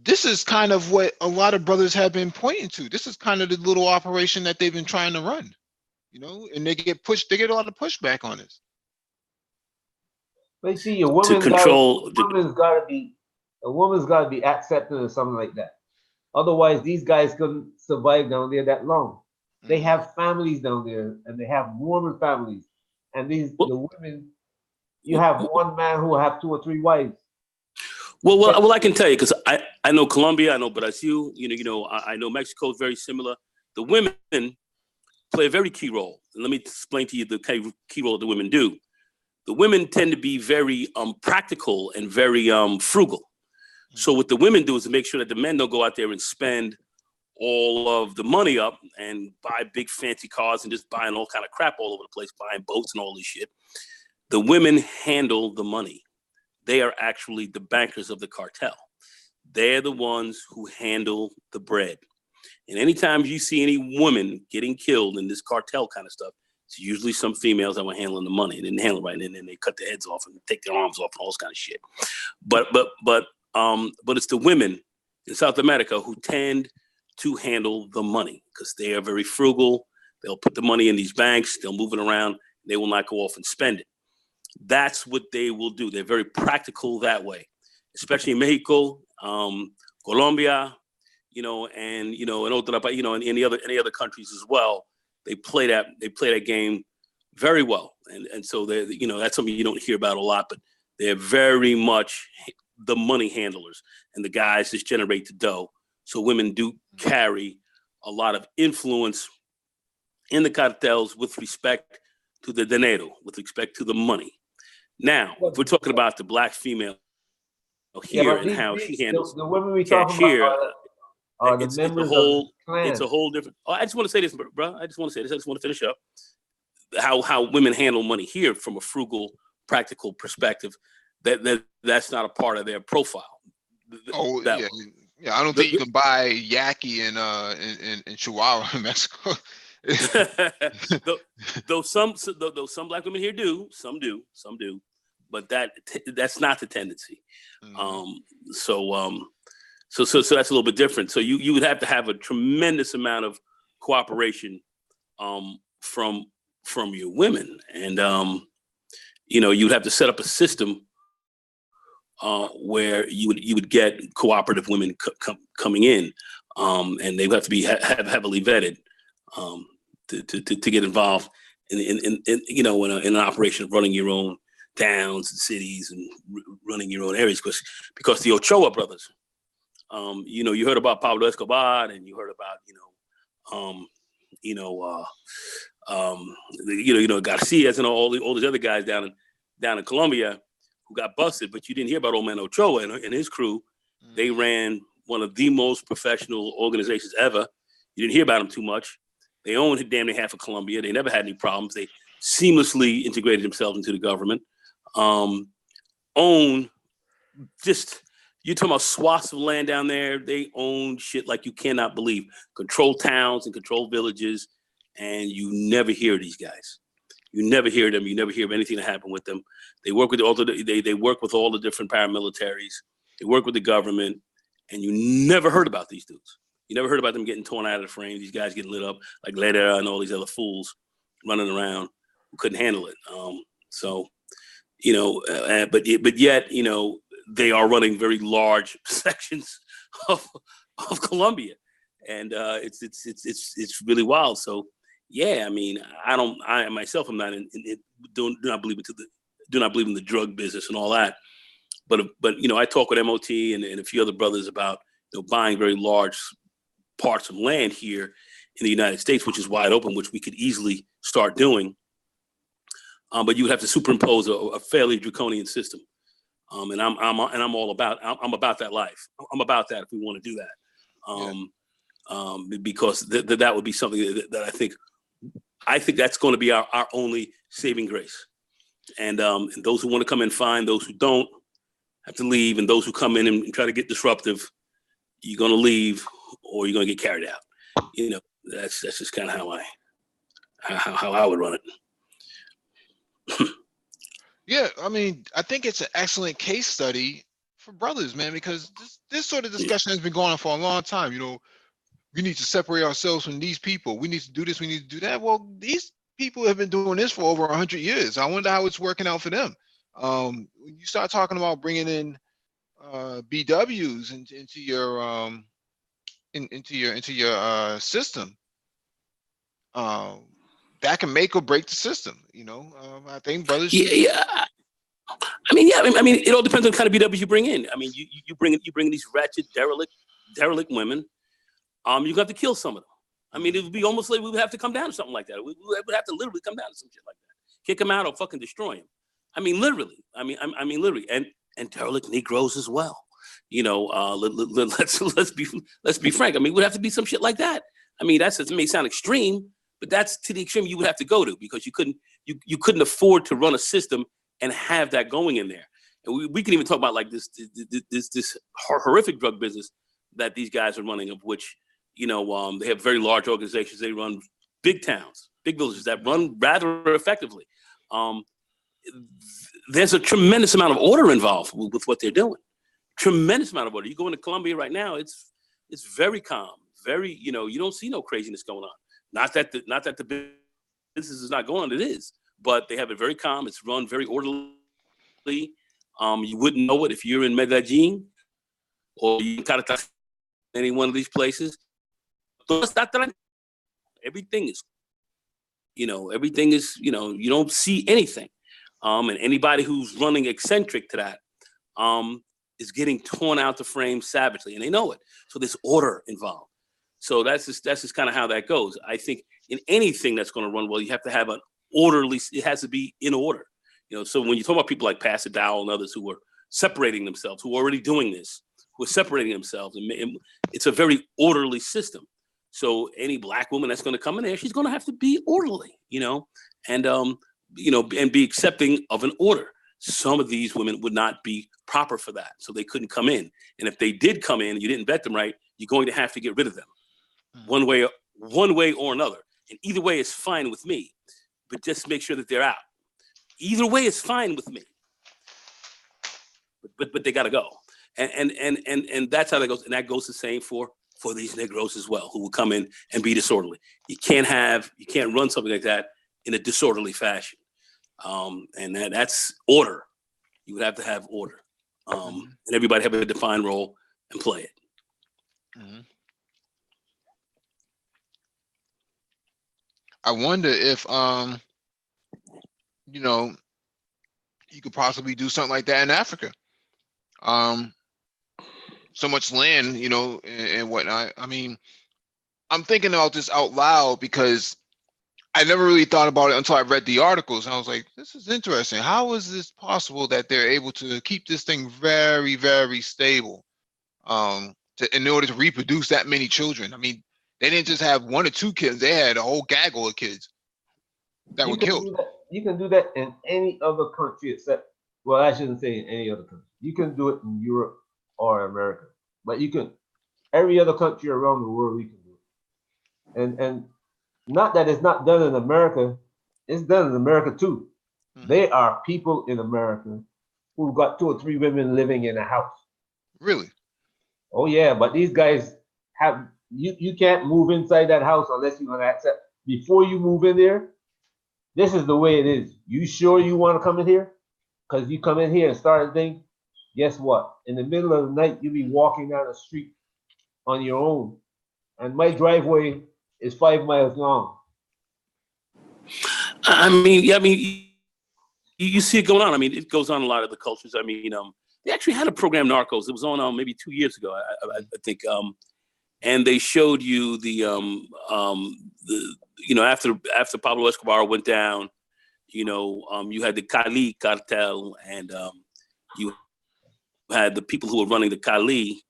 this is kind of what a lot of brothers have been pointing to. This is kind of the little operation that they've been trying to run, and they get a lot of pushback on this. But see, a woman's got to be accepted or something like that. Otherwise, these guys couldn't survive down there that long. They have families down there, and they have Mormon families. And the women, you have one man who will have 2 or 3 wives. Well, I can tell you, because I know Colombia, I know Brazil, I know Mexico is very similar. The women play a very key role. And let me explain to you the key role the women do. The women tend to be very practical and very frugal. So what the women do is to make sure that the men don't go out there and spend all of the money up and buy big fancy cars and just buying all kind of crap all over the place, buying boats and all this shit. The women handle the money. They are actually the bankers of the cartel. They're the ones who handle the bread. And anytime you see any woman getting killed in this cartel kind of stuff, it's usually some females that were handling the money and didn't handle it right, and then they cut their heads off and take their arms off and all this kind of shit. But it's the women in South America who tend to handle the money because they are very frugal. They'll put the money in these banks. They'll move it around. They will not go off and spend it. That's what they will do. They're very practical that way, especially in Mexico, Colombia. and open up, in any other countries as well. They play that game very well, and so that's something you don't hear about a lot, but they're very much the money handlers and the guys that generate the dough. So women do carry a lot of influence in the cartels with respect to the dinero, with respect to the money. Now, if we're talking about the black female here and how she handles the women we cash talking here, about are the members of the clan. it's a whole different. Oh, I just want to say this, bro. I just want to say this. I just want to finish up how women handle money here from a frugal, practical perspective. That's not a part of their profile. Yeah. I don't think you can buy yaqui in Chihuahua, in Mexico. though some black women here do, some do, but that's not the tendency. So that's a little bit different. So you would have to have a tremendous amount of cooperation from your women, and you'd have to set up a system where you would get cooperative women coming in, and they would have to be heavily vetted to get involved in an operation of running your own towns and cities and running your own areas, because the Ochoa brothers, you heard about Pablo Escobar, and you heard about Garcias and all these other guys down in Colombia who got busted, but you didn't hear about old man Ochoa and his crew. They ran one of the most professional organizations ever. You didn't hear about them too much. They owned damn near half of Colombia. They never had any problems. They seamlessly integrated themselves into the government. You're talking about swaths of land down there. They own shit like you cannot believe. Control towns and control villages, and you never hear these guys. You never hear them. You never hear of anything that happened with them. They work with they work with all the different paramilitaries. They work with the government, and you never heard about these dudes. You never heard about them getting torn out of the frame. These guys getting lit up like Leder and all these other fools running around who couldn't handle it. But yet, they are running very large sections of Colombia, and it's really wild. So yeah, I mean, I myself am not do not believe in the drug business and all that, but I talk with MOT and a few other brothers about buying very large parts of land here in the United States, which is wide open, which we could easily start doing. But you would have to superimpose a fairly draconian system. And I'm all about I'm about that life. I'm about that if we want to do that. Because that would be something that I think that's going to be our only saving grace. And those who want to come in, fine. Those who don't have to leave, and those who come in and try to get disruptive, you're going to leave or you're going to get carried out. That's just kind of how I would run it. Yeah, I mean, I think it's an excellent case study for brothers, man, because this sort of discussion has been going on for a long time. We need to separate ourselves from these people. We need to do this. We need to do that. Well, these people have been doing this for over 100 years. I wonder how it's working out for them. When you start talking about bringing in BWs into your system, that can make or break the system. I think brothers. Yeah. I mean, it all depends on the kind of BWs you bring in. I mean, you bring in these wretched, derelict women. You have to kill some of them. I mean, it would be almost like we would have to come down to something like that. We would have to literally come down to some shit like that. Kick them out or fucking destroy them. I mean, literally. I mean, literally, and derelict Negroes as well. Let's be frank. I mean, it would have to be some shit like that. I mean, it may sound extreme, but that's to the extreme you would have to go to, because you couldn't afford to run a system and have that going in there. And we can even talk about like this horrific drug business that these guys are running, of which they have very large organizations. They run big towns, big villages that run rather effectively. There's a tremendous amount of order involved with what they're doing. Tremendous amount of order. You go into Colombia right now, it's very calm, very, you don't see no craziness going on. Not that the business is not going on, it is, but they have it very calm. It's run very orderly. You wouldn't know it if you're in Medellin or you in Caracas. any one of these places. Everything is, everything is, you don't see anything. And anybody who's running eccentric to that is getting torn out the frame savagely, and they know it. So there's order involved. So that's just kind of how that goes. I think in anything that's going to run well, you have to have an orderly. It has to be in order. So when you talk about people like Pastor Dowell and others who are separating themselves, who are already doing this, who are separating themselves, and it's a very orderly system. So any black woman that's going to come in there, she's going to have to be orderly, and and be accepting of an order. Some of these women would not be proper for that, so they couldn't come in. And if they did come in and you didn't vet them right, you're going to have to get rid of them, one way or another. And either way is fine with me, but just make sure that they're out. Either way is fine with me, but they got to go. And that's how that goes. And that goes the same for these Negroes as well, who will come in and be disorderly. You can't run something like that in a disorderly fashion. And that's order. You would have to have order. And everybody have a defined role and play it. Mm-hmm. I wonder if you could possibly do something like that in Africa. So much land, and whatnot. I mean, I'm thinking about this out loud because I never really thought about it until I read the articles. And I was like, this is interesting. How is this possible that they're able to keep this thing very, very stable in order to reproduce that many children? I mean, they didn't just have 1 or 2 kids. They had a whole gaggle of kids that were killed. You can do that in any other country except, well, I shouldn't say in any other country. You can do it in Europe or America. But you can, every other country around the world, you can do it. And not that it's not done in America, it's done in America too. Mm-hmm. There are people in America who've got 2 or 3 women living in a house. Really? Oh yeah, but these guys have, you can't move inside that house unless you're gonna accept, before you move in there, this is the way it is. You sure you wanna come in here? Because you come in here and start a thing, guess what? In the middle of the night, you'll be walking down the street on your own. And my driveway is 5 miles long. You see it going on. I mean, it goes on in a lot of the cultures. I mean, they actually had a program, Narcos. It was on maybe 2 years ago, I think. And they showed you after Pablo Escobar went down, you had the Cali cartel, and you had the people who were running the Cali,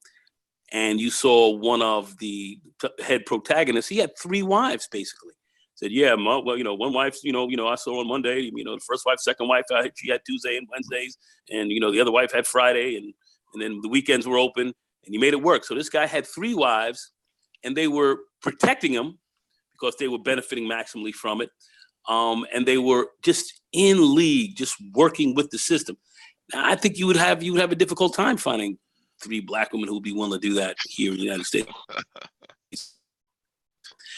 and you saw one of the head protagonists. He had 3 wives, basically. Said, yeah, well, one wife, I saw on Monday, the first wife, second wife, she had Tuesday and Wednesdays, and, the other wife had Friday, and then the weekends were open, and he made it work. So this guy had 3 wives, and they were protecting him because they were benefiting maximally from it. And they were just in league, just working with the system. Now, I think you would have a difficult time finding 3 black women who would be willing to do that here in the United States.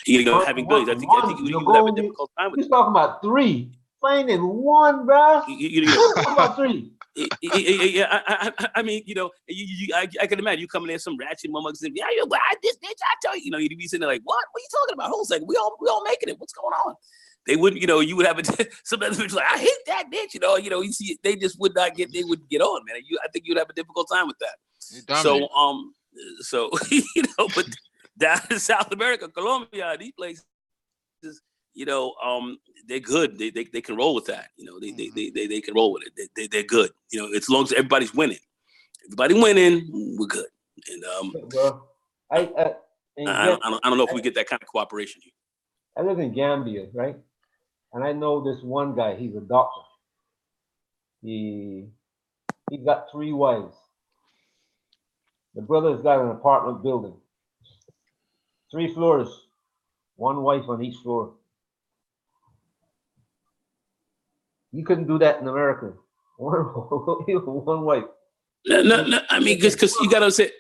Having billions, I think you would have a difficult time with it. You're talking about 3, finding 1, bro. Talking about 3. Yeah, I mean, I can imagine you coming in some ratchet mama saying, yeah, you buy this bitch, I tell you, you'd be sitting there like, what are you talking about? Hold a second, we all making it. What's going on? They wouldn't, you would have some other bitch like, I hate that bitch, you see, they just would not get, they wouldn't get on, man. I think you'd have a difficult time with that. So, but down in South America, Colombia, these places, they're good. They can roll with that. They can roll with it. They're good. As long as everybody's winning. Everybody winning, we're good. And I don't know if we get that kind of cooperation here. I live in Gambia, right? And I know this one guy. He's a doctor. He got 3 wives. The brother's got an apartment building, 3 floors, 1 wife on each floor. You couldn't do that in America. One wife. No. I mean, because you gotta say,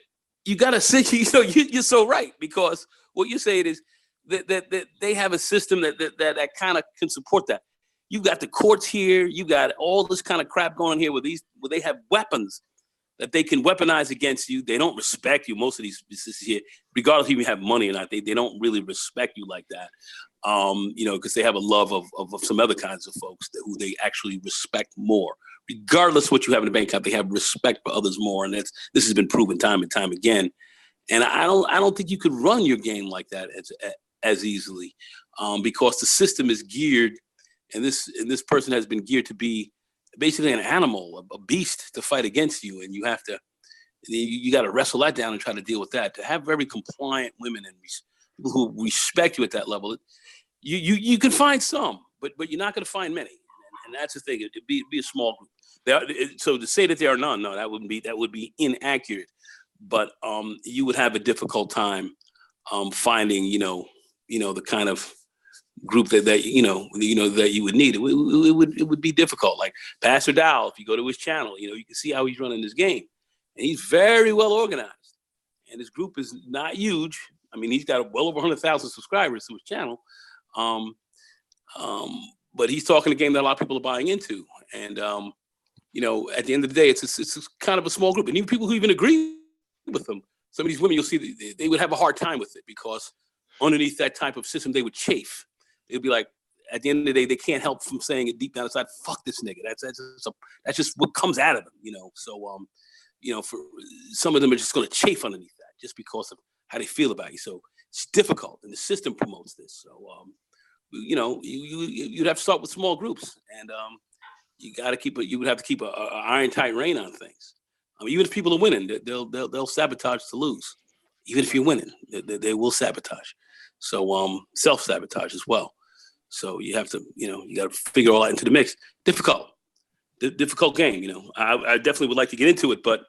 you're so right, because what you're saying is that they have a system that kind of can support that. You got the courts here. You got all this kind of crap going on here where they have weapons that they can weaponize against you. They don't respect you. Most of these businesses here, regardless if you have money or not, they don't really respect you like that. You know, because they have a love of some other kinds of folks who they actually respect more. Regardless what you have in the bank account, they have respect for others more, and this has been proven time and time again. And I don't think you could run your game like that as easily, because the system is geared, and this person has been geared to be basically an animal, a beast to fight against you, and you have to, you got to wrestle that down and try to deal with that. To have very compliant women and people who respect you at that level, you can find some, but you're not going to find many, and that's the thing. It'd be a small group. So to say that there are none, no, that would be inaccurate. But you would have a difficult time finding, the kind of group that you would need. It would be difficult. Like Pastor Dow, if you go to his channel, you can see how he's running this game, and he's very well organized. And his group is not huge. I mean, he's got well over 100,000 subscribers to his channel. But he's talking a game that a lot of people are buying into. And at the end of the day, it's kind of a small group, and even people who even agree with them, some of these women, you'll see they would have a hard time with it, because underneath that type of system, they would chafe. They'd be like, at the end of the day, they can't help from saying it deep down inside, fuck this nigga. That's just what comes out of them, So, for some of them are just going to chafe underneath that just because of how they feel about you. So it's difficult, and the system promotes this. So, you'd have to start with small groups, and you would have to keep a iron tight rein on things. Even if people are winning, they'll sabotage to lose. Even if you're winning, they will sabotage. So self-sabotage as well. So you have to, you got to figure all that into the mix. Difficult game. I definitely would like to get into it, but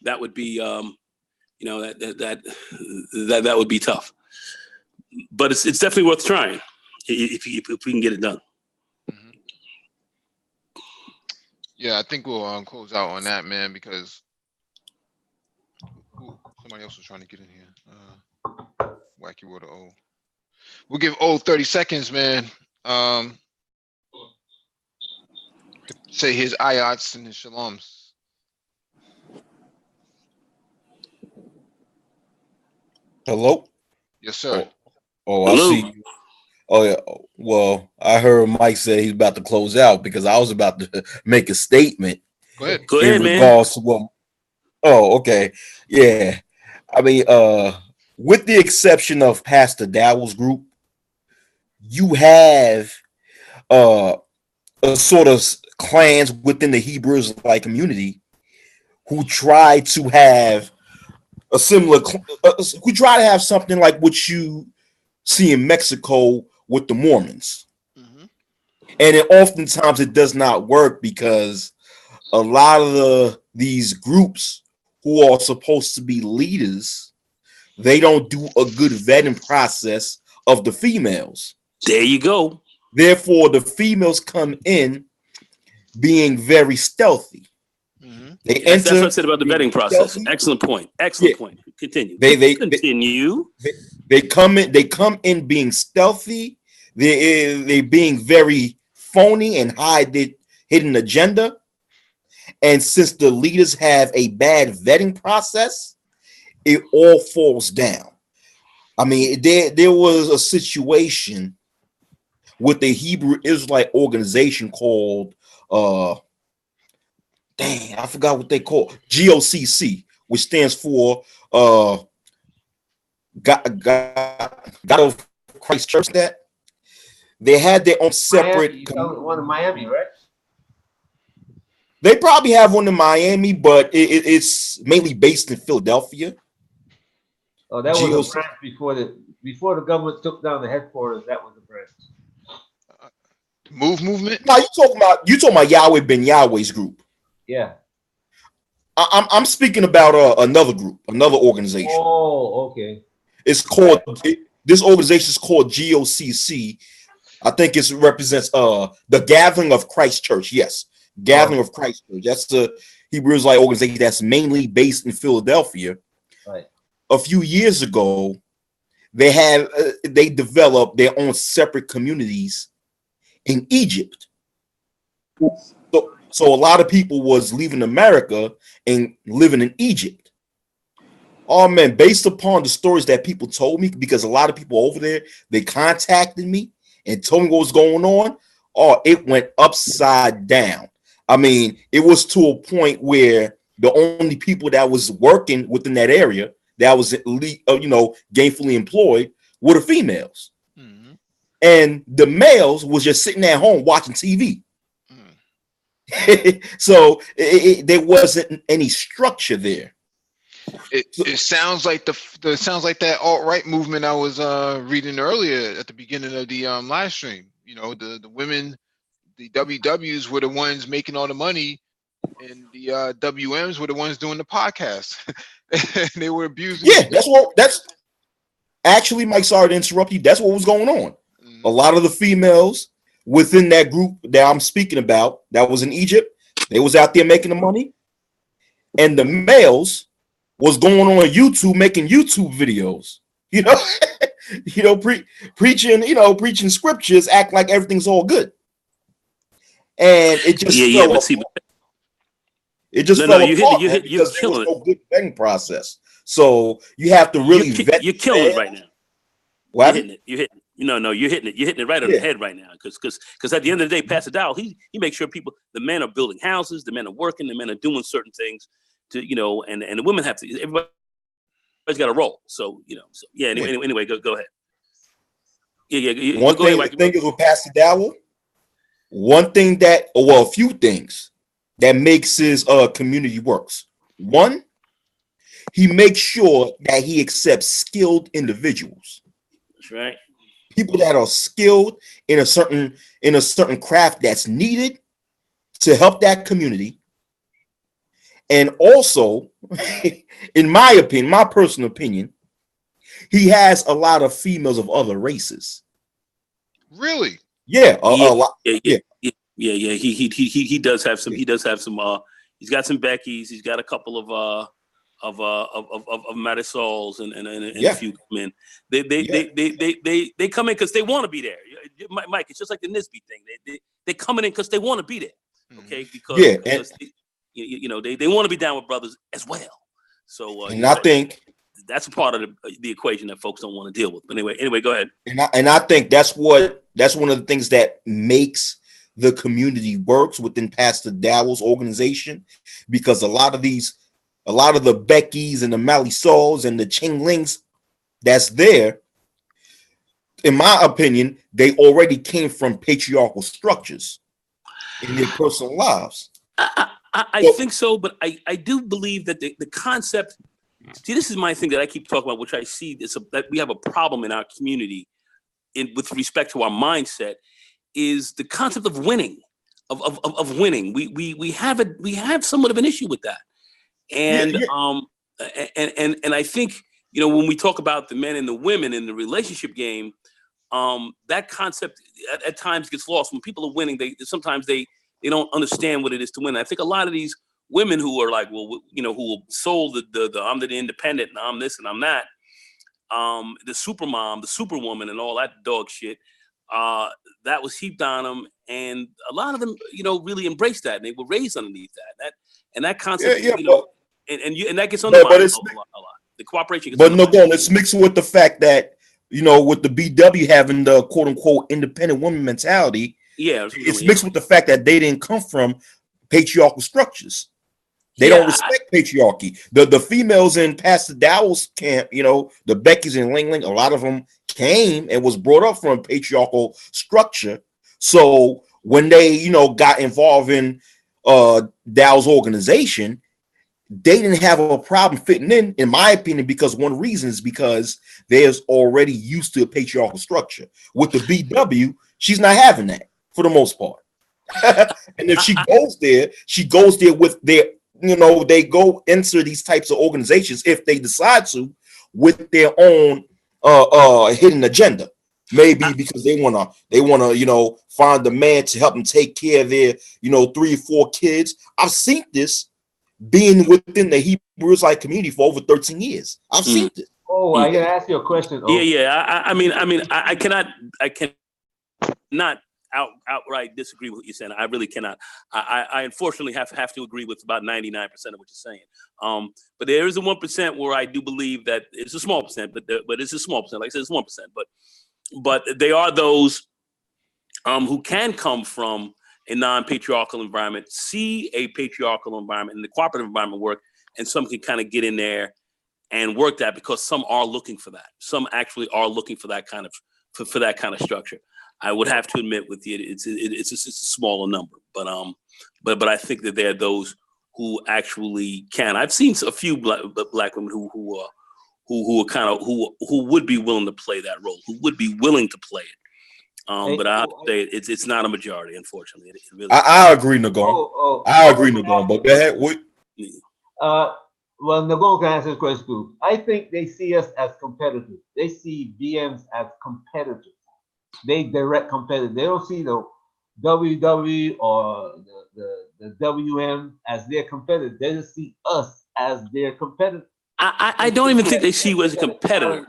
that would be, that would be tough. But it's definitely worth trying if we can get it done. Mm-hmm. Yeah, I think we'll close out on that, man, because somebody else was trying to get in here. Wacky Water O. We'll give O 30 seconds, man. To say his ayats and his shalams. Hello? Yes, sir. Oh, I see you. Oh, yeah. Well, I heard Mike say he's about to close out, because I was about to make a statement. Go ahead. Go ahead, in man. regards to what. Oh, okay. Yeah. I mean, with the exception of Pastor Dowell's group, you have a sort of clans within the Hebrew Israelite community who try to have a similar, who try to have something like what you see in Mexico with the Mormons. Mm-hmm. And oftentimes it does not work, because a lot of these groups who are supposed to be leaders, they don't do a good vetting process of the females. There you go. Therefore, the females come in being very stealthy. Mm-hmm. That's what I said about the vetting process. Stealthy. Excellent point. Excellent point. Continue. Continue. They come in being stealthy. They being very phony and hide their hidden agenda. And since the leaders have a bad vetting process, it all falls down. I mean, there was a situation with the Hebrew Israelite organization called, I forgot what they call, GOCC, which stands for God of Christ Church. That they had their own separate. One in Miami, right? They probably have one in Miami, but it's mainly based in Philadelphia. Oh, that was a branch before the government took down the headquarters. That was a branch. Movement? No, you talking about Yahweh Ben Yahweh's group. Yeah. I'm speaking about another group, another organization. Oh, okay. It's called this organization is called GOCC. I think it represents the Gathering of Christ Church. Yes, Gathering of Christ Church. That's the Hebrew Israelite organization that's mainly based in Philadelphia. Right. A few years ago, they developed their own separate communities in Egypt. So a lot of people was leaving America and living in Egypt. Oh man, based upon the stories that people told me, because a lot of people over there, they contacted me and told me what was going on. Oh, it went upside down. I mean, it was to a point where the only people that was working within that area that was gainfully employed were the females. Mm-hmm. And the males was just sitting at home watching TV. Mm. So there wasn't any structure there. It sounds like the sounds like that alt-right movement I was reading earlier at the beginning of the live stream. You know, the women, the WWs were the ones making all the money, and the WMs were the ones doing the podcast. They were abusing. Yeah, that's actually, Mike, sorry to interrupt you. That's what was going on. Mm. A lot of the females within that group that I'm speaking about that was in Egypt, they was out there making the money, and the males was going on YouTube making YouTube videos, preaching scriptures, act like everything's all good, and it just fell apart. It just fell apart because there was no good vetting process. So you have to really vet. You're killing it right now. What? You're hitting it. You're hitting it right on the head right now. Because at the end of the day, Pastor Dow, he makes sure the men are building houses, the men are working, the men are doing certain things to, and the women have to. Everybody's got a role. So Anyway, go ahead. One thing is with Pastor Dow. One thing a few things that makes his community works. One, he makes sure that he accepts skilled individuals. That's right. People that are skilled in a certain craft that's needed to help that community. And also, in my opinion, my personal opinion, he has a lot of females of other races. Really? Yeah, a lot. Yeah. He does have some. He does have some. He's got some Beckys. He's got a couple of Marisols and a few come in. They come in because they want to be there. Mike, it's just like the Nisby thing. They coming in because they want to be there. Okay, because they want to be down with brothers as well. So and I think that's a part of the equation that folks don't want to deal with. But anyway, go ahead. And I think that's one of the things that makes the community works within Pastor Dowell's organization, because a lot of the Beckys and the Marisols and the Ching Lings that's there, in my opinion, they already came from patriarchal structures in their personal lives. I think so, but I do believe that the concept. See, this is my thing that I keep talking about, which I see that we have a problem in our community with respect to our mindset, is the concept of winning, of winning. We have somewhat of an issue with that. And and I think when we talk about the men and the women in the relationship game, that concept at times gets lost. When people are winning, they sometimes don't understand what it is to win. I think a lot of these women who are like, who sold the I'm the independent and I'm this and I'm that, the super mom, the superwoman, and all that dog shit, that was heaped on them, and a lot of them, really embraced that, and they were raised underneath that concept, and that gets undermined a lot. The cooperation gets undermined. It's mixed with the fact that with the BW having the quote unquote independent woman mentality. Yeah, it's mixed with the fact that they didn't come from patriarchal structures. They don't respect patriarchy. The females in Pastor Dowell's camp, the Beckys and Ling Ling, a lot of them came and was brought up from a patriarchal structure. So when they, got involved in Dowell's organization, they didn't have a problem fitting in my opinion, because one reason is because they're already used to a patriarchal structure. With the BW, she's not having that for the most part. And if she goes there with their, they go into these types of organizations if they decide to with their own hidden agenda. Maybe because they wanna find a man to help them take care of their 3 or 4 kids. I've seen this being within the Hebrew Israelite community for over 13 years. I've seen this. Oh, I gotta ask you a question. Yeah. I mean, I cannot outright disagree with what you're saying. I really cannot. I unfortunately have to agree with about 99% of what you're saying. But there is a 1% where I do believe that it's a small percent, but it's a small percent. Like I said, it's 1%. But they are those who can come from a non-patriarchal environment, see a patriarchal environment and the cooperative environment work, and some can kind of get in there and work that, because some are looking for that. Some actually are looking for that kind of for that kind of structure. I would have to admit with you, it's a smaller number, but I think that there are those who actually can. I've seen a few black women who are kind of who would be willing to play that role, who would be willing to play it. But I have to say it's not a majority, unfortunately. It really I agree, Nagon. I agree, Nagon. But go ahead. Well, Nagon can answer this question too. I think they see us as competitors. They see BMs as competitors. They direct competitors. They don't see the WW or the WM as their competitor. They just see us as their competitor. I don't even think they see you as a competitor.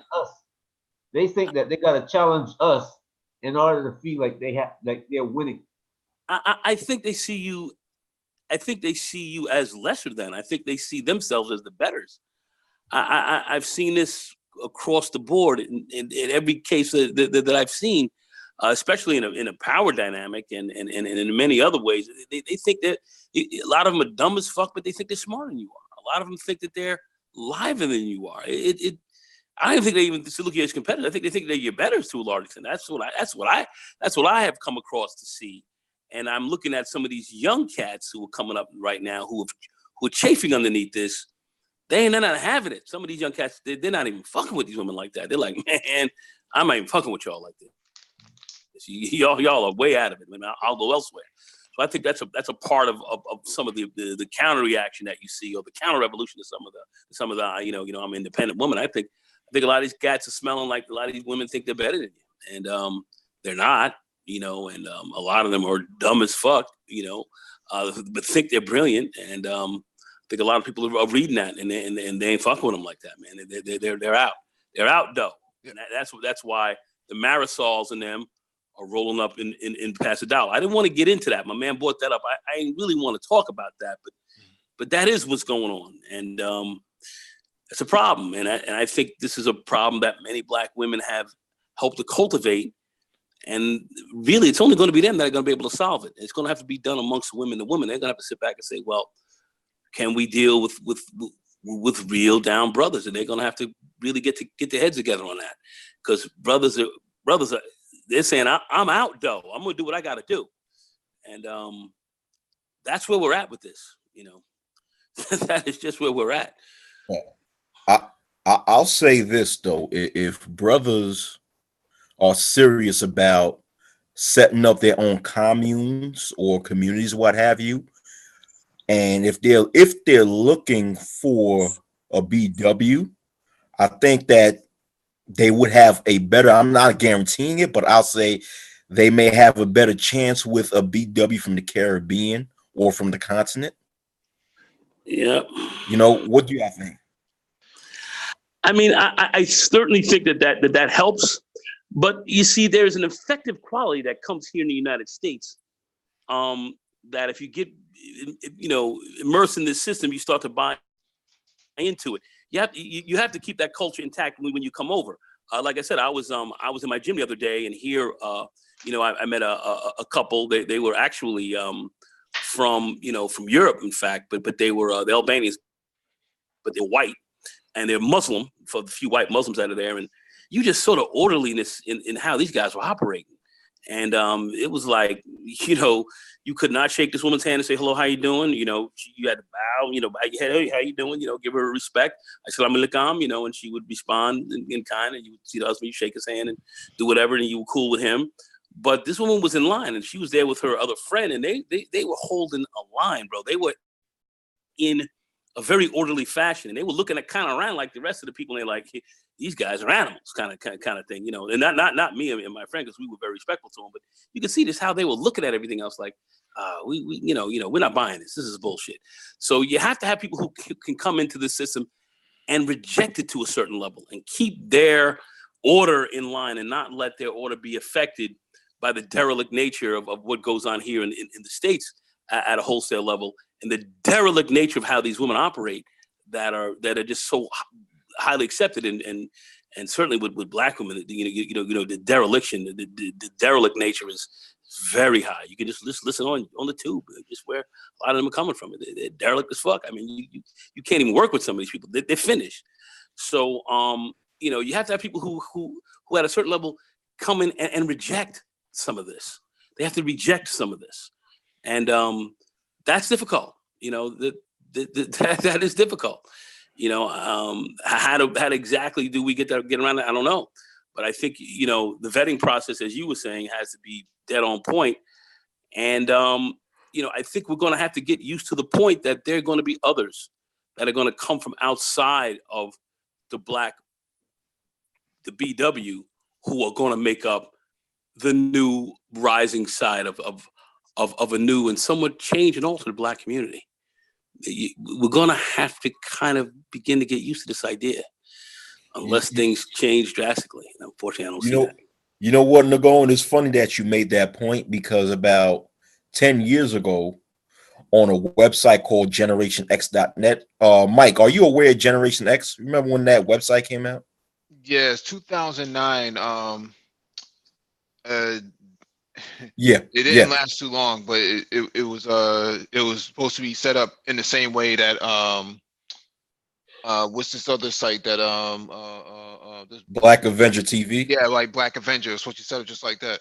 They think that they got to challenge us in order to feel like they're winning. I think they see you. I think they see you as lesser than. I think they see themselves as the betters. I've seen this across the board in every case that I've seen, especially in a power dynamic and in many other ways. They think that a lot of them are dumb as fuck, but they think they're smarter than you are. A lot of them think that they're liver than you are. I don't think they even look at you as competitors. I think they think that you're better to a large extent. That's what I have come across to see. And I'm looking at some of these young cats who are coming up right now who are chafing underneath this. They're not having it. Some of these young cats, they're not even fucking with these women like that. They're like, man, I'm not even fucking with y'all like this. Y'all are way out of it. Man, I'll go elsewhere. So I think that's a part of some of the counter reaction that you see, or the counter revolution of some of the I'm an independent woman. I think a lot of these cats are smelling like a lot of these women think they're better than you, and they're not. And a lot of them are dumb as fuck, but think they're brilliant. And I think a lot of people are reading that, and they ain't fucking with them like that, man. They're out. They're out, though. And that's why the Marisols and them are rolling up in Pasadena. I didn't want to get into that. My man brought that up. I didn't really want to talk about that, but that is what's going on, and it's a problem. And I think this is a problem that many black women have helped to cultivate. And really, it's only going to be them that are going to be able to solve it. It's going to have to be done amongst women to women. They're going to have to sit back and say, well, can we deal with real down brothers? And they're going to have to really get their heads together on that, because brothers are they're saying, I'm out, though. I'm going to do what I got to do. And that's where we're at with this. That is just where we're at. I'll say this, though. If brothers are serious about setting up their own communes or communities, what have you, and if they're looking for a BW, I think that they would have a better, I'm not guaranteeing it, but I'll say they may have a better chance with a BW from the Caribbean or from the continent. Yeah. What do you think? I mean, I certainly think that helps. But you see, there's an effective quality that comes here in the United States, that if you get, immersed in this system, you start to buy into it. You have to keep that culture intact when you come over. Like I said, I was in my gym the other day, and here, I met a couple. They were actually from Europe, in fact, but they were the Albanians, but they're white and they're Muslim, for the few white Muslims out of there, and you just sort of orderliness in how these guys were operating. And it was like, you could not shake this woman's hand and say, hello, how you doing? You had to bow, bow your head, hey, how you doing? Give her respect. I said, I'm alaikum, and she would respond in kind, and you would see the husband, you shake his hand and do whatever, and you were cool with him. But this woman was in line, and she was there with her other friend, and they were holding a line, bro. They were in a very orderly fashion, and they were looking at kind of around like the rest of the people, and they're like, these guys are animals, kind of thing, and not me and my friend, because we were very respectful to them, but you can see just how they were looking at everything else, like, we're not buying this. This is bullshit. So you have to have people who can come into the system and reject it to a certain level and keep their order in line and not let their order be affected by the derelict nature of what goes on here in the States at a wholesale level, and the derelict nature of how these women operate that are just so highly accepted, and certainly with black women, the dereliction, the derelict nature is very high. You can just listen on the tube, just where a lot of them are coming from. They're derelict as fuck. I mean, you can't even work with some of these people. They're finished. So you have to have people who at a certain level come in and reject some of this. They have to reject some of this, and that's difficult. That is difficult. How exactly do we get around that? I don't know, but I think the vetting process, as you were saying, has to be dead on point. And I think we're going to have to get used to the point that there are going to be others that are going to come from outside of the BW, who are going to make up the new rising side of a new and somewhat changed and altered black community. We're going to have to kind of begin to get used to this idea, unless things change drastically. And unfortunately, I don't see that. You know what, Nagon? It's funny that you made that point, because about 10 years ago, on a website called GenerationX.net, Mike, are you aware of Generation X? Remember when that website came out? Yes, 2009. Yeah, it didn't last too long, but it was supposed to be set up in the same way that what's this other site that this Black Avenger TV. Yeah, like Black Avenger. It's what you set up just like that.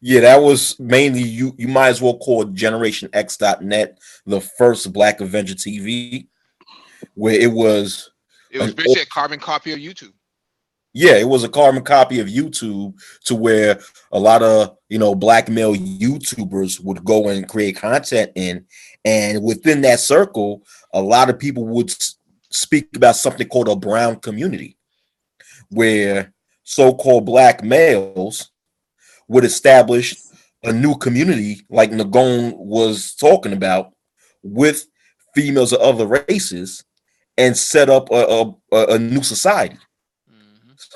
Yeah, that was mainly you might as well call GenerationX.net the first Black Avenger TV, where it was basically a carbon copy of YouTube. Yeah, it was a carbon copy of YouTube, to where a lot of black male YouTubers would go and create content in, and within that circle, a lot of people would speak about something called a brown community, where so-called black males would establish a new community, like Nagon was talking about, with females of other races, and set up a new society.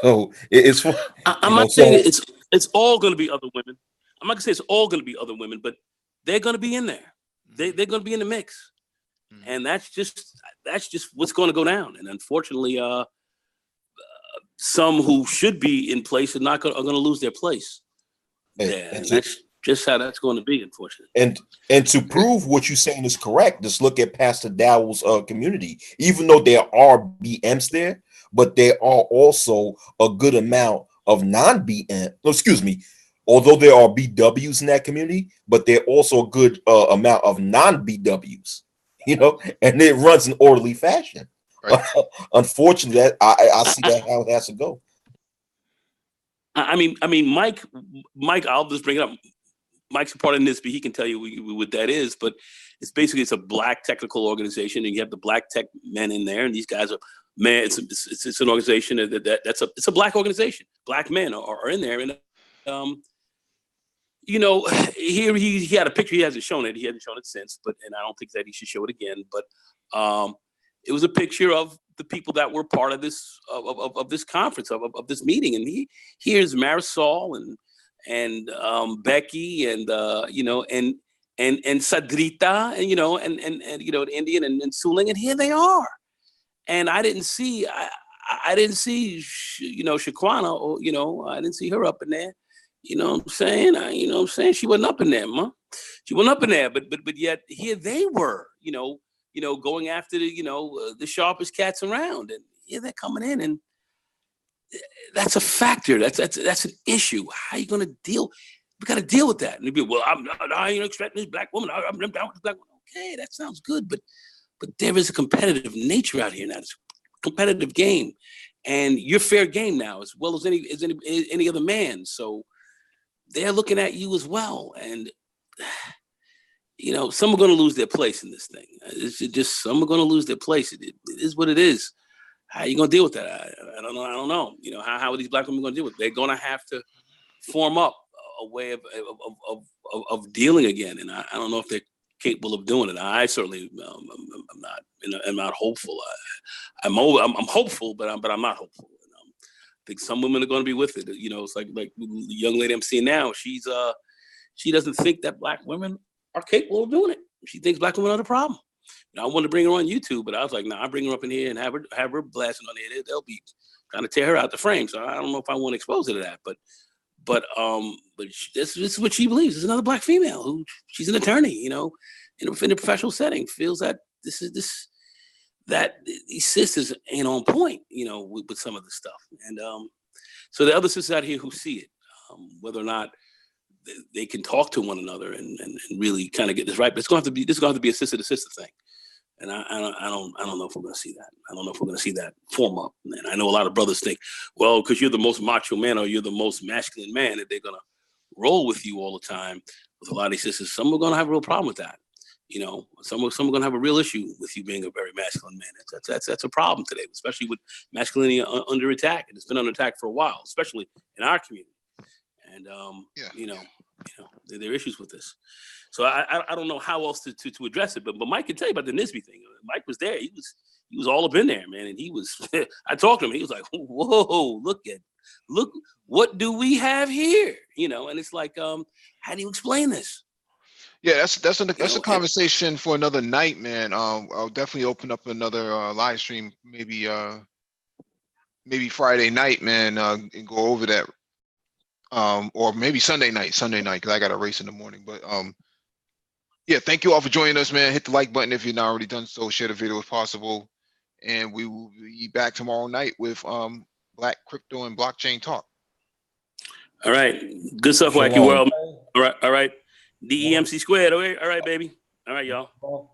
So it's I'm not saying it's all going to be other women. I'm not going to say it's all going to be other women, but they're going to be in there. They're going to be in the mix, and that's just what's going to go down. And unfortunately, some who should be in place are going to lose their place. And that's just how that's going to be, unfortunately. And to prove what you're saying is correct, just look at Pastor Dowell's community. Even though there are BMs there, but there are also a good amount of non-BM. Excuse me. Although there are BWs in that community, but there are also a good amount of non-BWs. And it runs in orderly fashion. Right. Unfortunately, I see that how it has to go. I mean, Mike, I'll just bring it up. Mike's a part of NISB. He can tell you what that is, but it's a black technical organization, and you have the black tech men in there, and these guys are it's an organization it's a black organization. Black men are in there, and here he had a picture. He hasn't shown it. He hasn't shown it since, and I don't think that he should show it again. But it was a picture of the people that were part of this of this conference of this meeting, and here's Marisol and Becky and and Sadrita and the Indian and Suling, and here they are. And I didn't see Shaquana, or I didn't see her up in there. You know what I'm saying? She wasn't up in there, man. She wasn't up in there, but yet here they were, going after the sharpest cats around, and here they're coming in, and that's a factor. That's an issue. How are you going to deal? We got to deal with that. And they'd be, well, I ain't expecting this black woman. I'm down with this black woman. Okay, that sounds good, but there is a competitive nature out here now. It's a competitive game, and you're fair game now, as well as any other man. So they're looking at you as well, and some are going to lose their place in this thing. It's just some are going to lose their place. It is what it is. How are you going to deal with that? I don't know. I don't know. How are these black women going to deal with it? They're going to have to form up a way of dealing again, and I don't know if they're capable of doing it. I certainly I'm not hopeful. I'm hopeful, but I'm not hopeful. think some women are going to be with it. You know, it's like the young lady I'm seeing now. She doesn't think that black women are capable of doing it. She thinks black women are the problem. You know, I wanted to bring her on YouTube, but I was like, nah, I bring her up in here and have her blasting on there. They'll be trying to tear her out the frame. So I don't know if I want to expose her to that, but this is what she believes. There's another black female who she's an attorney, you know, in a professional setting, feels that that these sisters ain't on point, you know, with some of the stuff. And so the other sisters out here who see it, whether or not they can talk to one another and really kind of get this right. But this is going to have to be a sister to sister thing. And I don't know if we're going to see that. I don't know if we're going to see that form up. And I know a lot of brothers think, well, because you're the most macho man or you're the most masculine man, that they're going to roll with you all the time. With a lot of these sisters, some are going to have a real problem with that. You know, some are going to have a real issue with you being a very masculine man. That's a problem today, especially with masculinity under attack. And it's been under attack for a while, especially in our community. And you know, there are issues with this. So I don't know how else to address it. But Mike can tell you about the Nisby thing. Mike was there. He was all up in there, man. And he was. I talked to him. He was like, "Whoa, look, what do we have here?" You know, and it's like, how do you explain this? Yeah, that's a conversation for another night, man. I'll definitely open up another live stream, maybe Friday night, man, and go over that. Or maybe Sunday night, because I got a race in the morning. But yeah, thank you all for joining us, man. Hit the like button if you're not already done so. Share the video if possible, and we will be back tomorrow night with Black Crypto and Blockchain Talk. All right, good stuff, Wacky World. All right, DEMC squared. All right, baby. All right, y'all.